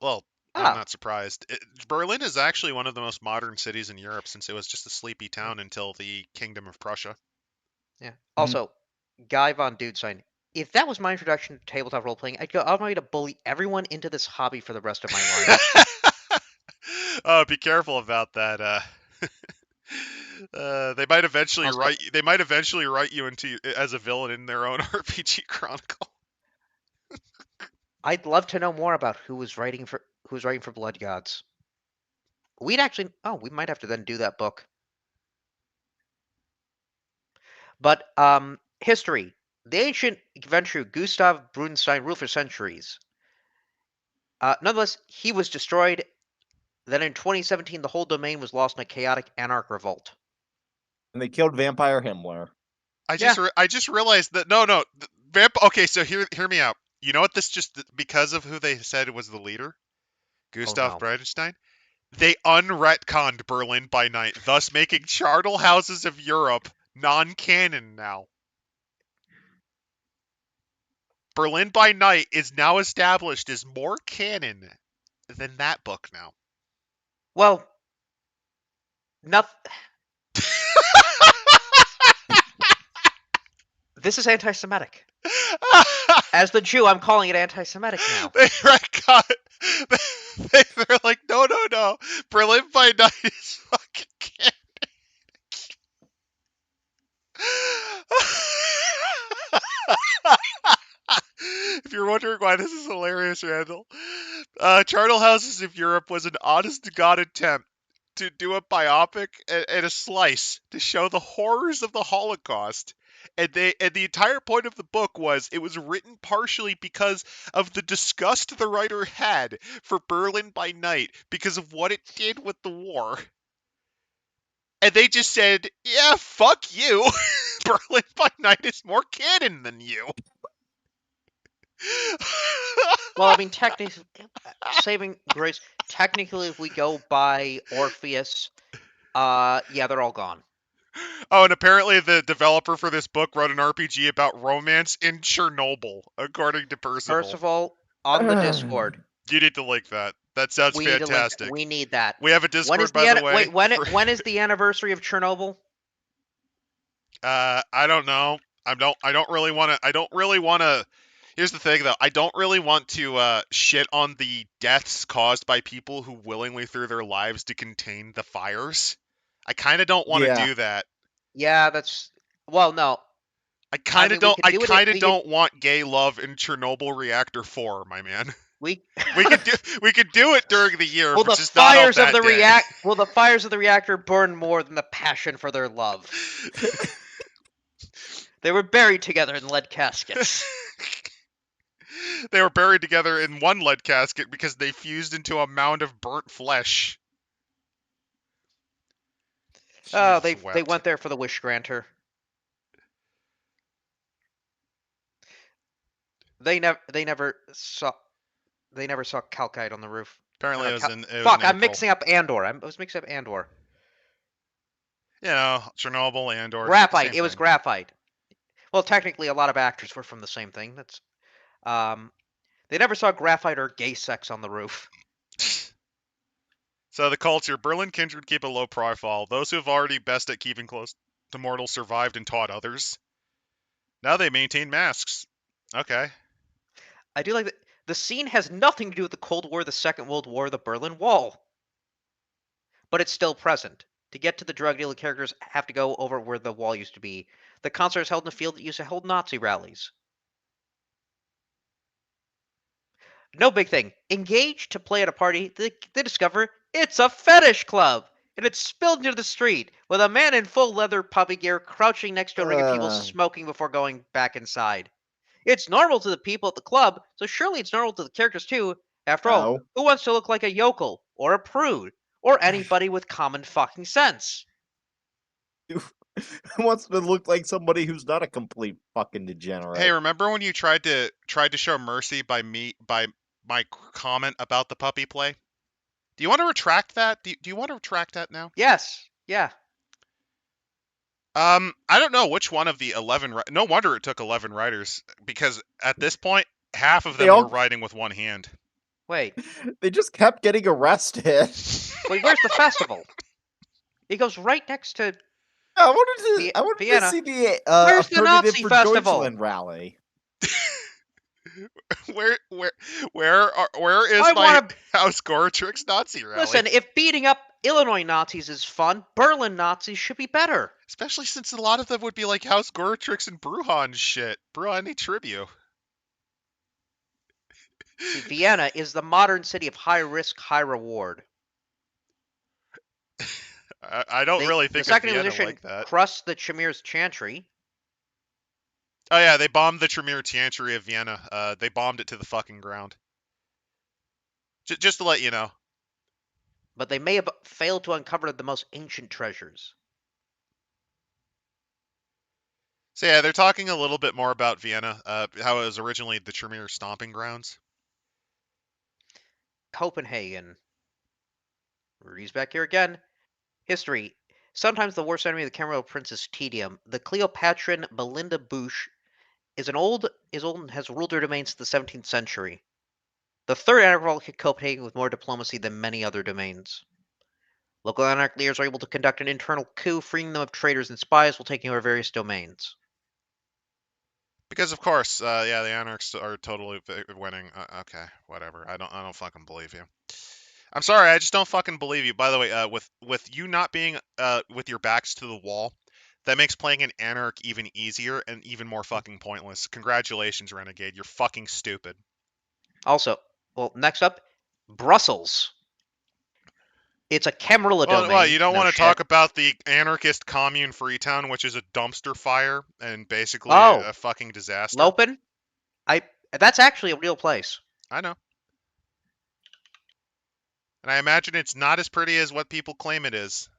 Well, I'm Ah, not surprised. Berlin is actually one of the most modern cities in Europe since it was just a sleepy town until the Kingdom of Prussia. yeah. Mhm. Also, Guy Von Dudesign. If that was my introduction to tabletop role playing, I'd go out of my way to bully everyone into this hobby for the rest of my life. Oh, be careful about that. They might eventually Also, write. They might eventually write you into as a villain in their own RPG Chronicle. I'd love to know more about who was writing for Blood Gods. We'd actually. Oh, we might have to then do that book. But history. The ancient adventurer Gustav Brunstein ruled for centuries. Nonetheless, he was destroyed. Then in 2017, the whole domain was lost in a chaotic anarch revolt. And they killed Vampire Himmler. Yeah. I just realized that no, Vamp. Okay, so hear me out. You know what? This just because of who they said was the leader, Oh Gustav no. Breitenstein. They unretconned Berlin by Night, thus making Charnel Houses of Europe non-canon now. Berlin by Night is now established as more canon than that book now. Well, nothing. This is anti-Semitic. As the Jew, I'm calling it anti-Semitic now. They retcon. They're like, no, no, no. Berlin by Night is fucking canon. If you're wondering why this is hilarious, Randall, Charnel Houses of Europe was an honest to God attempt to do a biopic and a slice to show the horrors of the Holocaust. And the entire point of the book was it was written partially because of the disgust the writer had for Berlin by Night because of what it did with the war. And they just said, yeah, fuck you. Berlin by Night is more canon than you. Well, I mean, technically, saving grace. Technically, if we go by Orpheus, yeah, they're all gone. Oh, and apparently the developer for this book wrote an RPG about romance in Chernobyl, according to Percival. Percival on the Discord. You need to link that. That sounds We need to link. fantastic. We need that. We have a When is Discord, by the the way. wait? When is the anniversary of Chernobyl? I don't know. I don't really want to. I don't really want to. Here's the thing, though. I don't really want to shit on the deaths caused by people who willingly threw their lives to contain the fires. I kind of don't want to Yeah. do that. Yeah, that's. Well, no. I kind of we don't. could I do it. kind of We could. don't want gay love in Chernobyl Reactor 4, my man. We. We could do. We could do it during the year, Will but the just not on fires of that the day. Will the fires of the reactor burn more than the passion for their love? They were buried together in lead caskets. They were buried together in one lead casket because they fused into a mound of burnt flesh. Oh, Jesus they wept. went there for the wish granter. They never saw calcite on the roof. Apparently, No, it was in fuck, I'm April. mixing up Andor. I was mixing up Andor. You know, Chernobyl, Andor, Graphite. same It was thing. graphite. Well, technically, a lot of actors were from the same thing. That's um, They never saw graphite or gay sex on the roof. So the culture, Berlin kindred keep a low profile. Those who have already best at keeping close to mortals survived and taught others. Now they maintain masks. Okay. I do like that the scene has nothing to do with the Cold War, the Second World War, the Berlin Wall. But it's still present. To get to the drug dealer, characters have to go over where the wall used to be. The concert is held in a field that used to hold Nazi rallies. No big thing. Engage to play at a party, they discover it's a fetish club! And it's spilled into the street, with a man in full leather puppy gear crouching next to a ring of people smoking before going back inside. It's normal to the people at the club, so surely it's normal to the characters too. After all, No. who wants to look like a yokel, or a prude, or anybody with common fucking sense? Who wants to look like somebody who's not a complete fucking degenerate? Hey, remember when you tried to show mercy by my comment about the puppy play? Do you want to retract that? Do you want to retract that now? Yes, yeah. I don't know which one of the 11. No wonder it took 11 writers, because at this point, half of They them all- were writing with one hand. Wait, They just kept getting arrested. wait, where's the festival? It goes right next to. I wanted to Vienna. see the Where's the Alternative Nazi for festival? Deutschland rally. where is I my wanna- House Goratrix Nazi rally? Listen, if beating up Illinois Nazis is fun, Berlin Nazis should be better. Especially since a lot of them would be like House Goratrix and Bruhan shit. Bruhan a tribute. See, Vienna is the modern city of high risk, high reward. I don't really think the of second Vienna edition like that. crushed the Chemir's Chantry. Oh yeah, they bombed the Tremere Chantry of Vienna. They bombed it to the fucking ground. Just to let you know. But they may have failed to uncover the most ancient treasures. So yeah, they're talking a little bit more about Vienna, how it was originally the Tremere stomping grounds. Copenhagen. Rudy's back here again. History. Sometimes the worst enemy of the Cameroon Prince is tedium. The Cleopatran Belinda Bouche is old and has ruled her domains since the 17th century. The third anarch hit Copenhagen with more diplomacy than many other domains. Local anarch leaders are able to conduct an internal coup, freeing them of traitors and spies while taking over various domains. Because of course, yeah, the Anarchs are totally winning. Okay, whatever. I don't fucking believe you. I'm sorry, I just don't fucking believe you. By the way, with you not being with your backs to the wall, that makes playing an Anarch even easier and even more fucking pointless. Congratulations, Renegade. You're fucking stupid. Also, well, next up, Brussels. It's a Camarilla domain. Well, you don't no want to shit. talk about the anarchist commune Freetown, which is a dumpster fire and basically Oh. a fucking disaster. Lopen? That's actually a real place. I know. And I imagine it's not as pretty as what people claim it is.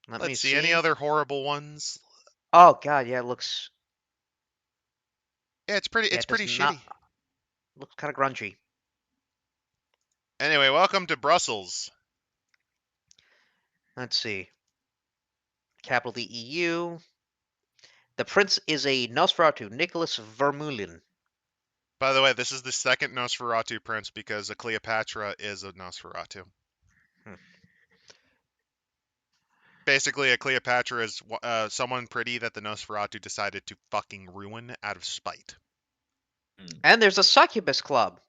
Let's see any other horrible ones. Oh god, yeah, it looks. Yeah, it's pretty. Yeah, it's it does pretty not- shitty. Looks kind of grungy. Anyway, welcome to Brussels. Let's see. Capital of the EU. The prince is a Nosferatu, Nicholas Vermeulen. By the way, this is the second Nosferatu prince because a Cleopatra is a Nosferatu. Basically, a Cleopatra is someone pretty that the Nosferatu decided to fucking ruin out of spite. And there's a Succubus Club.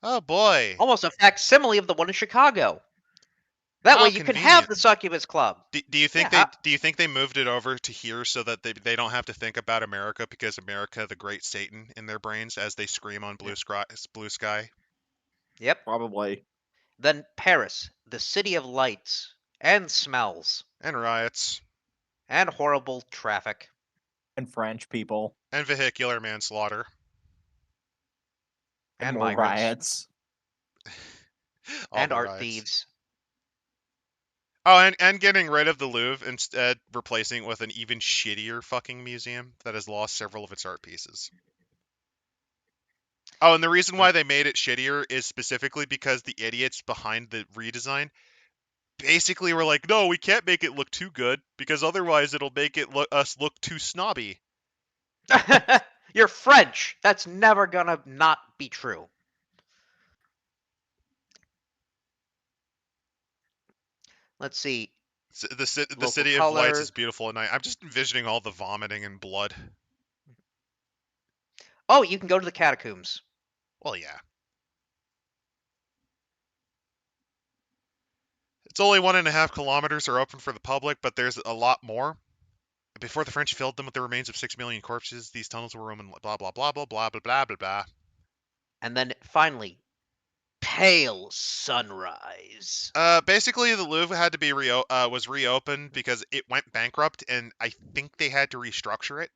Oh boy. Almost a facsimile of the one in Chicago. That How way you can have convenient. the Succubus Club. Do you think Yeah, do you think they moved it over to here so that they don't have to think about America because America the great Satan in their brains as they scream on blue sky? Yep. Probably. Then Paris, the city of lights and smells And riots. and horrible traffic. And French people. And vehicular manslaughter. And more migrants. riots. All And the art riots. thieves. Oh, and getting rid of the Louvre, instead replacing it with an even shittier fucking museum that has lost several of its art pieces. Oh, and the reason why they made it shittier is specifically because the idiots behind the redesign basically were like, no, we can't make it look too good because otherwise it'll make it us look too snobby. You're French. That's never gonna not be true. Let's see. The Local city of lights color. is beautiful at night. I'm just envisioning all the vomiting and blood. Oh, you can go to the catacombs. Well, yeah. It's only 1.5 kilometers are open for the public, but there's a lot more. Before the French filled them with the remains of 6 million corpses, these tunnels were Roman. Blah blah blah blah blah blah blah blah blah. And then finally, Pale Sunrise. Basically, the Louvre had to be was reopened because it went bankrupt, and I think they had to restructure it.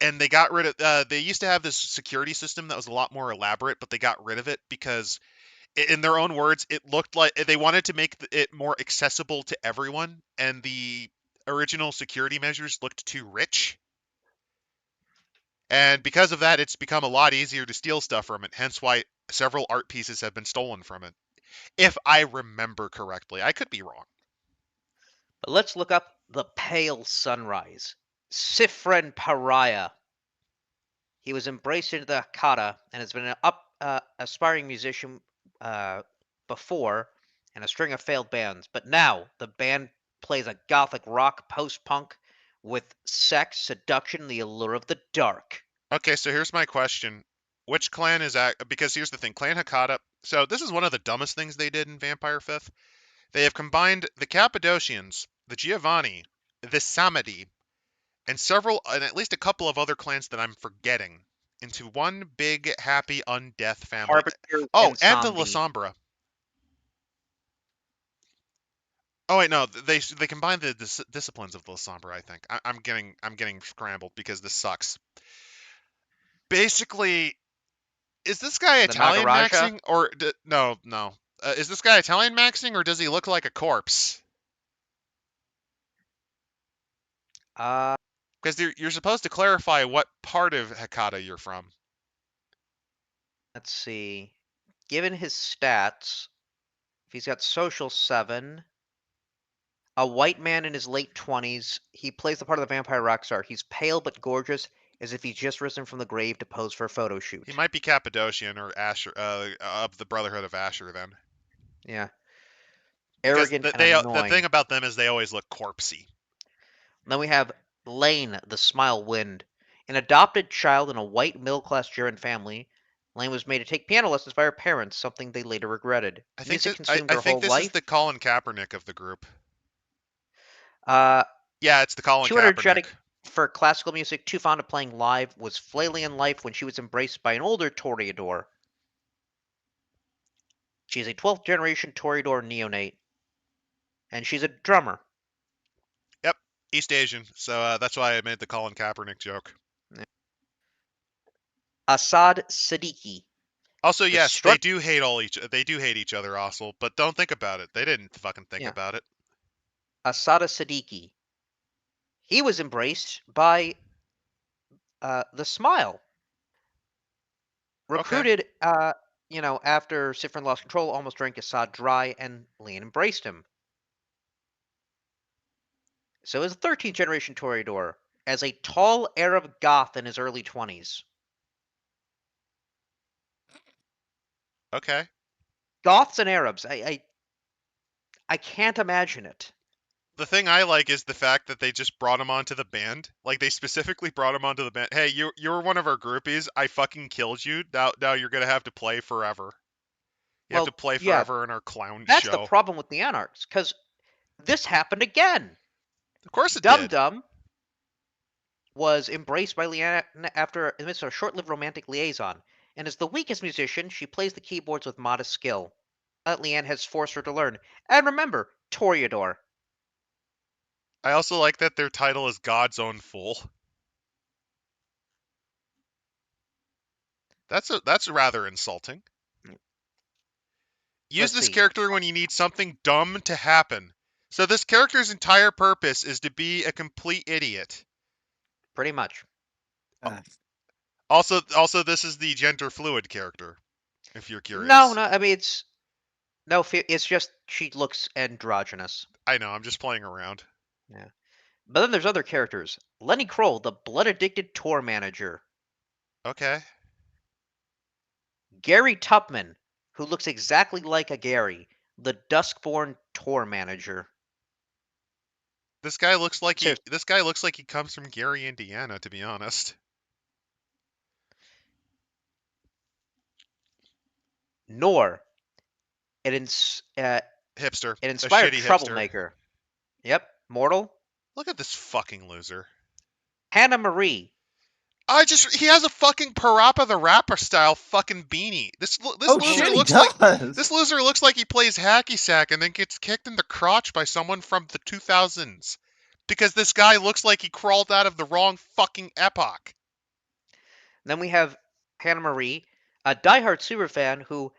And they got rid of. They used to have this security system that was a lot more elaborate, but they got rid of it because, in their own words, it looked like they wanted to make it more accessible to everyone, and the original security measures looked too rich. And because of that, it's become a lot easier to steal stuff from it. Hence why several art pieces have been stolen from it. If I remember correctly, I could be wrong. But let's look up the Pale Sunrise. Sifren Pariah. He was embraced into the Hakata and has been an aspiring musician before and a string of failed bands. But now the band plays a gothic rock post-punk with sex, seduction, and the allure of the dark. Okay, so here's my question. Which clan is that? Because here's the thing, Clan Hakata. So this is one of the dumbest things they did in Vampire 5th. They have combined the Cappadocians, the Giovanni, the Samedi, and at least a couple of other clans that I'm forgetting into one big happy undeath family. Harbinger Oh, and and the La Zombie. Sombra. Oh wait, no, they combined the disciplines of the La Sombra. I think I'm getting scrambled because this sucks. Basically, is this guy The Italian Nagaraja. maxing or no? Is this guy Italian maxing or does he look like a corpse? Uh, Because you're supposed to clarify what part of Hakata you're from. let's see. Given his stats, if he's got social 7, a white man in his late 20s, he plays the part of the vampire rock star. He's pale but gorgeous, as if he's just risen from the grave to pose for a photo He shoot. might be Cappadocian or Asher of the Brotherhood of Asher then, Yeah. because Arrogant and the thing annoying. about them is they always look corpsey. Then we have Lane, the Smile Wind. An adopted child in a white middle-class German family, Lane was made to take piano lessons by her parents, something they later regretted. Music consumed I her think whole this is the life. Colin Kaepernick of the group. Uh, Yeah, it's the Colin Too Kaepernick. energetic for classical music, too fond of playing live, was flailing in life when she was embraced by an older Toreador. She is a 12th generation Toreador neonate, and she's a drummer. Yep, East Asian. So that's why I made the Colin Kaepernick joke. Assad Siddiqui. Also, The yes, strut. they do hate each other, also, but don't think about it. They didn't fucking think Yeah, about it. Assad Siddiqui. He was embraced by the Smile. Okay. Recruited, after Sifrin lost control, almost drank Assad dry, and Leon embraced him. So is a 13th generation Toreador, as a tall Arab goth in his early 20s. Okay. Goths and Arabs, I can't imagine it. The thing I like is the fact that they just brought him onto the band. Like they specifically brought him onto the band. Hey, you were one of our groupies. I fucking killed you. Now you're gonna have to play forever. You have to Well, play yeah, forever in our clown that's the show. problem with the Anarchs, because this happened again. Of course it Dum did. Dum was embraced by Leanne after amidst a short-lived romantic liaison, and as the weakest musician, she plays the keyboards with modest skill. That Leanne has forced her to learn. And remember, Toreador. I also like that their title is God's Own Fool. That's rather insulting. Use Let's this see. character when you need something dumb to happen. So this character's entire purpose is to be a complete idiot. Pretty much. Uh, Also, this is the gender fluid character, if you're No, curious. no, I mean, it's just she looks androgynous. I know, I'm just playing around. Yeah. But then there's other characters. Lenny Kroll, the blood-addicted tour manager. Okay. Gary Tupman, who looks exactly like a Gary, the Duskborn tour manager. This guy looks like Seriously. he comes from Gary, Indiana, to be honest. Nor, an Hipster. A inspired shitty hipster. troublemaker. Yep, mortal. Look at this fucking loser. Hannah Marie. He has a fucking Parappa the Rapper style fucking beanie. This Oh loser shit, he looks does. this loser looks like he plays hacky sack and then gets kicked in the crotch by someone from the 2000s. Because this guy looks like he crawled out of the wrong fucking epoch. Then we have Hannah Marie, a diehard superfan who,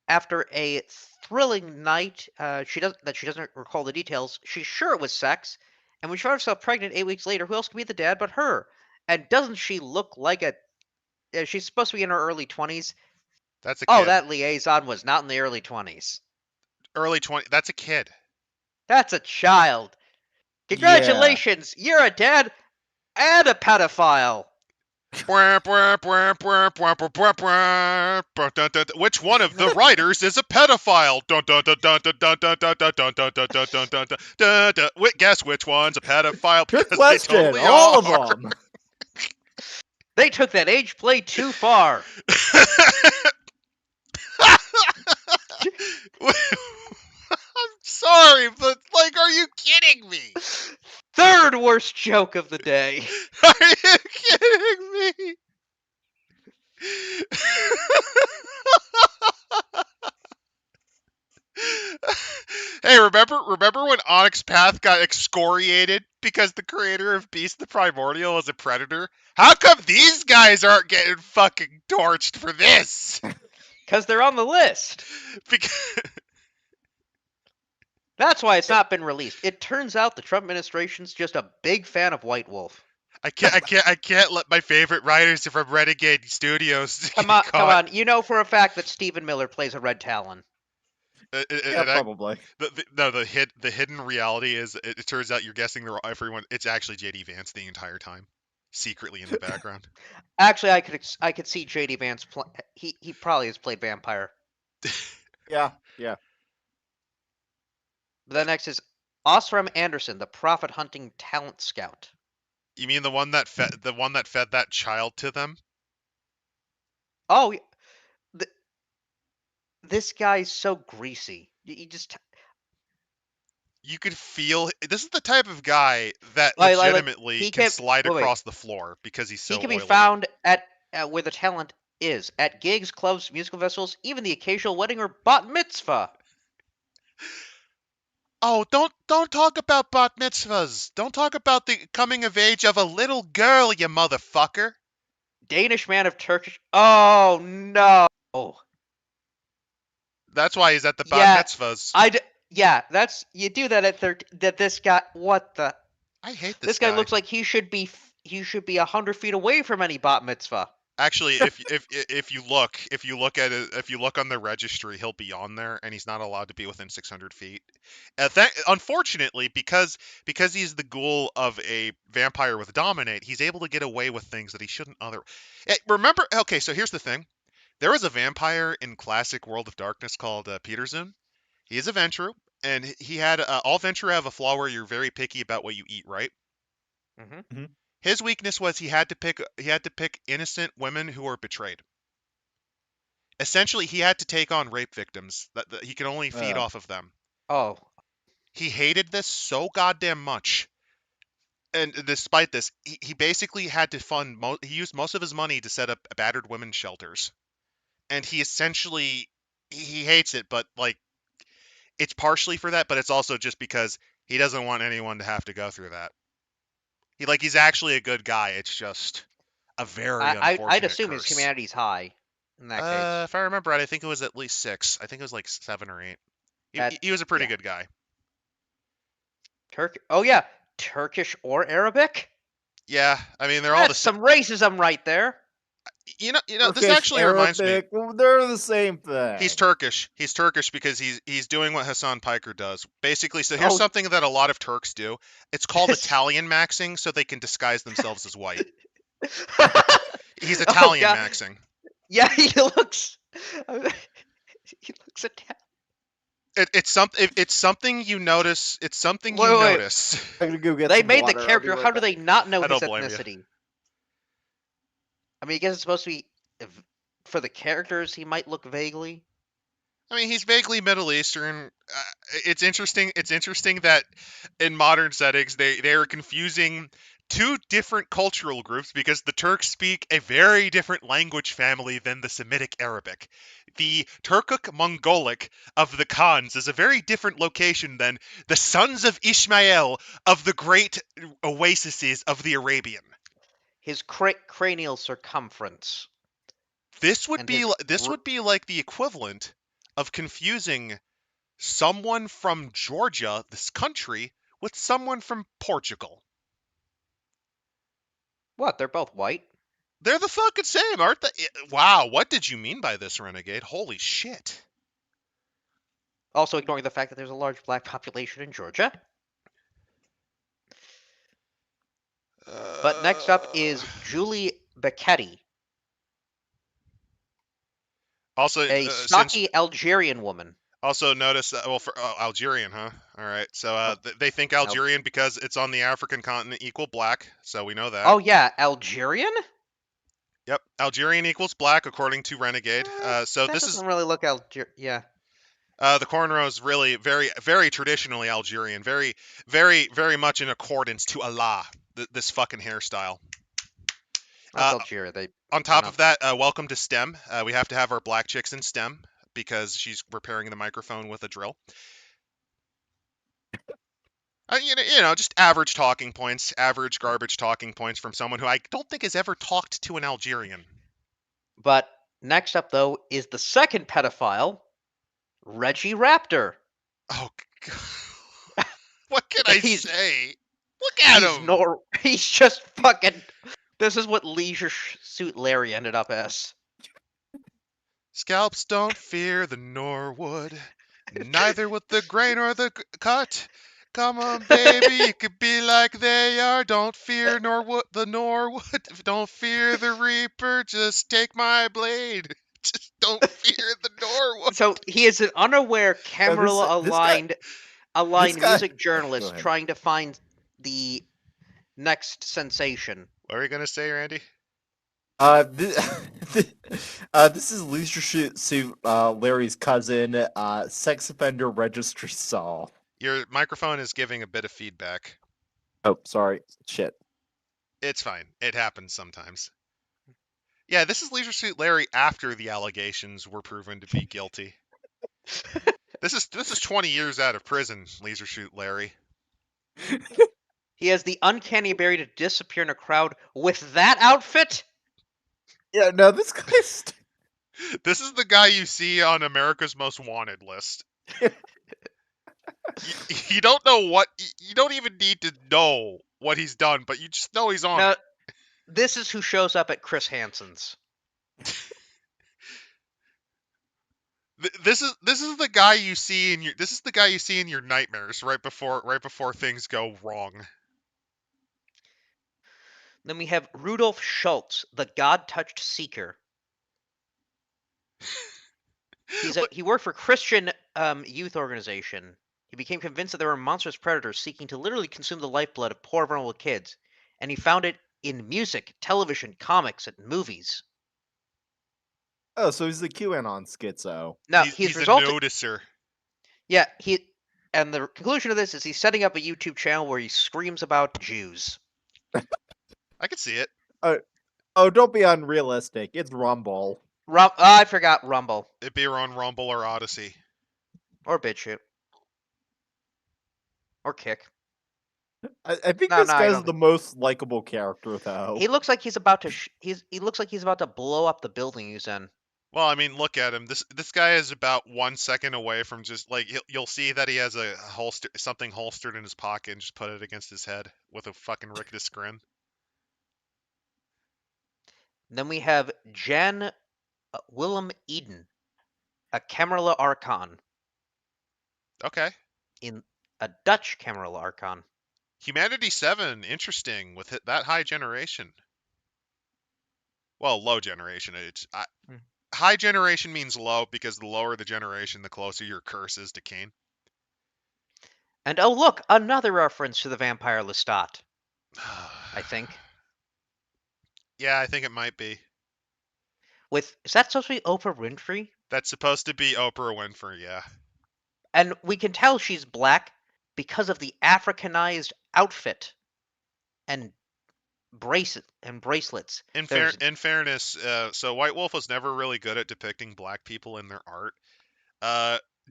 after a thrilling night, she doesn't recall the details. She's sure it was sex, and when she found herself pregnant 8 weeks later, who else could be the dad but her? And doesn't she look like a? She's supposed to be in her early 20s. That's a Oh, kid. that liaison was not in the early 20s. Early 20. That's a kid. That's a child. Congratulations, you're a dad and a pedophile. Which one of the writers is a pedophile? Guess which one's a pedophile? Good Because question. they totally All are. of them. They took that age play too far. I'm sorry, but like, are you kidding me? Third worst joke of the day. Are you kidding me? Hey, remember when Onyx Path got excoriated because the creator of Beast the Primordial was a predator? How come these guys aren't getting fucking torched for this? Because they're on the list. Because That's why it's not been released. It turns out the Trump administration's just a big fan of White Wolf. I can't let my favorite writers from Renegade Studios Come get on. You know for a fact that Stephen Miller plays a Red Talon. Yeah, probably. The hidden reality is it turns out you're guessing everyone. It's actually JD Vance the entire time, secretly in the background. Actually, I could see JD Vance play. He probably has played Vampire. Yeah. But then next is Osram Anderson, the profit hunting talent scout. You mean the one that fed that child to them? Oh, this guy's so greasy. You just You could feel this is the type of guy that Like, legitimately he can can- slide wait. across the floor because he's so he can be oily. found at where the talent is, at gigs, clubs, musical festivals, even the occasional wedding or bat mitzvah. Oh, don't talk about bat mitzvahs. Don't talk about the coming of age of a little girl, you motherfucker. Danish man of Turkish. Oh no. That's why he's at the bat mitzvahs. That's you do that at 13. That this guy. What the? I hate This guy looks like he should be 100 feet away from any bat mitzvah. Actually, if you look on the registry, he'll be on there, and he's not allowed to be within 600 feet. Unfortunately, because he's the ghoul of a vampire with dominate, he's able to get away with things that he shouldn't Remember? Okay, so here's the thing: there was a vampire in classic World of Darkness called Peterson. He is a Ventru, and he had all Ventru have a flaw where you're very picky about what you eat, right? Mm-hmm. His weakness was he had to pick innocent women who were betrayed. Essentially, he had to take on rape victims that he could only feed off of them. Oh. He hated this so goddamn much. And despite this, he basically had to he used most of his money to set up battered women's shelters. And he essentially he hates it, but like it's partially for that, but it's also just because he doesn't want anyone to have to go through that. He's actually a good guy. It's just a very unfortunate I'd assume curse. his humanity's high in that case. If I remember right, I think it was at least 6. I think it was like 7 or 8. He was a pretty good guy. Oh yeah, Turkish or Arabic? Yeah, I mean they're all That's some racism right there. You know, Turkish, this actually reminds me. Arabic, well, they're the same thing. He's Turkish. He's Turkish because he's doing what Hassan Piker does. Basically, so here's something that a lot of Turks do. It's called Italian maxing, so they can disguise themselves as white. He's Oh, Italian God. maxing. Yeah, he looks. He looks Italian. It's something you notice. It's something you Wait. notice. I'm gonna go get They some made the water. I'll be character. right How do back. they not know I his don't blame you. ethnicity? I mean, I guess it's supposed to be for the characters. He might look vaguely. I mean, he's vaguely Middle Eastern. It's interesting. It's interesting that in modern settings they are confusing two different cultural groups because the Turks speak a very different language family than the Semitic Arabic. The Turkic Mongolic of the Khans is a very different location than the sons of Ishmael of the great oases of the Arabian. His cranial circumference This would and be his. this would be like the equivalent of confusing someone from Georgia, this country, with someone from Portugal. What? They're both white. They're the fucking same, aren't they? Wow, what did you mean by this, Renegade? Holy shit. Also, ignoring the fact that there's a large black population in Georgia. But next up is Julie Becchetti, Also, a since stocky Algerian woman. also notice that, well, for Algerian, huh? All right, so they think Algerian because it's on the African continent equal black, so we know that. Oh yeah, Algerian. Yep, Algerian equals black according to Renegade. So that this doesn't is really look Yeah. the cornrow is really very, very traditionally Algerian, very, very, very much in accordance to Allah. This fucking hairstyle. That's Algeria. On top of that, welcome to STEM. We have to have our black chicks in STEM because she's repairing the microphone with a drill. Just average talking points, average garbage talking points from someone who I don't think has ever talked to an Algerian. But next up, though, is the second pedophile, Reggie Raptor. Oh, God. What can I say? Look at him. He's just fucking. This is what Leisure Suit Larry ended up as. Scalps don't fear the Norwood, neither with the grain or the cut. Come on, baby, you could be like they are. Don't fear the Norwood. Don't fear the Reaper. Just take my blade. Just don't fear the Norwood. So he is an unaware camera-aligned music Go journalist ahead. trying to find the next sensation. What are you gonna say, Randy? This is Leisure Suit Larry's cousin, sex offender registry Saul. Your microphone is giving a bit of feedback. Oh, sorry. Shit. It's fine. It happens sometimes. Yeah, this is Leisure Suit Larry after the allegations were proven to be guilty. This is 20 years out of prison, Leisure Suit Larry. He has the uncanny ability to disappear in a crowd with that outfit? Yeah, no, this guy's... This is the guy you see on America's Most Wanted list. you don't know what... You don't even need to know what he's done, but you just know he's on it. This is who shows up at Chris Hansen's. This is the guy you see in your nightmares right before things go wrong. Then we have Rudolf Schultz, the God-touched seeker. He worked for Christian youth organization. He became convinced that there were monstrous predators seeking to literally consume the lifeblood of poor vulnerable kids, and he found it in music, television, comics, and movies. Oh, so he's the QAnon schizo. No, he's a noticer. Yeah, and the conclusion of this is he's setting up a YouTube channel where he screams about Jews. I could see it. Oh, don't be unrealistic. It's Rumble. I forgot Rumble. It'd be on Rumble or Odyssey. Or BitChute. Or Kick. I think this guy's the most likable character, though. He looks like he's about to. He looks like he's about to blow up the building he's in. Well, I mean, look at him. This guy is about 1 second away from just like you'll see that he has a something holstered in his pocket and just put it against his head with a fucking rictus grin. Then we have Jan Willem Eden, a Camarilla Archon. Okay. In a Dutch Camarilla Archon. Humanity 7, interesting with that high generation. Well, low generation. Hmm. High generation means low because the lower the generation, the closer your curse is to Cain. And oh look, another reference to the vampire Lestat, I think. Yeah, I think it might be. Is that supposed to be Oprah Winfrey? That's supposed to be Oprah Winfrey, yeah. And we can tell she's black because of the Africanized outfit and bracelets. In There's fairness, so White Wolf was never really good at depicting black people in their art.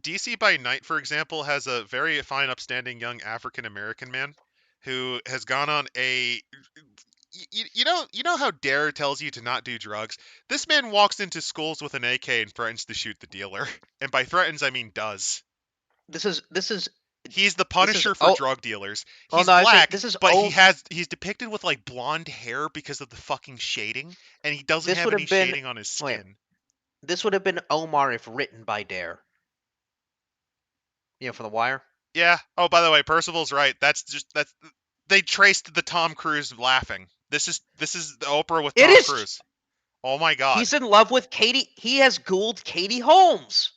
DC by Night, for example, has a very fine, upstanding young African American man who has gone on a. You know how Dare tells you to not do drugs? This man walks into schools with an AK and threatens to shoot the dealer. And by threatens, I mean does. this is He's the this is Punisher for oh drug dealers. well He's no I say black, this is but oh he's depicted with like blonde hair because of the fucking shading, and he doesn't this have would any have been shading on his wait skin. this would have been Omar if written by Dare. You know, from The Wire. Yeah. Oh, by the way, Percival's right. That's they traced the Tom Cruise laughing. This is the Oprah with It Tom is. Cruise. Oh my god. He's in love with Katie. He has Gould Katie Holmes.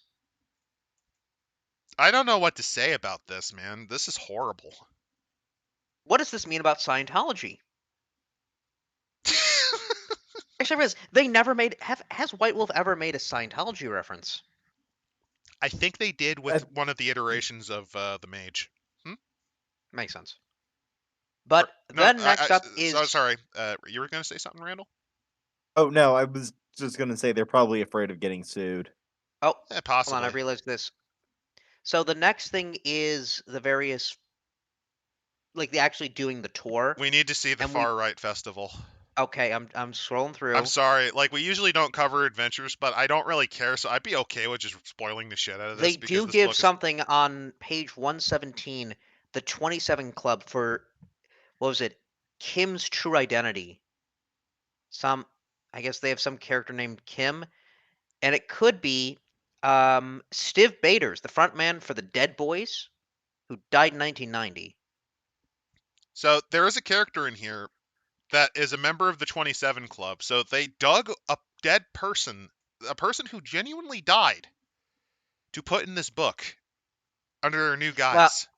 I don't know what to say about this, man. This is horrible. What does this mean about Scientology? Actually, they never made. Has White Wolf ever made a Scientology reference? I think they did with one of the iterations of the Mage. Makes sense. Or, But no, then next up is. sorry. You were gonna say something, Randall? Oh no, I was just gonna say they're probably afraid of getting sued. Oh, Yeah, hold on. I possibly. realized this. So the next thing is the various, like the actually doing the tour. We need to see the And Far Right Festival. Okay, I'm scrolling through. I'm sorry. Like, we usually don't cover adventures, but I don't really care, so I'd be okay with just spoiling the shit out of this They because do this give book is. something on page 117, the 27 Club for, what was it? Kim's true identity. I guess they have some character named Kim, and it could be Stiv Bators, the front man for the Dead Boys, who died in 1990. So, there is a character in here that is a member of the 27 Club. So, they dug a dead person, a person who genuinely died, to put in this book under their new Well, guise.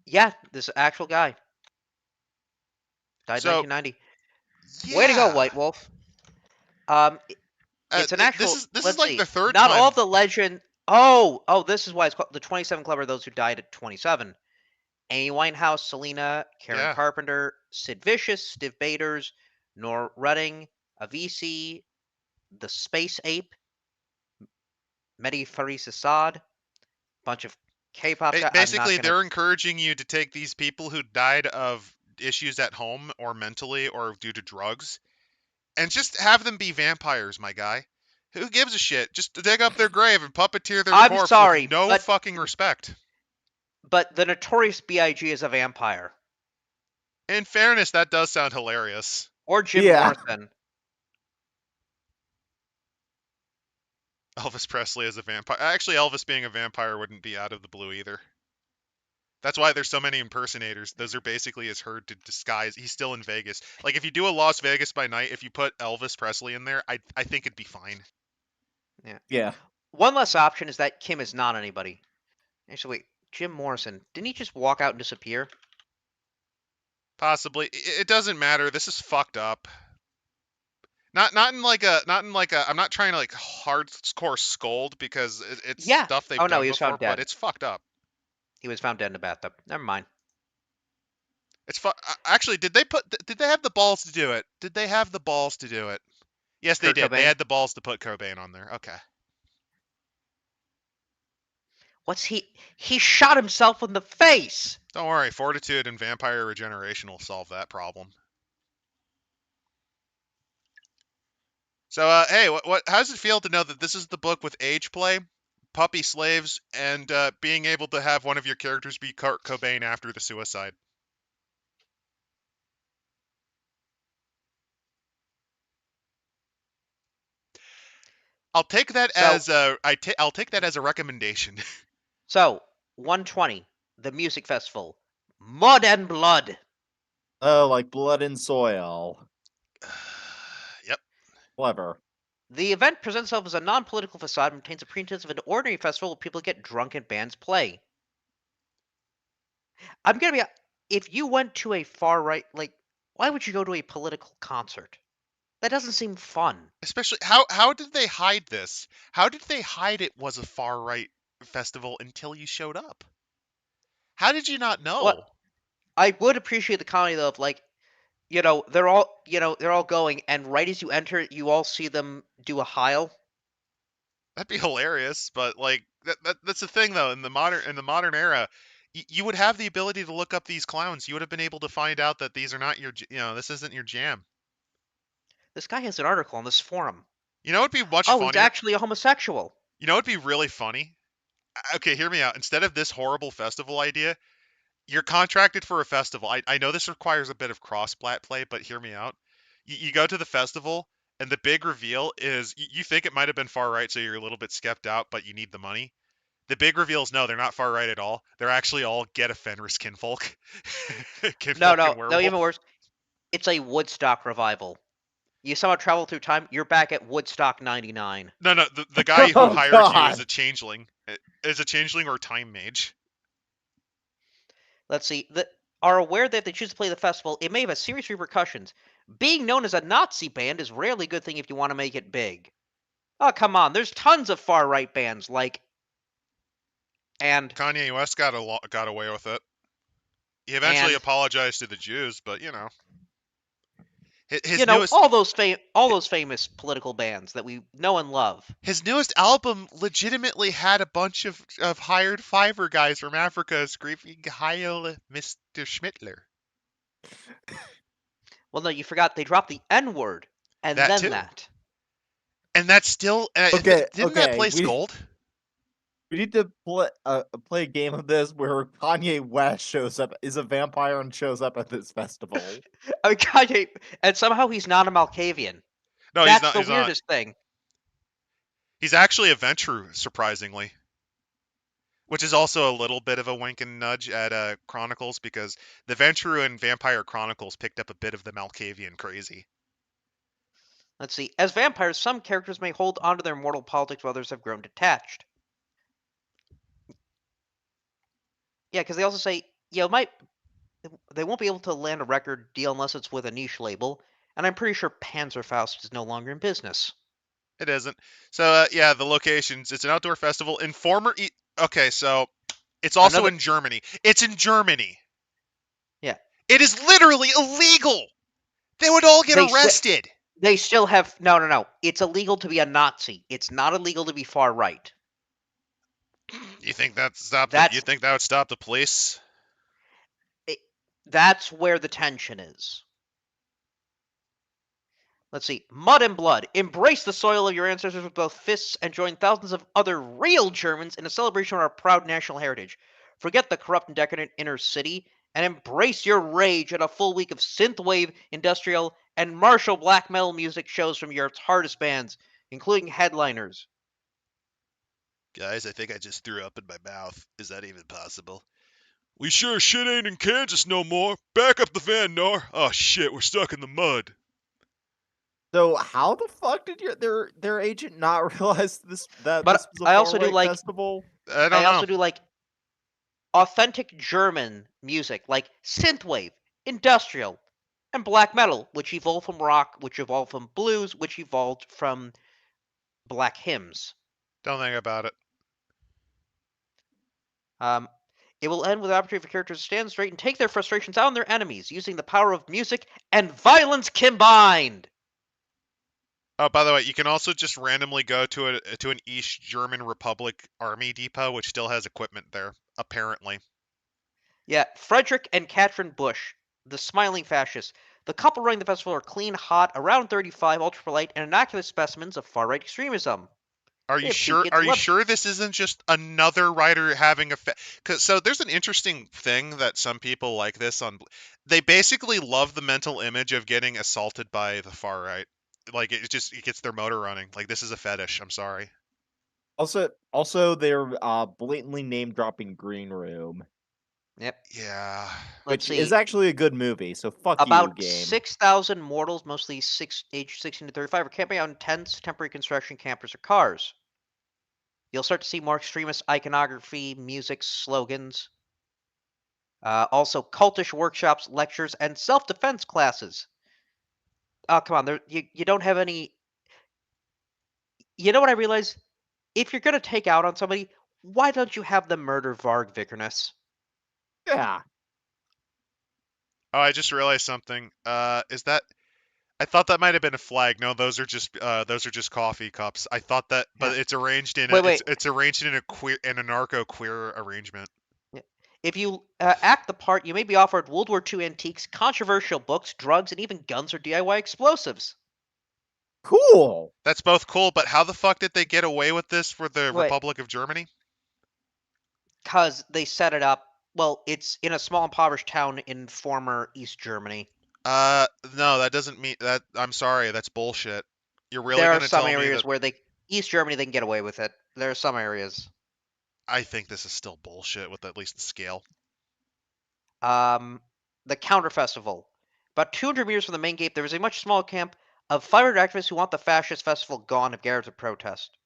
yeah, this actual guy died in So, 1990. yeah. Way to go, White Wolf. It's an actual. This is Let's like see. the third Not time. all of the legend. Oh, this is why it's called the 27 Club are those who died at 27. Amy Winehouse, Selena, Karen Yeah. Carpenter, Sid Vicious, Stiv Bators, Nor Redding, Avicii, the Space Ape, Mehdi Faris Assad, bunch of K-pop guys. Basically, they're encouraging you to take these people who died of issues at home or mentally or due to drugs and just have them be vampires, my guy. Who gives a shit? Just dig up their grave and puppeteer their I'm corpse sorry, with no fucking respect. But the Notorious B.I.G. is a vampire. In fairness, that does sound hilarious. Or Jim Yeah. Morrison. Elvis Presley as a vampire. Actually, Elvis being a vampire wouldn't be out of the blue either. That's why there's so many impersonators. Those are basically his herd to disguise. He's still in Vegas. Like, if you do a Las Vegas by Night, if you put Elvis Presley in there, I think it'd be fine. Yeah. One less option is that Kim is not anybody. Actually, wait, Jim Morrison. Didn't he just walk out and disappear? Possibly. It doesn't matter. This is fucked up. Not in like a I'm not trying to like hardcore scold because it's Yeah. stuff they've Oh, no, done he was before, found dead. but it's fucked up. He was found dead in a bathtub. Never mind. Actually, did they have the balls to do it? Did they have the balls to do it? Yes, they Kurt did. They Cobain? had the balls to put Cobain on there. Okay. What's he shot himself in the face. Don't worry, fortitude and vampire regeneration will solve that problem. So, hey, how does it feel to know that this is the book with age play, puppy slaves, and being able to have one of your characters be Kurt Cobain after the suicide? I'll take that as I'll take that as a recommendation. So, 120, the music festival, Mud and Blood. Oh, like blood and soil. Clever. The event presents itself as a non-political facade and maintains a pretense of an ordinary festival where people get drunk and bands play. I'm gonna be. If you went to a far right, like, why would you go to a political concert? That doesn't seem fun. Especially, how did they hide this? How did they hide it was a far right festival until you showed up? How did you not What know? I would appreciate the comedy though, of like, they're all going, and right as you enter, you all see them do a Heil. That'd be hilarious, but like that's the thing though. In the modern era, you would have the ability to look up these clowns. You would have been able to find out that these are not this isn't your jam. This guy has an article on this forum. You know, it'd be much Oh, he's funnier. actually a homosexual. You know, it'd be really funny. Okay, hear me out. Instead of this horrible festival idea, you're contracted for a festival. I know this requires a bit of cross-plat play, but hear me out. You go to the festival, and the big reveal is you think it might have been far right, so you're a little bit skepped out, but you need the money. The big reveal is no, they're not far right at all. They're actually all get a Fenris kinfolk. No, Kinfolk and no, werewolf. even worse. It's a Woodstock revival. You somehow travel through time. You're back at Woodstock '99. No, no, the guy who Oh hires you is God. a changeling. Is a changeling or time mage. Let's see. Are aware that if they choose to play the festival, it may have a serious repercussions. Being known as a Nazi band is rarely a good thing if you want to make it big. Oh, come on. There's tons of far right bands and Kanye West got away with it. He eventually and apologized to the Jews, but his newest all those famous political bands that we know and love. his newest album legitimately had a bunch of hired Fiverr guys from Africa screaming "Heil Mr. Schmittler." Well, no, you forgot they dropped the N word and That then too, that. and that's still Okay, didn't that place gold? we need to play a game of this where Kanye West shows up, is a vampire, and shows up at this festival. I mean, Kanye, and somehow he's not a Malkavian. No, he's That's not. the He's not. weirdest thing. He's actually a Ventrue, surprisingly, which is also a little bit of a wink and nudge at Chronicles because the Ventrue and Vampire Chronicles picked up a bit of the Malkavian crazy. Let's see. As vampires, some characters may hold onto their mortal politics while others have grown detached. Yeah, because they also say, they won't be able to land a record deal unless it's with a niche label, and I'm pretty sure Panzerfaust is no longer in business. It isn't. So yeah, the locations. It's an outdoor festival in former. Okay, so it's also in Germany. It's in Germany. Yeah. It is literally illegal. They would all get arrested. They still have no. It's illegal to be a Nazi. It's not illegal to be far right. You think that you think that would stop the police? That's where the tension is. Let's see. Mud and blood. Embrace the soil of your ancestors with both fists and join thousands of other real Germans in a celebration of our proud national heritage. Forget the corrupt and decadent inner city and embrace your rage at a full week of synthwave, industrial, and martial black metal music shows from Europe's hardest bands, including headliners. Guys, I think I just threw up in my mouth. Is that even possible? We sure as shit ain't in Kansas no more. Back up the van, Nar. Oh shit, we're stuck in the mud. So how the fuck did their agent not realize this was a I also do far-right festival? I also do authentic German music, like synthwave, industrial, and black metal, which evolved from rock, which evolved from blues, which evolved from black hymns. Don't think about it. It will end with the opportunity for characters to stand straight and take their frustrations out on their enemies, using the power of music and violence combined. Oh, by the way, you can also just randomly go to an East German Republic army depot, which still has equipment there, apparently. Yeah, Frederick and Katrin Bush, the smiling fascists. The couple running the festival are clean, hot, around 35, ultralight, and innocuous specimens of far-right extremism. Are you sure? Are you sure this isn't just another writer having a? So there's an interesting thing that some people like this on. They basically love the mental image of getting assaulted by the far right. Like it gets their motor running. Like this is a fetish. I'm sorry. Also, they're blatantly name dropping Green Room. Yep. Yeah. Let's Which is see. actually a good movie, so fuck you, About game. 6,000 mortals, mostly aged 16 to 35, are camping out in tents, temporary construction campers, or cars. You'll start to see more extremist iconography, music, slogans. Also, cultish workshops, lectures, and self-defense classes. Oh, come on. You don't have any... You know what I realized? If you're going to take out on somebody, why don't you have them murder Varg Vikernes? Yeah. Oh, I just realized something. Is that? I thought that might have been a flag. No, those are just coffee cups. I thought that, but Yeah. it's arranged in a Wait, wait. it's arranged in a narco queer arrangement. Yeah. If you act the part, you may be offered World War II antiques, controversial books, drugs, and even guns or DIY explosives. Cool. That's both cool, but how the fuck did they get away with this for the Wait, Republic of Germany? because they set it up. Well, it's in a small impoverished town in former East Germany. No, that doesn't mean that. I'm sorry, that's bullshit. You're really There are gonna some tell me that? areas where East Germany, they can get away with it. There are some areas. I think this is still bullshit with at least the scale. Um, the Counter Festival. About 200 meters from the main gate, there is a much smaller camp of 500 activists who want the fascist festival gone if gathered to protest.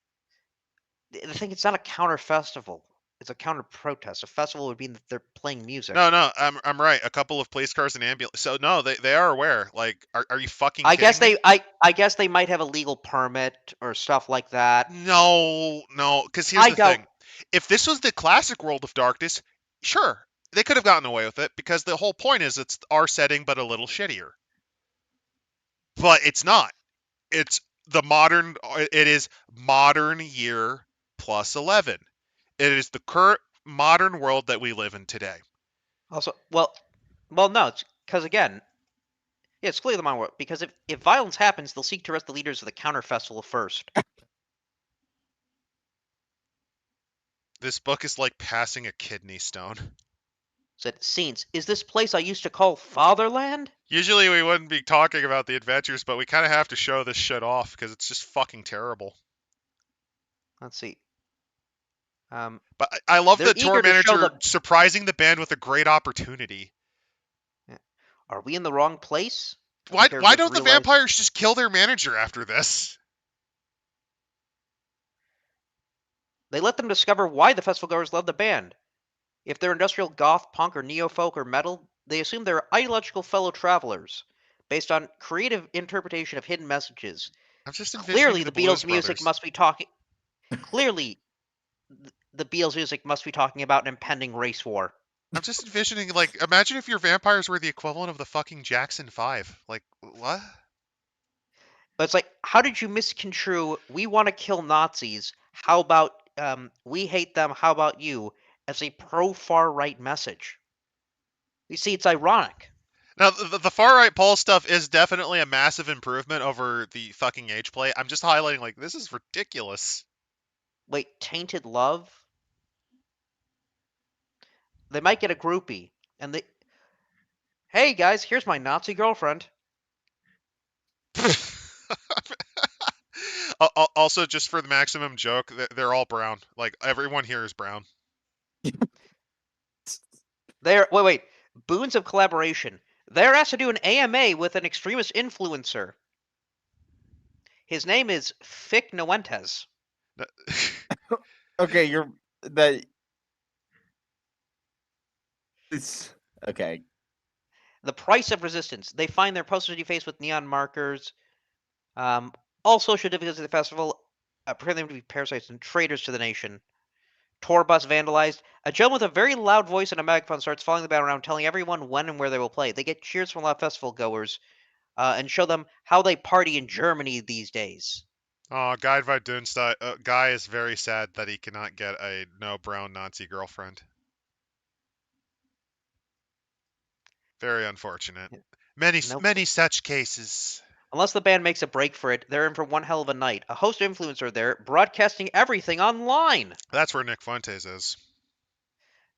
The thing, it's not a counter festival. It's a counter protest. A festival would mean that they're playing music. No, I'm right. A couple of police cars and ambulance. So no, they are aware. Like, are you fucking I guess kidding me? I guess they might have a legal permit or stuff like that. No. Because here's I the doubt. thing: if this was the classic World of Darkness, sure, they could have gotten away with it because the whole point is it's our setting but a little shittier. But it's not. It's the modern. It is modern year plus 11. It is the current modern world that we live in today. Also, well, no, it's because again, yeah, it's clearly the modern world. Because if violence happens, they'll seek to arrest the leaders of the counter festival first. This book is like passing a kidney stone. Said scenes. Is this place I used to call Fatherland? Usually we wouldn't be talking about the adventures, but we kind of have to show this shit off because it's just fucking terrible. Let's see. But I love They're the tour eager to show manager the. surprising the band with a great opportunity. Are we in the wrong place? The Why characters don't the realize vampires just kill their manager after this? they let them discover why the festival goers love the band. If they're industrial goth, punk, or neo-folk or metal, they assume they're ideological fellow travelers, based on creative interpretation of hidden messages. I'm just envisioning Clearly, the the Blues Beatles' music Brothers. must be talking. Clearly, the Beatles' music must be talking about an impending race war. I'm just envisioning, like, imagine if your vampires were the equivalent of the fucking Jackson 5. Like, what? But it's like, how did you misconstrue "We want to kill Nazis"? How about "We hate them"? How about you? As a pro far right message. You see, it's ironic. Now, the far right poll stuff is definitely a massive improvement over the fucking age play. I'm just highlighting, like, this is ridiculous. Wait, tainted love? They might get a groupie, and they, hey guys, here's my Nazi girlfriend. Also, just for the maximum joke, they're all brown. Like, everyone here is brown. Wait. Boons of collaboration. They're asked to do an AMA with an extremist influencer. His name is Fic Nuentes. Okay, you're that. It's okay. The price of resistance. They find their posters defaced with neon markers. All social difficulties of the festival appear them to be parasites and traitors to the nation. Tour bus vandalized. A gentleman with a very loud voice and a megaphone starts following the band around, telling everyone when and where they will play. They get cheers from a lot of festival goers and show them how they party in Germany these days. Oh, Guy Vidunstein. Guy is very sad that he cannot get a no brown Nazi girlfriend. Very unfortunate. Nope. Many such cases. Unless the band makes a break for it, they're in for one hell of a night. A host of influencers are there, broadcasting everything online. That's where Nick Fuentes is.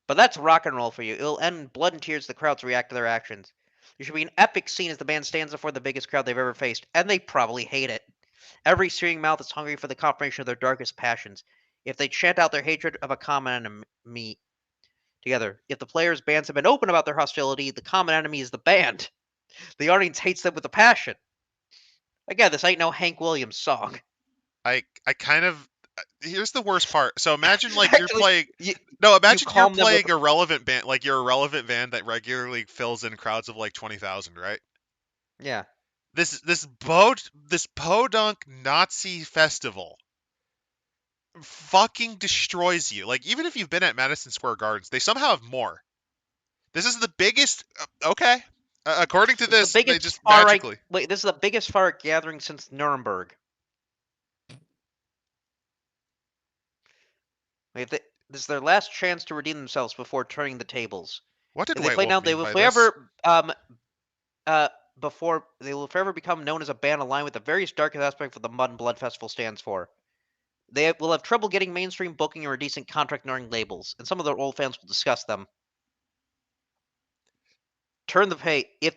But that's rock and roll for you. It'll end in blood and tears as the crowds react to their actions. There should be an epic scene as the band stands before the biggest crowd they've ever faced, and they probably hate it. Every searing mouth is hungry for the confirmation of their darkest passions. If they chant out their hatred of a common enemy, together. If the players' bands have been open about their hostility, the common enemy is the band. The audience hates them with a passion. Again, this ain't no Hank Williams song. I kind of here's the worst part. So imagine like you're Actually, playing you imagine you're calm them with playing a relevant band, like you're a relevant band that regularly fills in crowds of like 20,000, right? yeah. This podunk Nazi festival fucking destroys you. Like even if you've been at Madison Square Gardens, they somehow have more. This is the biggest. Okay, according to This is the this, they biggest just far right. magically. Wait, this is the biggest far right gathering since Nuremberg. Wait, this is their last chance to redeem themselves before turning the tables. What did If they White play Wolf now, they mean will by this? forever before they will forever become known as a band aligned with the various darkest aspects of the Mud and Blood Festival stands for. They will have trouble getting mainstream booking or a decent contract knowing labels, and some of their old fans will discuss them. Turn the pay if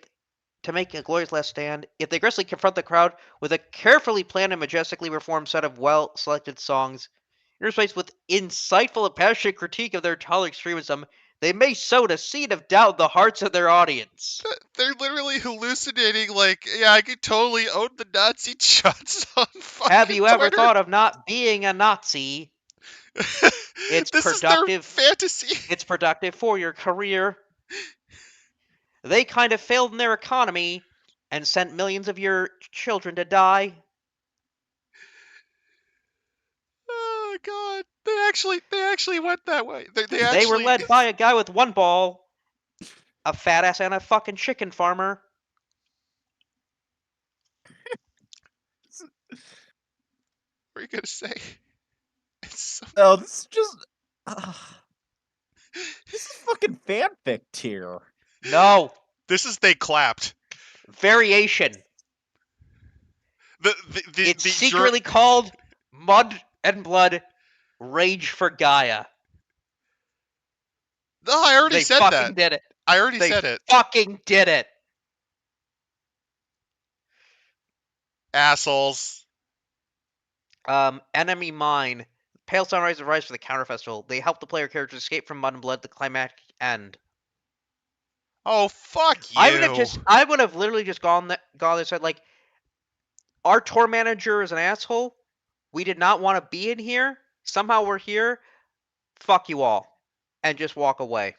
to make a glorious last stand. If they aggressively confront the crowd with a carefully planned and majestically performed set of well-selected songs, interspersed with insightful and passionate critique of their tolerant extremism, they may sow the seed of doubt in the hearts of their audience. They're literally hallucinating. Like, yeah, I could totally own the Nazi shots on Have fucking you ever Twitter. thought of not being a Nazi? It's This is their productive. fantasy. It's productive for your career. They kind of failed in their economy and sent millions of your children to die. Oh god, they actually went that way. They They were actually. led by a guy with one ball, a fat ass, and a fucking chicken farmer. What are you gonna say? It's so... No, this is just. This is fucking fanfic tier. No. This is they clapped. Variation. It's The secretly called Mud and Blood Rage for Gaia. No, I already They said fucking that. did it. I already They said it. fucking did it. Assholes. Enemy Mine. Pale Sunrise and Rise for the Counter Festival. They help the player characters escape from Mud and Blood at the climactic end. Oh fuck you. I would have literally just gone there said like, our tour manager is an asshole. We did not want to be in here. Somehow we're here. Fuck you all, and just walk away.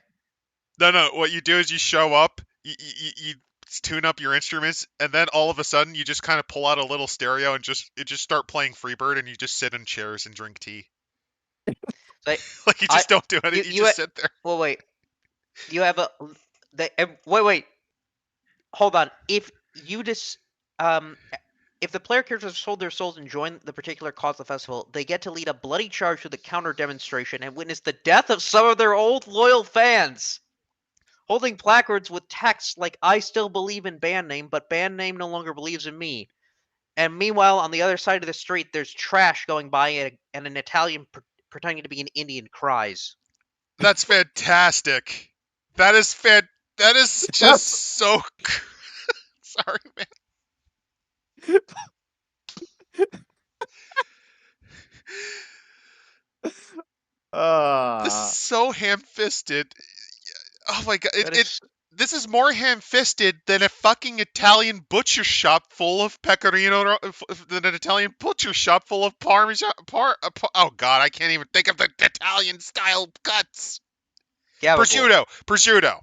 No. What you do is you show up, you tune up your instruments, and then all of a sudden you just kind of pull out a little stereo and just start playing Freebird, and you just sit in chairs and drink tea. Like, Like you just don't do anything. You just sit there. Well, wait. You have a. Wait. Hold on. If you just if the player characters have sold their souls and join the particular cause of the festival, they get to lead a bloody charge to the counter demonstration and witness the death of some of their old loyal fans. Holding placards with texts like "I still believe in band name, but band name no longer believes in me." And meanwhile, on the other side of the street, there's trash going by and an Italian pretending to be an Indian cries. That's fantastic. That is That is just so. Sorry, man. This is so ham-fisted. Oh my god! This is more ham-fisted than a fucking Italian butcher shop full of pecorino. Than an Italian butcher shop full of Parmesan. Oh god, I can't even think of the Italian style cuts. Prosciutto.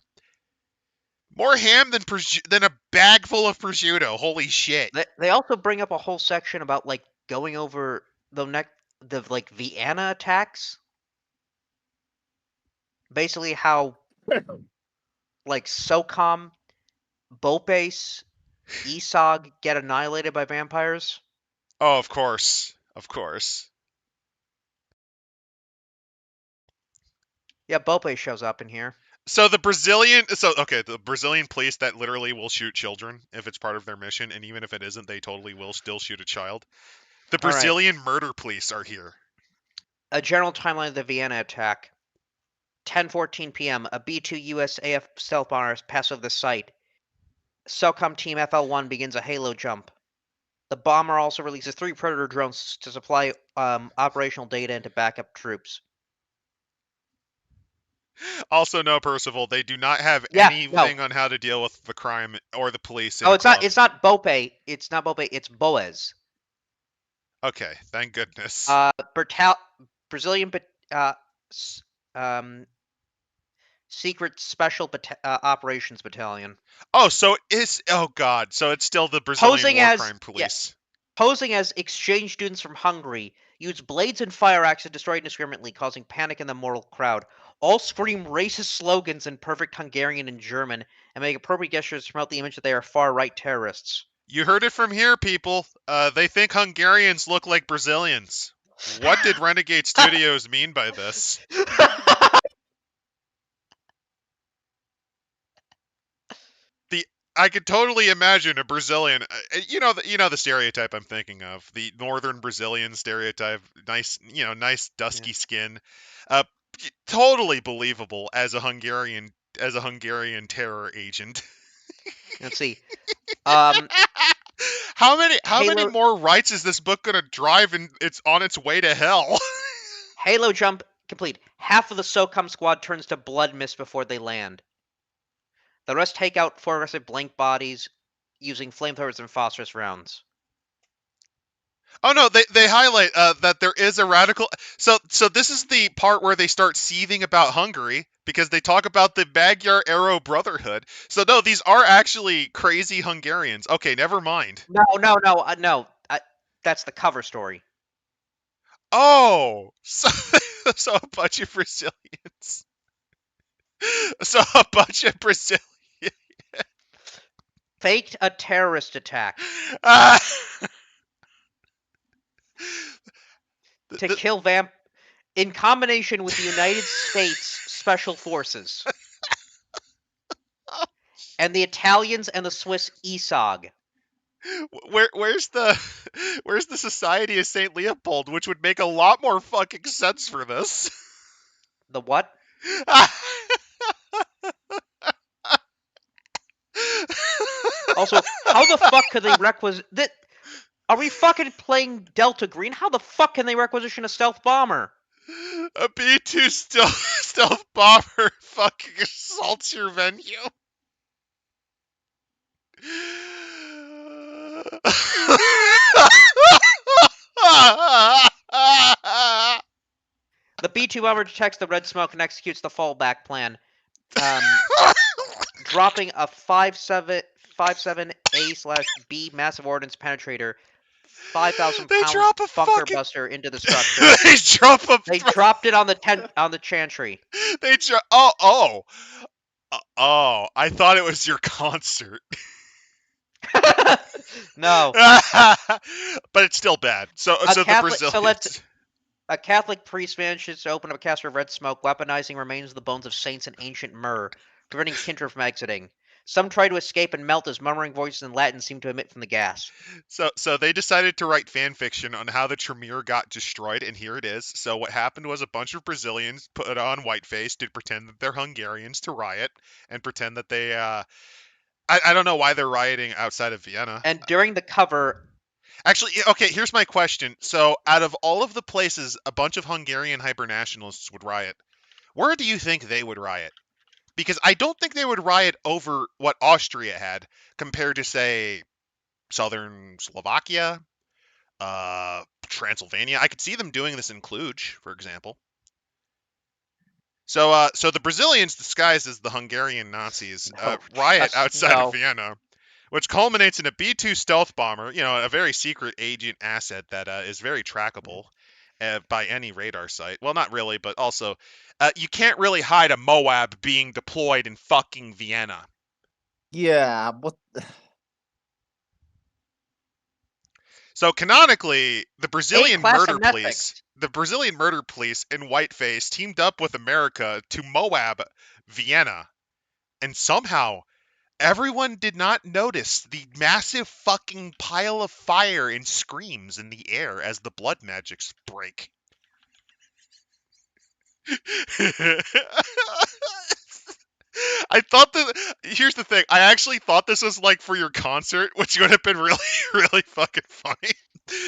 More ham than a bag full of prosciutto. Holy shit! They also bring up a whole section about like going over the like Vienna attacks. Basically, how like SOCOM, Bopes, Esog get annihilated by vampires. Oh, of course. Yeah, Bopes shows up in here. So the Brazilian police that literally will shoot children if it's part of their mission, and even if it isn't, they totally will still shoot a child. The Brazilian murder police are here. A general timeline of the Vienna attack. 10:14 p.m. A B-2 USAF stealth bomber passes over the site. SOCOM Team FL-1 begins a halo jump. The bomber also releases 3 Predator drones to supply operational data and to back up troops. Also, no, Percival, they do not have Yeah, no. anything on how to deal with the crime or the police in Oh, a it's not. club. It's not Bope. It's not Bope. It's Boaz. Okay, thank goodness. Bertal Brazilian uh, secret special operations battalion. Oh, so it's oh god, so it's still the Brazilian Posing war as crime police. posing as exchange students from Hungary, use blades and fire axes to destroy indiscriminately, causing panic in the mortal crowd. All scream racist slogans in perfect Hungarian and German, and make appropriate gestures to promote the image that they are far-right terrorists. You heard it from here, people. They think Hungarians look like Brazilians. What did Renegade Studios mean by this? I could totally imagine a Brazilian. You know the stereotype I'm thinking of, the northern Brazilian stereotype. Nice, nice Yeah. dusky skin. Uh, totally believable as a Hungarian terror agent. Let's see. Um, How many Halo more rights is this book gonna drive, and it's on its way to hell? Halo jump complete. Half of the SOCOM squad turns to blood mist before they land. The rest take out 4 arrested blank bodies using flamethrowers and phosphorus rounds. Oh no, they highlight that there is a radical. So this is the part where they start seething about Hungary because they talk about the Magyar Arrow Brotherhood. So no, these are actually crazy Hungarians. Okay, never mind. No. That's the cover story. Oh, so a bunch of Brazilians. So a bunch of Brazilians. Faked a terrorist attack Ah, to kill vamp in combination with the United States Special Forces and the Italians and the Swiss ESOG. where's the Society of Saint Leopold, which would make a lot more fucking sense for this. The what? Also, how the fuck could they requisite that? Are we fucking playing Delta Green? How the fuck can they requisition a stealth bomber? A B-2 stealth bomber fucking assaults your venue. The B-2 bomber detects the red smoke and executes the fallback plan, dropping a 57A/B massive ordnance penetrator, 5,000 They pound drop a bunker fucking. buster into the structure. They drop a. They dropped it on the chantry. They drop. Oh. I thought it was your concert. No. But it's still bad. So the Brazilians. A Catholic priest manages to open up a caster of red smoke, weaponizing remains of the bones of saints and ancient myrrh, preventing Kindred from exiting. Some try to escape and melt as murmuring voices in Latin seem to emit from the gas. So they decided to write fan fiction on how the Tremere got destroyed, and here it is. So what happened was a bunch of Brazilians put on whiteface to pretend that they're Hungarians to riot and pretend that they. I don't know why they're rioting outside of Vienna. And during the cover, Actually, okay, here's my question. So, out of all of the places a bunch of Hungarian hypernationalists would riot, where do you think they would riot? Because I don't think they would riot over what Austria had compared to, say, southern Slovakia, Transylvania. I could see them doing this in Cluj, for example. So the Brazilians disguised as the Hungarian Nazis riot outside of Vienna, which culminates in a B-2 stealth bomber, a very secret agent asset that is very trackable by any radar site. Well, not really, but also you can't really hide a Moab being deployed in fucking Vienna. Yeah, what? So canonically, the Brazilian murder police, in whiteface teamed up with America to Moab Vienna, and somehow everyone did not notice the massive fucking pile of fire and screams in the air as the blood magics break. I thought that. Here's the thing. I actually thought this was like for your concert, which would have been really, really fucking funny.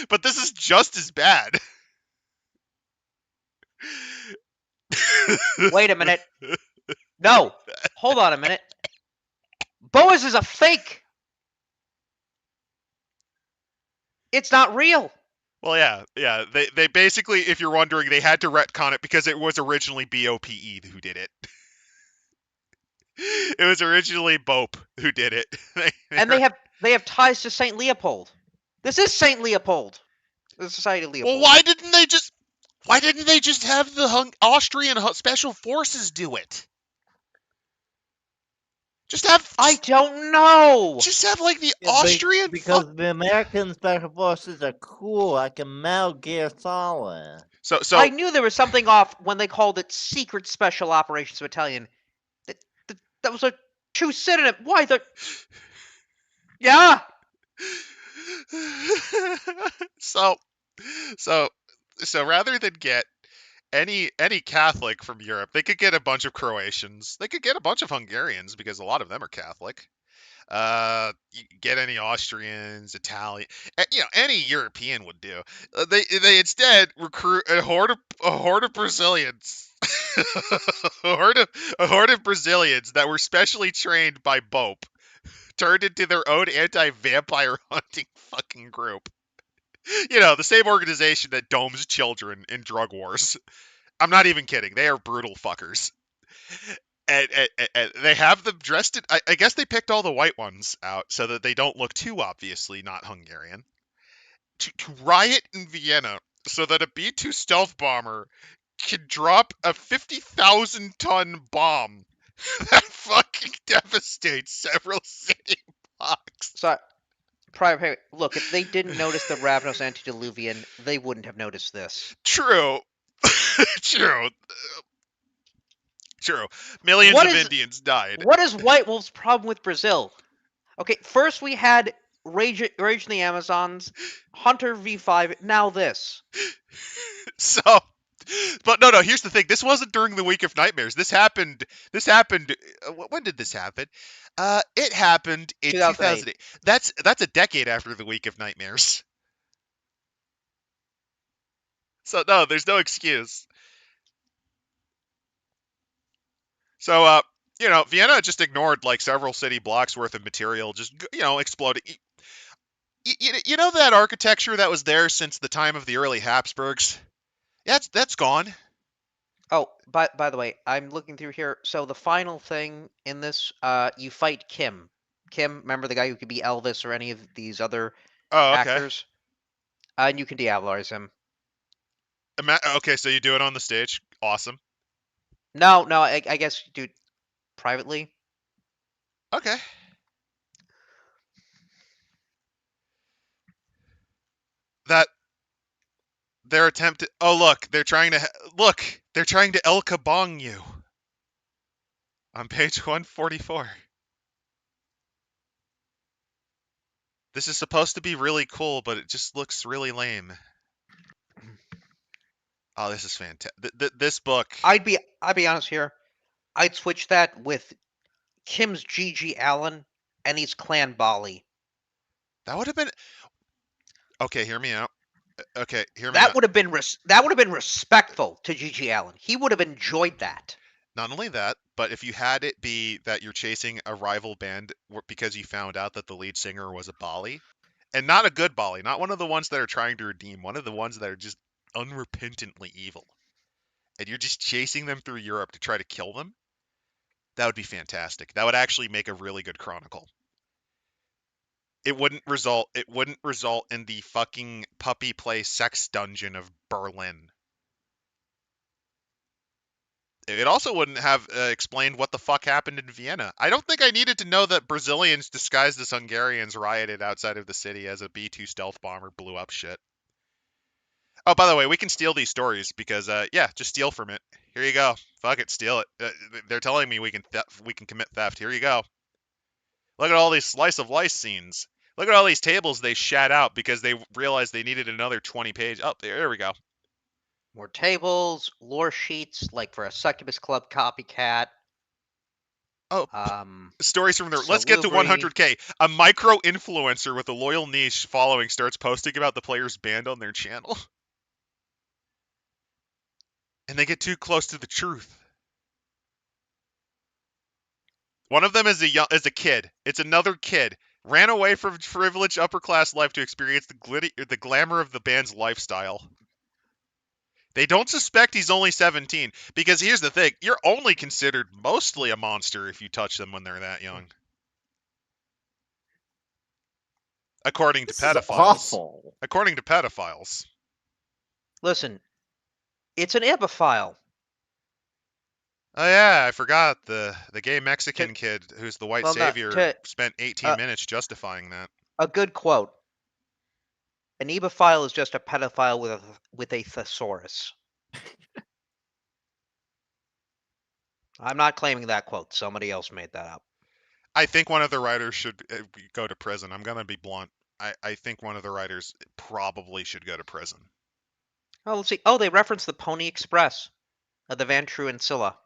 But this is just as bad. Wait a minute. No. Hold on a minute. Boaz is a fake. It's not real. Well, yeah. They basically, if you're wondering, they had to retcon it because it was originally BOPE who did it. It was originally Bope who did it. And they have ties to Saint Leopold. This is Saint Leopold. The Society of Leopold. Well, why didn't they just have the Austrian special forces do it? I don't know. Just have like the Austrian because the American special forces are cool, like a Metal Gear Solid. So I knew there was something off when they called it Secret Special Operations Battalion. That was a true synonym. Why the? Yeah. so rather than get any Catholic from Europe, they could get a bunch of Croatians. They could get a bunch of Hungarians because a lot of them are Catholic. You get any Austrians, Italian, any European would do. They instead recruit a horde of Brazilians, a horde of Brazilians that were specially trained by Bope, turned into their own anti-vampire hunting fucking group. The same organization that domes children in drug wars. I'm not even kidding. They are brutal fuckers. And they have them dressed in. I guess they picked all the white ones out so that they don't look too obviously not Hungarian. To riot in Vienna so that a B-2 stealth bomber can drop a 50,000-ton bomb that fucking devastates several city blocks. So, Private, look, if they didn't notice the Ravnos antediluvian, they wouldn't have noticed this. True. True. Millions of Indians died. What is White Wolf's problem with Brazil? Okay, first we had Rage in the Amazons, Hunter V5, now this. So, but no, here's the thing. This wasn't during the Week of Nightmares. This happened, when did this happen? It happened in 2008. That's a decade after the Week of Nightmares. So, no, there's no excuse. So, Vienna just ignored like several city blocks worth of material, just, exploding. You know that architecture that was there since the time of the early Habsburgs? That's gone. Oh, by the way, I'm looking through here. So the final thing in this, you fight Kim. Kim, remember the guy who could be Elvis or any of these other actors? And you can diabolarize him. Okay, so you do it on the stage. Awesome. No, I guess you do it privately. Okay. That they're attempting. Oh, look, they're trying to El Kabong you on page 144. This is supposed to be really cool, but it just looks really lame. Oh, this is fantastic. This book. I'd be honest here. I'd switch that with Kim's G.G. Allen and he's Clan Bali. That would have been. Okay, hear me out. Okay, hear me that out. Would have been that would have been respectful to G.G. Allen. He would have enjoyed that. Not only that, but if you had it be that you're chasing a rival band because you found out that the lead singer was a Bali, and not a good Bali, not one of the ones that are trying to redeem, one of the ones that are just unrepentantly evil, and you're just chasing them through Europe to try to kill them, that would be fantastic. That would actually make a really good chronicle. It wouldn't result in the fucking puppy play sex dungeon of Berlin. It also wouldn't have explained what the fuck happened in Vienna. I don't think I needed to know that Brazilians disguised as Hungarians rioted outside of the city as a B-2 stealth bomber blew up shit. Oh, by the way, we can steal these stories because, just steal from it. Here you go. Fuck it, steal it. They're telling me we can commit theft. Here you go. Look at all these slice of life scenes. Look at all these tables they shat out because they realized they needed another 20 page. Oh, there we go. More tables, lore sheets, like for a Succubus Club copycat. Oh, stories from there. Let's get to 100K. A micro influencer with a loyal niche following starts posting about the player's band on their channel. and they get too close to the truth. One of them is a kid. It's another kid. Ran away from privileged upper class life to experience the glamour of the band's lifestyle. They don't suspect he's only 17, because here's the thing, you're only considered mostly a monster if you touch them when they're that young. According to This is pedophiles. awful. According to pedophiles. Listen, it's an ibophile. Oh yeah, I forgot the gay Mexican kid who's the white Well, no, savior spent 18 uh, minutes justifying that. A good quote. An ebophile is just a pedophile with a thesaurus. I'm not claiming that quote. Somebody else made that up. I think one of the writers should go to prison. I'm gonna be blunt. I think one of the writers probably should go to prison. Oh, let's see. Oh, they reference the Pony Express of the Van True and Scylla.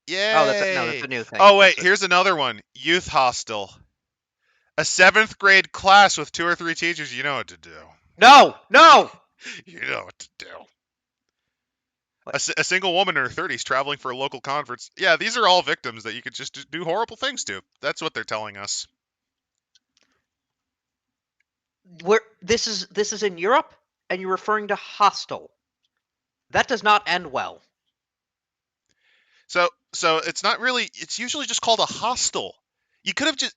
Yay! Oh, that's a new thing. Oh wait, here's another one. Youth hostel. A 7th grade class with 2 or 3 teachers. You know what to do. No! You know what to do. A single woman in her 30s traveling for a local conference. Yeah, these are all victims that you could just do horrible things to. That's what they're telling us. This is in Europe, and you're referring to hostel. That does not end well. So it's not really. It's usually just called a hostel. You could have just.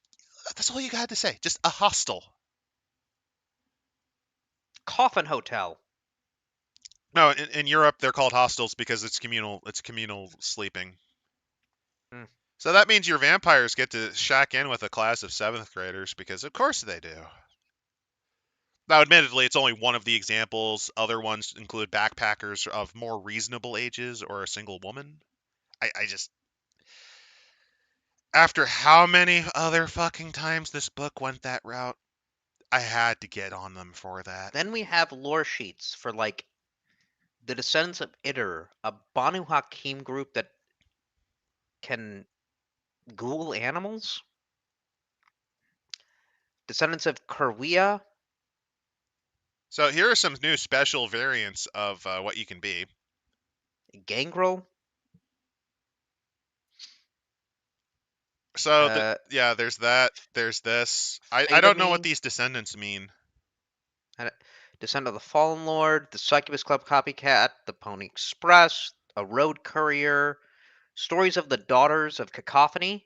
That's all you had to say. Just a hostel. Coffin hotel. No, in Europe they're called hostels because it's communal. It's communal sleeping. Hmm. So that means your vampires get to shack in with a class of 7th graders because of course they do. Now, admittedly, it's only one of the examples. Other ones include backpackers of more reasonable ages or a single woman. I just. After how many other fucking times this book went that route, I had to get on them for that. Then we have lore sheets for, like, the Descendants of Idr, a Banu Hakim group that can ghoul animals. Descendants of Kurwia. So here are some new special variants of what you can be. Gangrel. So yeah, there's that. There's this. I don't know what these descendants mean. Descent of the Fallen Lord, the Succubus Club copycat, the Pony Express, a road courier, stories of the Daughters of Cacophony,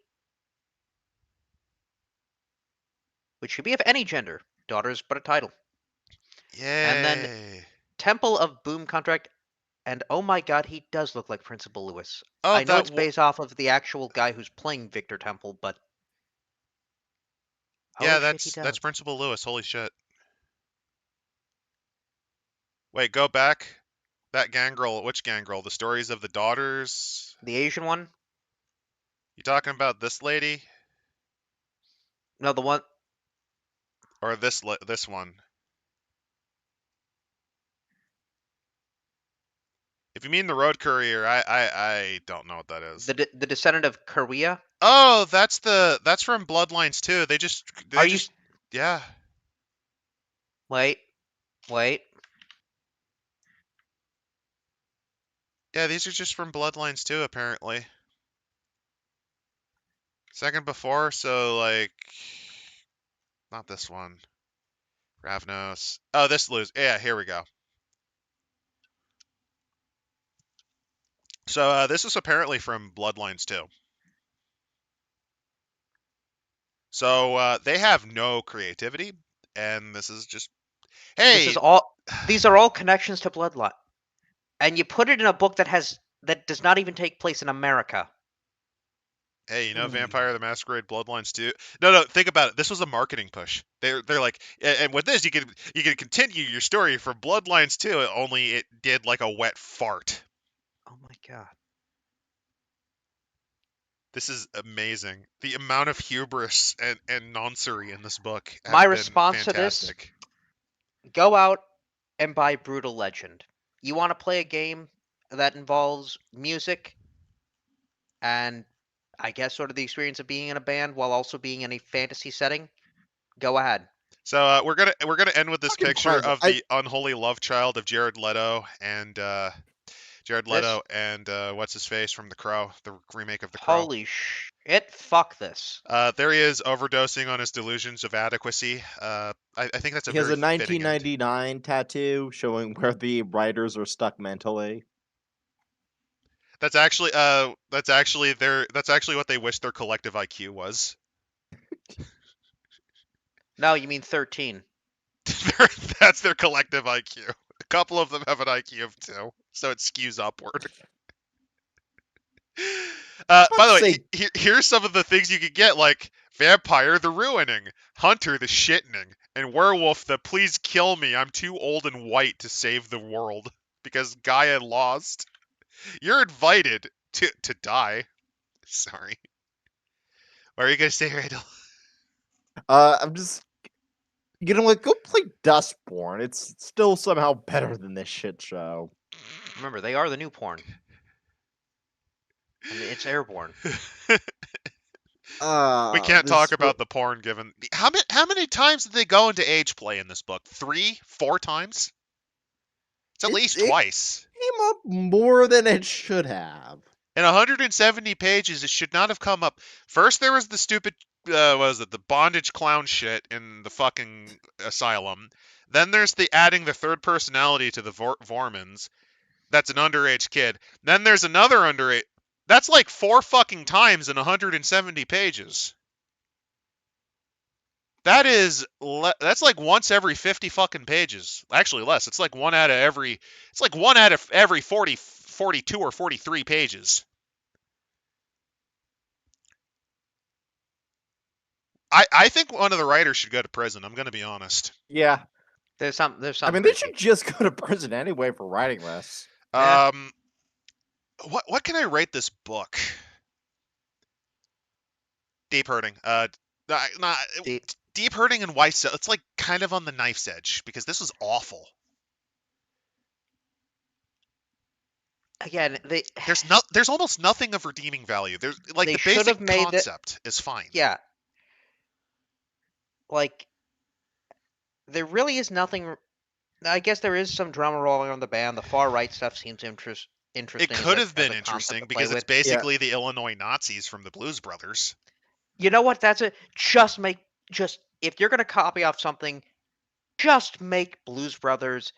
which could be of any gender. Daughters, but a title. Yay. And then Temple of Boom Contract, and oh my god, he does look like Principal Lewis. Oh, I know it's based off of the actual guy who's playing Victor Temple, but yeah, that's Principal Lewis. Holy shit. Wait, go back. That gangrel. Which gangrel? The stories of the daughters. The Asian one? You talking about this lady? No, the one. Or this one? If you mean the road courier, I don't know what that is. The descendant of Korea? Oh, that's from Bloodlines too. Yeah. Wait. Yeah, these are just from Bloodlines too, apparently. Second before, so like, not this one. Ravnos. Oh, this lose. Yeah, here we go. So this is apparently from Bloodlines too. So they have no creativity, and this is just, hey. These are all connections to Bloodline, and you put it in a book that does not even take place in America. Hey, you know Vampire the Masquerade Bloodlines too? No, think about it. This was a marketing push. They're like, and with this you can continue your story from Bloodlines too, only it did like a wet fart. Oh my god. This is amazing. The amount of hubris and noncery in this book has My been response fantastic. to this: go out and buy Brutal Legend. You want to play a game that involves music and I guess sort of the experience of being in a band while also being in a fantasy setting? Go ahead. So we're gonna end with this Fucking picture present. of the unholy love child of Jared Leto and what's his face from The Crow, the remake of The Crow. Holy shit! Fuck this. There he is overdosing on his delusions of adequacy. I think that's a He has very a fitting end. 1999 tattoo showing where the writers are stuck mentally. That's actually what they wish their collective IQ was. No, you mean 13. That's their collective IQ. A couple of them have an IQ of 2, so it skews upward. By the way, here's some of the things you could get, like Vampire the Ruining, Hunter the Shittening, and Werewolf the Please Kill Me, I'm too old and white to save the world, because Gaia lost. You're invited to die. Sorry. What are you gonna say, Randall? I'm just like, go play Dustborn. It's still somehow better than this shit show. Remember, they are the new porn. I mean, it's airborne. We can't talk about the porn given how many times did they go into age play in this book? 3, 4 times? It's at least twice. Came up more than it should have. In 170 pages, it should not have come up. First, there was the stupid, the bondage clown shit in the fucking asylum. Then there's the adding the third personality to the Vormans. That's an underage kid. Then there's another underage. That's like 4 fucking times in 170 pages. That's like once every 50 fucking pages. Actually less. It's like one out of every 40, 42 or 43 pages. I think one of the writers should go to prison. I'm going to be honest. Yeah. There's some. I mean, they should just go to prison anyway for writing this. Yeah. What can I rate this book? Deep Hurting. Deep Hurting and White Cell. It's like kind of on the knife's edge because this was awful. Again, there's almost nothing of redeeming value. There's like the basic concept is fine. Yeah. Like there really is nothing. I guess there is some drama rolling on the band. The far right stuff seems interesting. It could have been interesting because it's basically the Illinois Nazis from the Blues Brothers. You know what? If you're gonna copy off something, just make Blues Brothers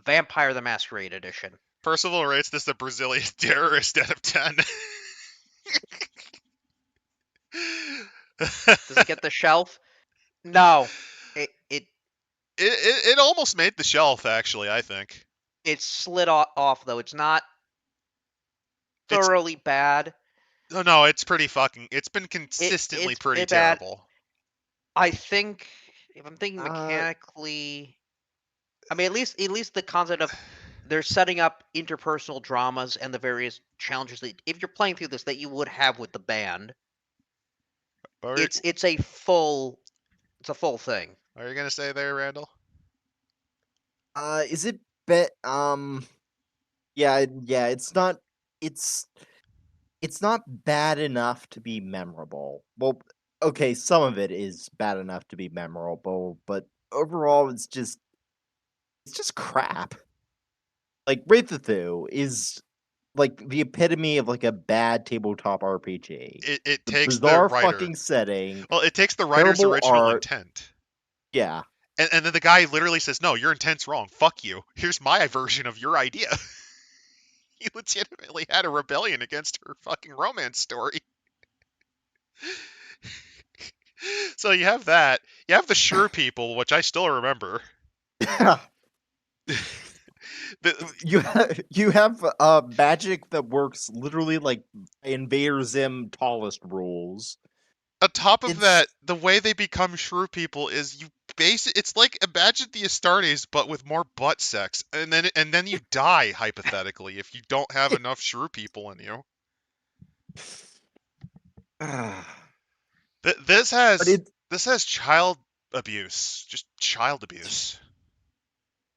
Vampire the Masquerade edition. Percival rates this a Brazilian terrorist out of 10. Does it get the shelf? No. It almost made the shelf, actually, I think. It slid off, though. It's not thoroughly bad. No, it's pretty fucking... It's been consistently pretty terrible. I think, if I'm thinking mechanically... I mean, at least the concept of they're setting up interpersonal dramas and the various challenges that, if you're playing through this, that you would have with the band. It's a full thing. What are you gonna say there, Randall? Is it yeah, it's not bad enough to be memorable. Well, okay, some of it is bad enough to be memorable, but overall it's just crap. Like Wraith the Thu is like the epitome of like a bad tabletop RPG. It takes bizarre the writer. Fucking setting. Well, it takes the writer's original intent. Yeah. And then the guy literally says, "No, your intent's wrong. Fuck you. Here's my version of your idea." He legitimately had a rebellion against her fucking romance story. So you have that. You have the Sure People, which I still remember. You have magic that works literally like Invader Zim tallest rules. On top of that, the way they become Shrew People is it's like imagine the Astartes but with more butt sex, and then you die hypothetically if you don't have enough Shrew People in you. This has child abuse, just child abuse.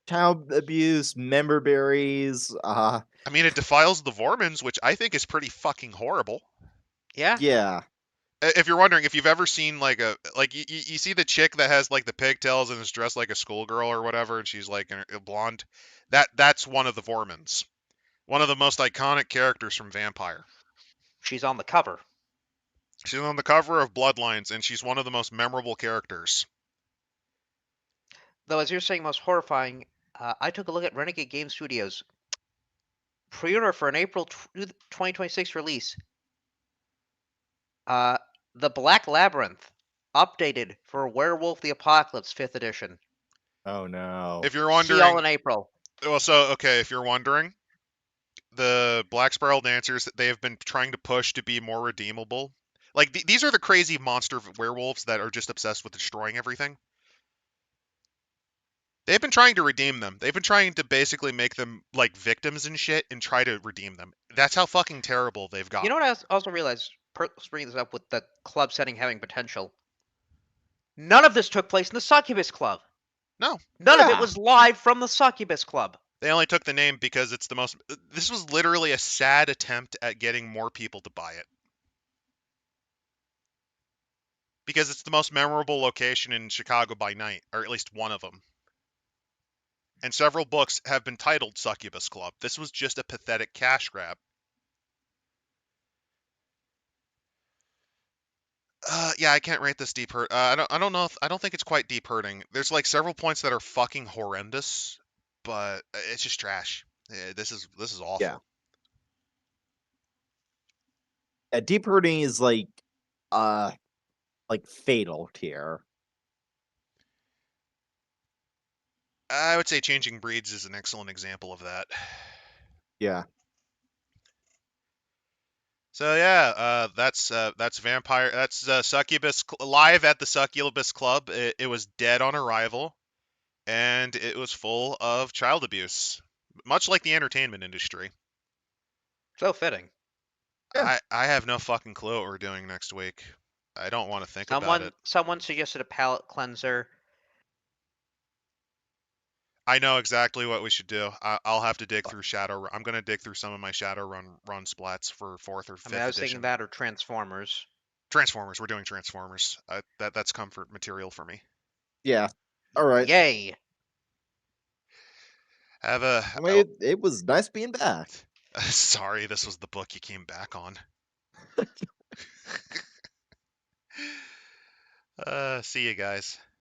Child abuse, member berries. I mean, it defiles the Vormans, which I think is pretty fucking horrible. Yeah. Yeah. If you're wondering, if you've ever seen like you see the chick that has like the pigtails and is dressed like a schoolgirl or whatever, and she's like a blonde, that's one of the Vormans, one of the most iconic characters from Vampire. She's on the cover. She's on the cover of Bloodlines, and she's one of the most memorable characters. Though, as you're saying, most horrifying, I took a look at Renegade Game Studios pre-order for an April 2026 release. The Black Labyrinth, updated for Werewolf the Apocalypse 5th edition. Oh no. If you're See y'all wondering, in April. well, so okay, if you're wondering, the Black Spiral Dancers that they have been trying to push to be more redeemable. Like these are the crazy monster werewolves that are just obsessed with destroying everything. They've been trying to redeem them. They've been trying to basically make them like victims and shit and try to redeem them. That's how fucking terrible they've You know gotten. what I also realized, bringing this up with the club setting having potential? None of this took place in the Succubus Club. No, None of it Yeah. was live from the Succubus Club. they only took the name because it's the most. This was literally a sad attempt at getting more people to buy it. Because it's the most memorable location in Chicago by night, or at least one of them. And several books have been titled Succubus Club. This was just a pathetic cash grab. Yeah, I can't rate this deep hurt. I don't know. I don't think it's quite deep hurting. There's like several points that are fucking horrendous, but it's just trash. This is awful. Yeah. Deep hurting is like fatal tier. I would say Changing Breeds is an excellent example of that. Yeah. So yeah, that's Vampire. That's Succubus live at the Succubus Club. It was dead on arrival, and it was full of child abuse, much like the entertainment industry. So fitting. Yeah. I have no fucking clue what we're doing next week. I don't want to think about it. Someone suggested a palate cleanser. I know exactly what we should do. I'll have to dig through I'm gonna dig through some of my run splats for fourth or I mean, fifth I was thinking edition. that or Transformers. Transformers. We're doing Transformers. That's comfort material for me. Yeah. All right. Yay! Have a. I mean, it was nice being back. Sorry, this was the book you came back on. See you guys.